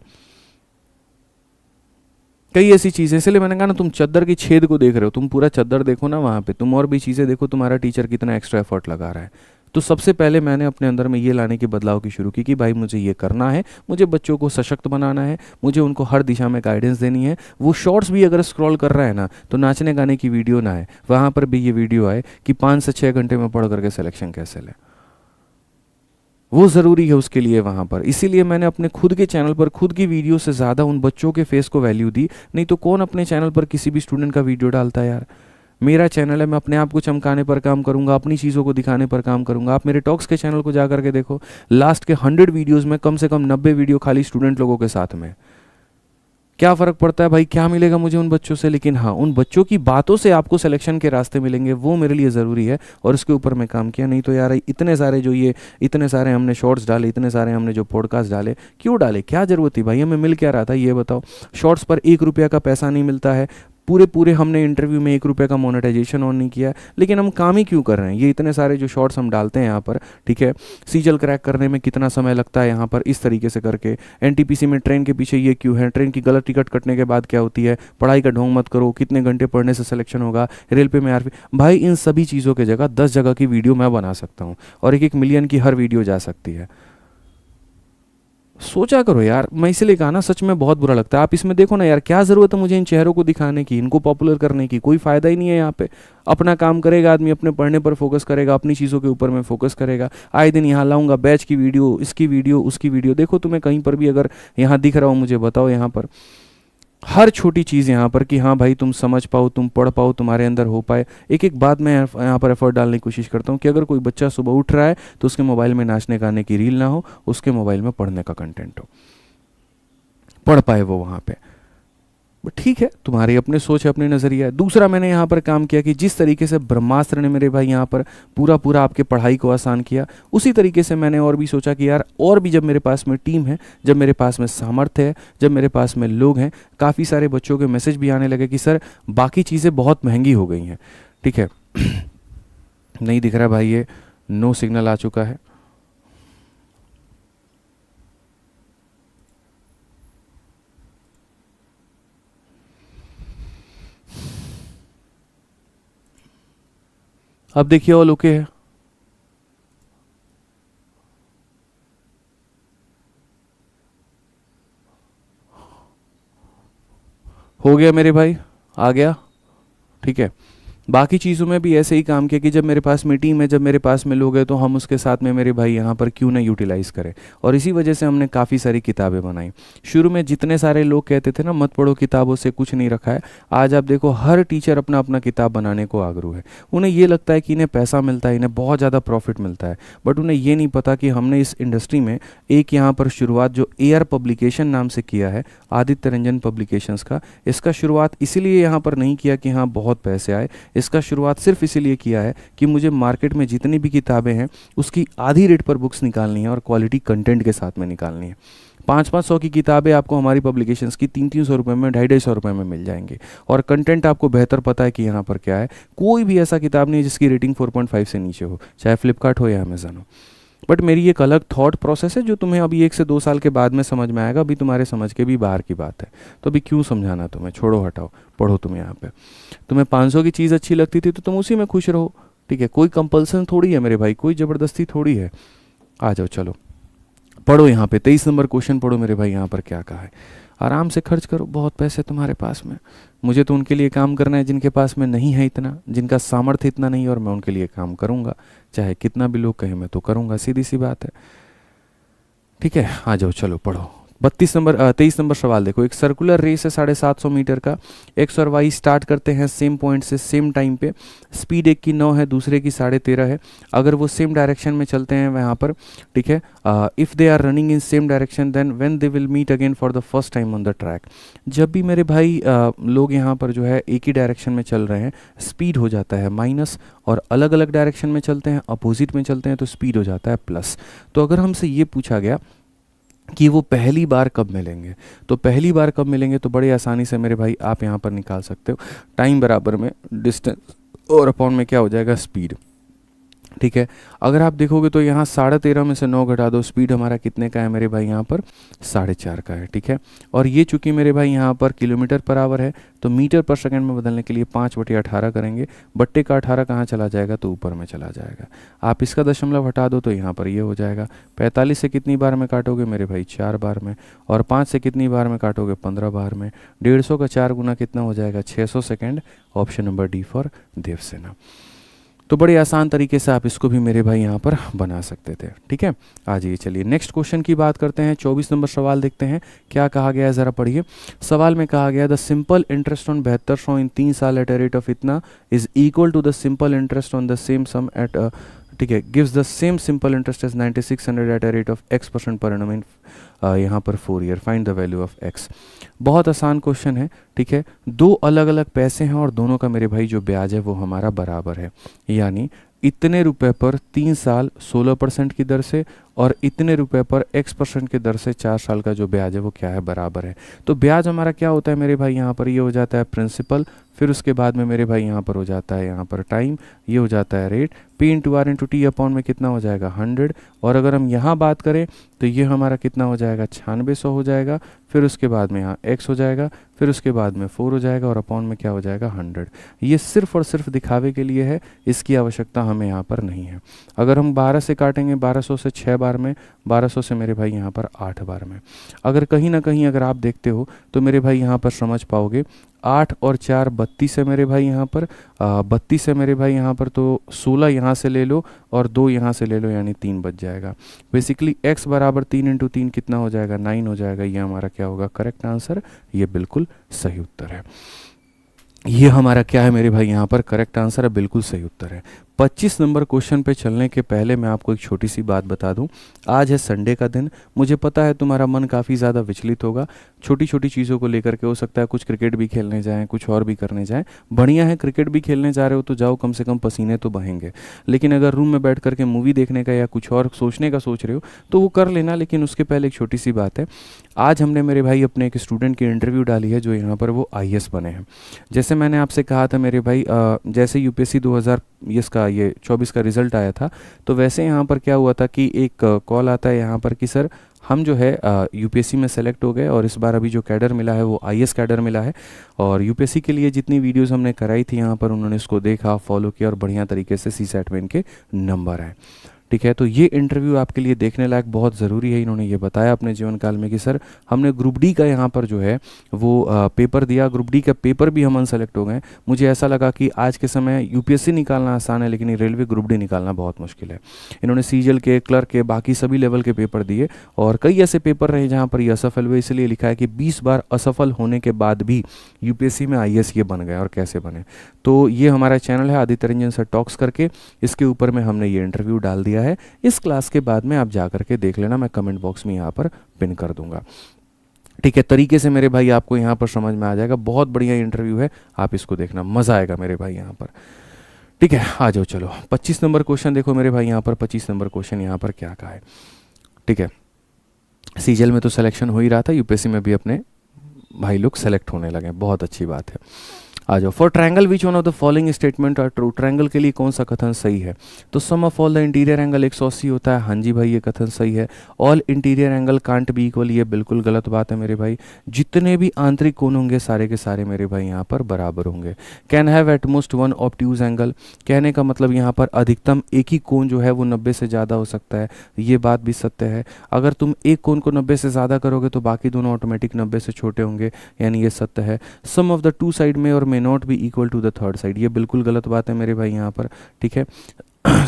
कई ऐसी चीज़ें, इसलिए मैंने कहा ना, तुम चद्दर की छेद को देख रहे हो, तुम पूरा चद्दर देखो ना, वहाँ पे तुम और भी चीज़ें देखो, तुम्हारा टीचर कितना एक्स्ट्रा एफर्ट लगा रहा है। तो सबसे पहले मैंने अपने अंदर में ये लाने के बदलाव की शुरू की कि भाई मुझे ये करना है, मुझे बच्चों को सशक्त बनाना है, मुझे उनको हर दिशा में गाइडेंस देनी है। वो शॉर्ट्स भी अगर स्क्रॉल कर रहा है ना, तो नाचने गाने की वीडियो ना आए, वहाँ पर भी ये वीडियो आए कि 5 से 6 घंटे में पढ़ करके सिलेक्शन कैसे लें। वो ज़रूरी है उसके लिए वहाँ पर। इसीलिए मैंने अपने खुद के चैनल पर खुद की वीडियो से ज़्यादा उन बच्चों के फेस को वैल्यू दी। नहीं तो कौन अपने चैनल पर किसी भी स्टूडेंट का वीडियो डालता है यार। मेरा चैनल है, मैं अपने आप को चमकाने पर काम करूंगा, अपनी चीज़ों को दिखाने पर काम करूंगा। आप मेरे टॉक्स के चैनल को जा करके देखो, लास्ट के 100 वीडियोज़ में कम से कम 90 वीडियो खाली स्टूडेंट लोगों के साथ में। क्या फ़र्क पड़ता है भाई, क्या मिलेगा मुझे उन बच्चों से, लेकिन हाँ उन बच्चों की बातों से आपको सिलेक्शन के रास्ते मिलेंगे, वो मेरे लिए ज़रूरी है और उसके ऊपर मैं काम किया। नहीं तो यार इतने सारे इतने सारे हमने शॉर्ट्स डाले, इतने सारे हमने जो पॉडकास्ट डाले, क्यों डाले, क्या ज़रूरत थी भाई, हमें मिल क्या रहा था ये बताओ। शॉर्ट्स पर 1 रुपया का पैसा नहीं मिलता है, पूरे पूरे हमने इंटरव्यू में 1 रुपये का मोनेटाइजेशन ऑन नहीं किया, लेकिन हम काम ही क्यों कर रहे हैं। ये इतने सारे जो शॉर्ट्स हम डालते हैं यहाँ पर, ठीक है, सीजल क्रैक करने में कितना समय लगता है यहाँ पर, इस तरीके से करके एनटीपीसी में ट्रेन के पीछे ये क्यों है, ट्रेन की गलत टिकट कटने के बाद क्या होती है, पढ़ाई का ढोंग मत करो, कितने घंटे पढ़ने से सिलेक्शन होगा, रेल पे में आरपी, भाई इन सभी चीज़ों के जगह 10 जगह की वीडियो मैं बना सकता हूँ और 1-1 मिलियन की हर वीडियो जा सकती है। सोचा करो यार, मैं इसलिए कहा ना, सच में बहुत बुरा लगता है। आप इसमें देखो ना यार, क्या ज़रूरत है मुझे इन चेहरों को दिखाने की, इनको पॉपुलर करने की, कोई फ़ायदा ही नहीं है यहाँ पे। अपना काम करेगा आदमी, अपने पढ़ने पर फोकस करेगा, अपनी चीज़ों के ऊपर में फोकस करेगा। आए दिन यहाँ लाऊंगा बैच की वीडियो, इसकी वीडियो, उसकी वीडियो। देखो तुम्हें कहीं पर भी अगर यहाँ दिख रहा हो मुझे बताओ, यहाँ पर हर छोटी चीज़ यहाँ पर कि हाँ भाई तुम समझ पाओ, तुम पढ़ पाओ, तुम्हारे अंदर हो पाए। एक एक बात मैं यहाँ पर एफर्ट डालने की कोशिश करता हूँ कि अगर कोई बच्चा सुबह उठ रहा है तो उसके मोबाइल में नाचने गाने की रील ना हो, उसके मोबाइल में पढ़ने का कंटेंट हो, पढ़ पाए वो वहाँ पे। ठीक है, तुम्हारी अपनी सोच है, अपने नज़रिया है। दूसरा मैंने यहाँ पर काम किया कि जिस तरीके से ब्रह्मास्त्र ने मेरे भाई यहाँ पर पूरा पूरा आपके पढ़ाई को आसान किया, उसी तरीके से मैंने और भी सोचा कि यार और भी जब मेरे पास में टीम है, जब मेरे पास में सामर्थ्य है, जब मेरे पास में लोग हैं, काफ़ी सारे बच्चों के मैसेज भी आने लगे कि सर बाकी चीज़ें बहुत महंगी हो गई हैं। ठीक है नहीं दिख रहा भाई, ये नो सिग्नल आ चुका है। अब देखिए ऑल ओके है। हो गया मेरे भाई, आ गया। ठीक है, बाकी चीज़ों में भी ऐसे ही काम किया कि जब मेरे पास में टीम है, जब मेरे पास में लोग हैं, तो हम उसके साथ में मेरे भाई यहाँ पर क्यों ना यूटिलाइज़ करें। और इसी वजह से हमने काफ़ी सारी किताबें बनाई। शुरू में जितने सारे लोग कहते थे ना मत पढ़ो किताबों से कुछ नहीं रखा है, आज आप देखो हर टीचर अपना अपना किताब बनाने को आगरू है। उन्हें ये लगता है कि इन्हें पैसा मिलता है, इन्हें बहुत ज़्यादा प्रॉफिट मिलता है, बट उन्हें ये नहीं पता कि हमने इस इंडस्ट्री में एक यहाँ पर शुरुआत जो एयर पब्लिकेशन नाम से किया है, आदित्य रंजन पब्लिकेशंस का, इसका शुरुआत इसीलिए यहाँ पर नहीं किया कि हाँ बहुत पैसे आए। इसका शुरुआत सिर्फ इसीलिए किया है कि मुझे मार्केट में जितनी भी किताबें हैं उसकी आधी रेट पर बुक्स निकालनी है और क्वालिटी कंटेंट के साथ में निकालनी है। 500-500 की किताबें आपको हमारी पब्लिकेशंस की 300-300 रुपये में, 250-250 रुपये में मिल जाएंगे। और कंटेंट आपको बेहतर पता है कि यहाँ पर क्या है। कोई भी ऐसा किताब नहीं है जिसकी रेटिंग 4.5 से नीचे हो, चाहे फ्लिपकार्ट हो या अमेजन हो। बट मेरी एक अलग थॉट प्रोसेस है जो तुम्हें अभी 1 से 2 साल के बाद में समझ में आएगा। अभी तुम्हारे समझ के भी बाहर की बात है, तो अभी क्यों समझाना तुम्हें, छोड़ो हटाओ, पढ़ो तुम यहाँ पे। तुम्हें 500 की चीज़ अच्छी लगती थी तो तुम उसी में खुश रहो। ठीक है, कोई कंपल्सन थोड़ी है मेरे भाई, कोई ज़बरदस्ती थोड़ी है। आ जाओ चलो पढ़ो यहाँ पे 23 नंबर क्वेश्चन पढ़ो मेरे भाई। यहाँ पर क्या कहा है, आराम से खर्च करो, बहुत पैसे तुम्हारे पास में। मुझे तो उनके लिए काम करना है जिनके पास में नहीं है इतना, जिनका सामर्थ्य इतना नहीं, और मैं उनके लिए काम करूँगा, चाहे कितना भी लोग कहें मैं तो करूँगा, सीधी सी बात है। ठीक है, आ जाओ चलो पढ़ो। 23 नंबर सवाल देखो। एक सर्कुलर रेस है 750 मीटर का, एक्स और वाई स्टार्ट करते हैं सेम पॉइंट से सेम टाइम पे। स्पीड एक की 9 है, दूसरे की 13.5 है। अगर वो सेम डायरेक्शन में चलते हैं वहाँ पर, ठीक है, if they are running in same direction then when they will meet again for the first time on the track. जब भी मेरे भाई लोग यहाँ पर जो है एक ही डायरेक्शन में चल रहे हैं, स्पीड हो जाता है माइनस, और अलग अलग डायरेक्शन में चलते हैं, अपोजिट में चलते हैं, तो स्पीड हो जाता है प्लस। तो अगर हमसे ये पूछा गया कि वो पहली बार कब मिलेंगे, तो पहली बार कब मिलेंगे तो बड़ी आसानी से मेरे भाई आप यहाँ पर निकाल सकते हो। टाइम बराबर में डिस्टेंस और अपॉन में क्या हो जाएगा, स्पीड। ठीक है, अगर आप देखोगे तो यहाँ 13.5 में से 9 घटा दो, स्पीड हमारा कितने का है मेरे भाई, यहाँ पर 4.5 का है। ठीक है, और ये चूंकि मेरे भाई यहाँ पर किलोमीटर पर आवर है, तो मीटर पर सेकंड में बदलने के लिए 5/18 करेंगे। बट्टे का 18 कहाँ चला जाएगा, तो ऊपर में चला जाएगा। आप इसका दशमलव हटा दो तो यहाँ पर ये हो जाएगा। 45 से कितनी बार में काटोगे मेरे भाई, 4 बार में। और 5 से कितनी बार में काटोगे, 15 बार में। 150 का 4 गुना कितना हो जाएगा, 600 second. Option number D for Devasena. तो बड़े आसान तरीके से आप इसको भी मेरे भाई यहाँ पर बना सकते थे। ठीक है, आ जाइए चलिए नेक्स्ट क्वेश्चन की बात करते हैं। 24 नंबर सवाल देखते हैं क्या कहा गया है, ज़रा पढ़िए। सवाल में कहा गया the simple interest on 7200 in 3 साल एट अ रेट ऑफ इतना is equal to the simple interest on the same sum at, ठीक है, gives the same simple interest as 9600 at a rate of x% per annum in यहाँ पर 4 year, find the value of x। बहुत आसान question है। ठीक है, दो अलग अलग पैसे हैं और दोनों का मेरे भाई जो ब्याज है वो हमारा बराबर है, यानी इतने रुपए पर 3 साल 16% की दर से और इतने रुपए पर x% की दर से 4 साल का जो ब्याज है वो क्या है, बराबर है। तो ब्याज हमारा क्या होता है मेरे भाई, यहाँ पर ये हो जाता है प्रिंसिपल, फिर उसके बाद में मेरे भाई यहाँ पर हो जाता है यहाँ पर टाइम, ये हो जाता है rate. P into R into T upon में कितना हो जाएगा, 100। और अगर हम यहाँ बात करें तो ये हमारा कितना हो जाएगा, 9600 हो जाएगा। फिर उसके बाद में यहाँ x हो जाएगा, फिर उसके बाद में 4 हो जाएगा, और अपॉन में क्या हो जाएगा, 100। ये सिर्फ और सिर्फ दिखावे के लिए है, इसकी आवश्यकता हमें यहाँ पर नहीं है। अगर हम 12 से काटेंगे, 1200 से 6 बार में, 1200 से मेरे भाई यहाँ पर 8 बार में। अगर कहीं ना कहीं अगर आप देखते हो तो मेरे भाई यहाँ पर समझ पाओगे, 8 और 4 32 है मेरे भाई यहाँ पर, 32 है मेरे भाई यहाँ पर, तो 16 यहाँ से ले लो और 2 यहाँ से ले लो, यानी 3 बच जाएगा। बेसिकली x बराबर 3 इंटू 3 कितना हो जाएगा, 9 हो जाएगा। ये हमारा क्या होगा, करेक्ट आंसर, ये बिल्कुल सही उत्तर है। ये हमारा क्या है मेरे भाई यहाँ पर, करेक्ट आंसर है, बिल्कुल सही उत्तर है। 25 नंबर क्वेश्चन पे चलने के पहले मैं आपको एक छोटी सी बात बता दूं। आज है संडे का दिन। मुझे पता है तुम्हारा मन काफ़ी ज़्यादा विचलित होगा, छोटी छोटी चीज़ों को लेकर के। हो सकता है कुछ क्रिकेट भी खेलने जाएं, कुछ और भी करने जाएं। बढ़िया है, क्रिकेट भी खेलने जा रहे हो तो जाओ, कम से कम पसीने तो बहेंगे। लेकिन अगर रूम में बैठ करके मूवी देखने का या कुछ और सोचने का सोच रहे हो तो वो कर लेना। लेकिन उसके पहले एक छोटी सी बात है। आज हमने मेरे भाई अपने एक स्टूडेंट की इंटरव्यू डाली है जो यहाँ पर वो आईएएस बने हैं। जैसे मैंने आपसे कहा था मेरे भाई, जैसे यूपीएससी 2020 का ये 24 का रिज़ल्ट आया था, तो वैसे यहाँ पर क्या हुआ था कि एक कॉल आता है यहाँ पर कि सर हम जो है यूपीएससी में सेलेक्ट हो गए और इस बार अभी जो कैडर मिला है वो आईएएस कैडर मिला है। और यूपीएससी के लिए जितनी वीडियोस हमने कराई थी यहाँ पर उन्होंने इसको देखा, फॉलो किया और बढ़िया तरीके से सीसैट में इनके नंबर आए। ठीक है, तो ये इंटरव्यू आपके लिए देखने लायक बहुत ज़रूरी है। इन्होंने ये बताया अपने जीवन काल में कि सर हमने ग्रुप डी का यहाँ पर जो है वो पेपर दिया, ग्रुप डी का पेपर भी हम अनसेलेक्ट हो गए। मुझे ऐसा लगा कि आज के समय यूपीएससी निकालना आसान है लेकिन ये रेलवे ग्रुप डी निकालना बहुत मुश्किल है। इन्होंने सीजीएल के, क्लर्क के, बाकी सभी लेवल के पेपर दिए और कई ऐसे पेपर रहे जहाँ पर ये असफल हुए। इसलिए लिखा है कि 20 बार असफल होने के बाद भी यूपीएससी में आईएएस ये बन गए और कैसे बने। तो ये हमारा चैनल है आदित्य रंजन सर टॉक्स करके, इसके ऊपर में हमने ये इंटरव्यू डाल दिया है। इस क्लास के बाद में आप जा करके देख लेना, मैं कमेंट बॉक्स में यहाँ पर पिन कर दूंगा। ठीक है, तरीके से मेरे भाई आपको यहाँ पर समझ में आ जाएगा। बहुत बढ़िया इंटरव्यू है, आप इसको देखना, मज़ा आएगा मेरे भाई यहाँ पर। ठीक है, आ जाओ चलो 25 नंबर क्वेश्चन देखो मेरे भाई यहाँ पर। 25 नंबर क्वेश्चन यहाँ पर क्या कहा है। ठीक है, सीजीएल में तो सिलेक्शन हो ही रहा था, यूपीएससी में भी अपने भाई लोग सेलेक्ट होने लगे, बहुत अच्छी बात है। आ जाओ। For triangle which one of the following statement are true. Triangle के लिए कौन सा कथन सही है। तो sum of all the interior angle 180 होता है। हाँ जी भाई, ये कथन सही है। All interior angle can't be equal, ये बिल्कुल गलत बात है मेरे भाई। जितने भी आंतरिक कोण होंगे सारे के सारे मेरे भाई यहाँ पर बराबर होंगे। Can have at most one obtuse angle, कहने का मतलब यहाँ पर अधिकतम एक ही कोण जो है वो 90 से ज़्यादा हो सकता है। ये बात भी सत्य है। अगर तुम एक कोण को 90 से ज़्यादा करोगे तो बाकी दोनों ऑटोमेटिक 90 से छोटे होंगे, यानी ये सत्य है। Sum of the two side में और may not be equal to the third side, ये बिल्कुल गलत बात है मेरे भाई यहाँ पर। ठीक है,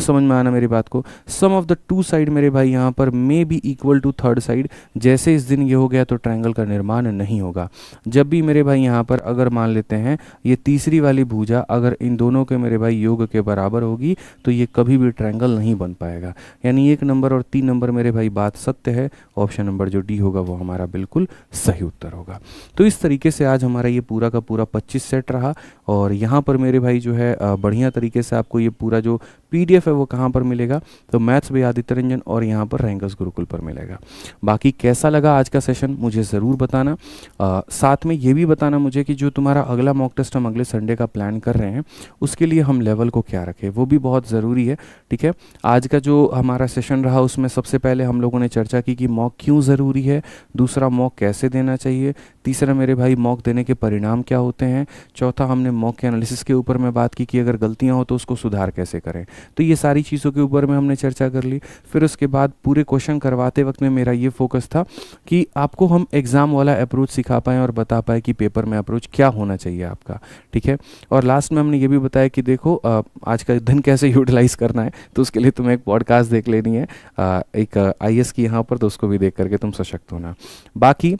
समझ में आना मेरी बात को। Sum of the two side मेरे भाई यहाँ पर may be equal to third side, जैसे इस दिन ये हो गया तो ट्रायंगल का निर्माण नहीं होगा। जब भी मेरे भाई यहाँ पर अगर मान लेते हैं ये तीसरी वाली भुजा अगर इन दोनों के मेरे भाई योग के बराबर होगी तो ये कभी भी ट्रायंगल नहीं बन पाएगा। यानी 1 नंबर और 3 नंबर मेरे भाई बात सत्य है। ऑप्शन नंबर जो डी होगा वो हमारा बिल्कुल सही उत्तर होगा। तो इस तरीके से आज हमारा ये पूरा का पूरा 25 सेट रहा। और यहाँ पर मेरे भाई जो है बढ़िया तरीके से आपको ये पूरा जो पीडीएफ है वो कहाँ पर मिलेगा, तो मैथ्स बाय आदित्य रंजन और यहाँ पर रैंकर्स गुरुकुल पर मिलेगा। बाकी कैसा लगा आज का सेशन मुझे ज़रूर बताना। साथ में ये भी बताना मुझे कि जो तुम्हारा अगला मॉक टेस्ट हम अगले संडे का प्लान कर रहे हैं उसके लिए हम लेवल को क्या रखें, वो भी बहुत ज़रूरी है। ठीक है, आज का जो हमारा सेशन रहा उसमें सबसे पहले हम लोगों ने चर्चा की कि मॉक क्यों ज़रूरी है, दूसरा मॉक कैसे देना चाहिए, तीसरा मेरे भाई मॉक देने के परिणाम क्या होते हैं, चौथा हमने मॉक के एनालिसिस के ऊपर में बात की कि अगर गलतियाँ हो तो उसको सुधार कैसे करें। तो ये सारी चीज़ों के ऊपर में हमने चर्चा कर ली। फिर उसके बाद पूरे क्वेश्चन करवाते वक्त में मेरा ये फोकस था कि आपको हम एग्ज़ाम वाला अप्रोच सिखा पाएँ और बता पाए कि पेपर में अप्रोच क्या होना चाहिए आपका। ठीक है, और लास्ट में हमने ये भी बताया कि देखो आज का दिन कैसे यूटिलाइज़ करना है, तो उसके लिए तुम्हें एक पॉडकास्ट देख लेनी है एक आईएएस की यहाँ पर, तो उसको भी देख करके तुम सशक्त होना। बाकी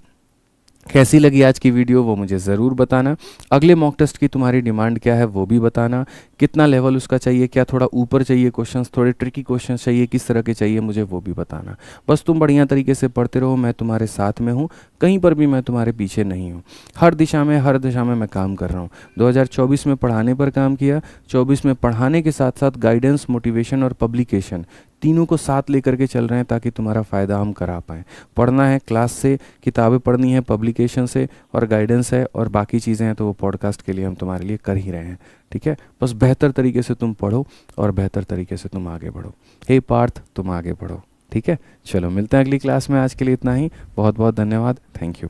कैसी लगी आज की वीडियो वो मुझे ज़रूर बताना। अगले मॉक टेस्ट की तुम्हारी डिमांड क्या है वो भी बताना। कितना लेवल उसका चाहिए, क्या थोड़ा ऊपर चाहिए क्वेश्चंस, थोड़े ट्रिकी क्वेश्चंस चाहिए, किस तरह के चाहिए मुझे वो भी बताना। बस तुम बढ़िया तरीके से पढ़ते रहो, मैं तुम्हारे साथ में हूँ, कहीं पर भी मैं तुम्हारे पीछे नहीं हूँ। हर दिशा में मैं काम कर रहा हूँ। 2024 में पढ़ाने पर काम किया, 24 में पढ़ाने के साथ साथ गाइडेंस, मोटिवेशन और पब्लिकेशन तीनों को साथ लेकर के चल रहे हैं ताकि तुम्हारा फ़ायदा हम करा पाएँ। पढ़ना है क्लास से, किताबें पढ़नी है पब्लिकेशन से, और गाइडेंस है और बाकी चीज़ें हैं तो वो पॉडकास्ट के लिए हम तुम्हारे लिए कर ही रहे हैं। ठीक है, बस बेहतर तरीके से तुम पढ़ो और बेहतर तरीके से तुम आगे बढ़ो। हे पार्थ, तुम आगे बढ़ो। ठीक है, चलो मिलते हैं अगली क्लास में। आज के लिए इतना ही। बहुत बहुत धन्यवाद। Thank you.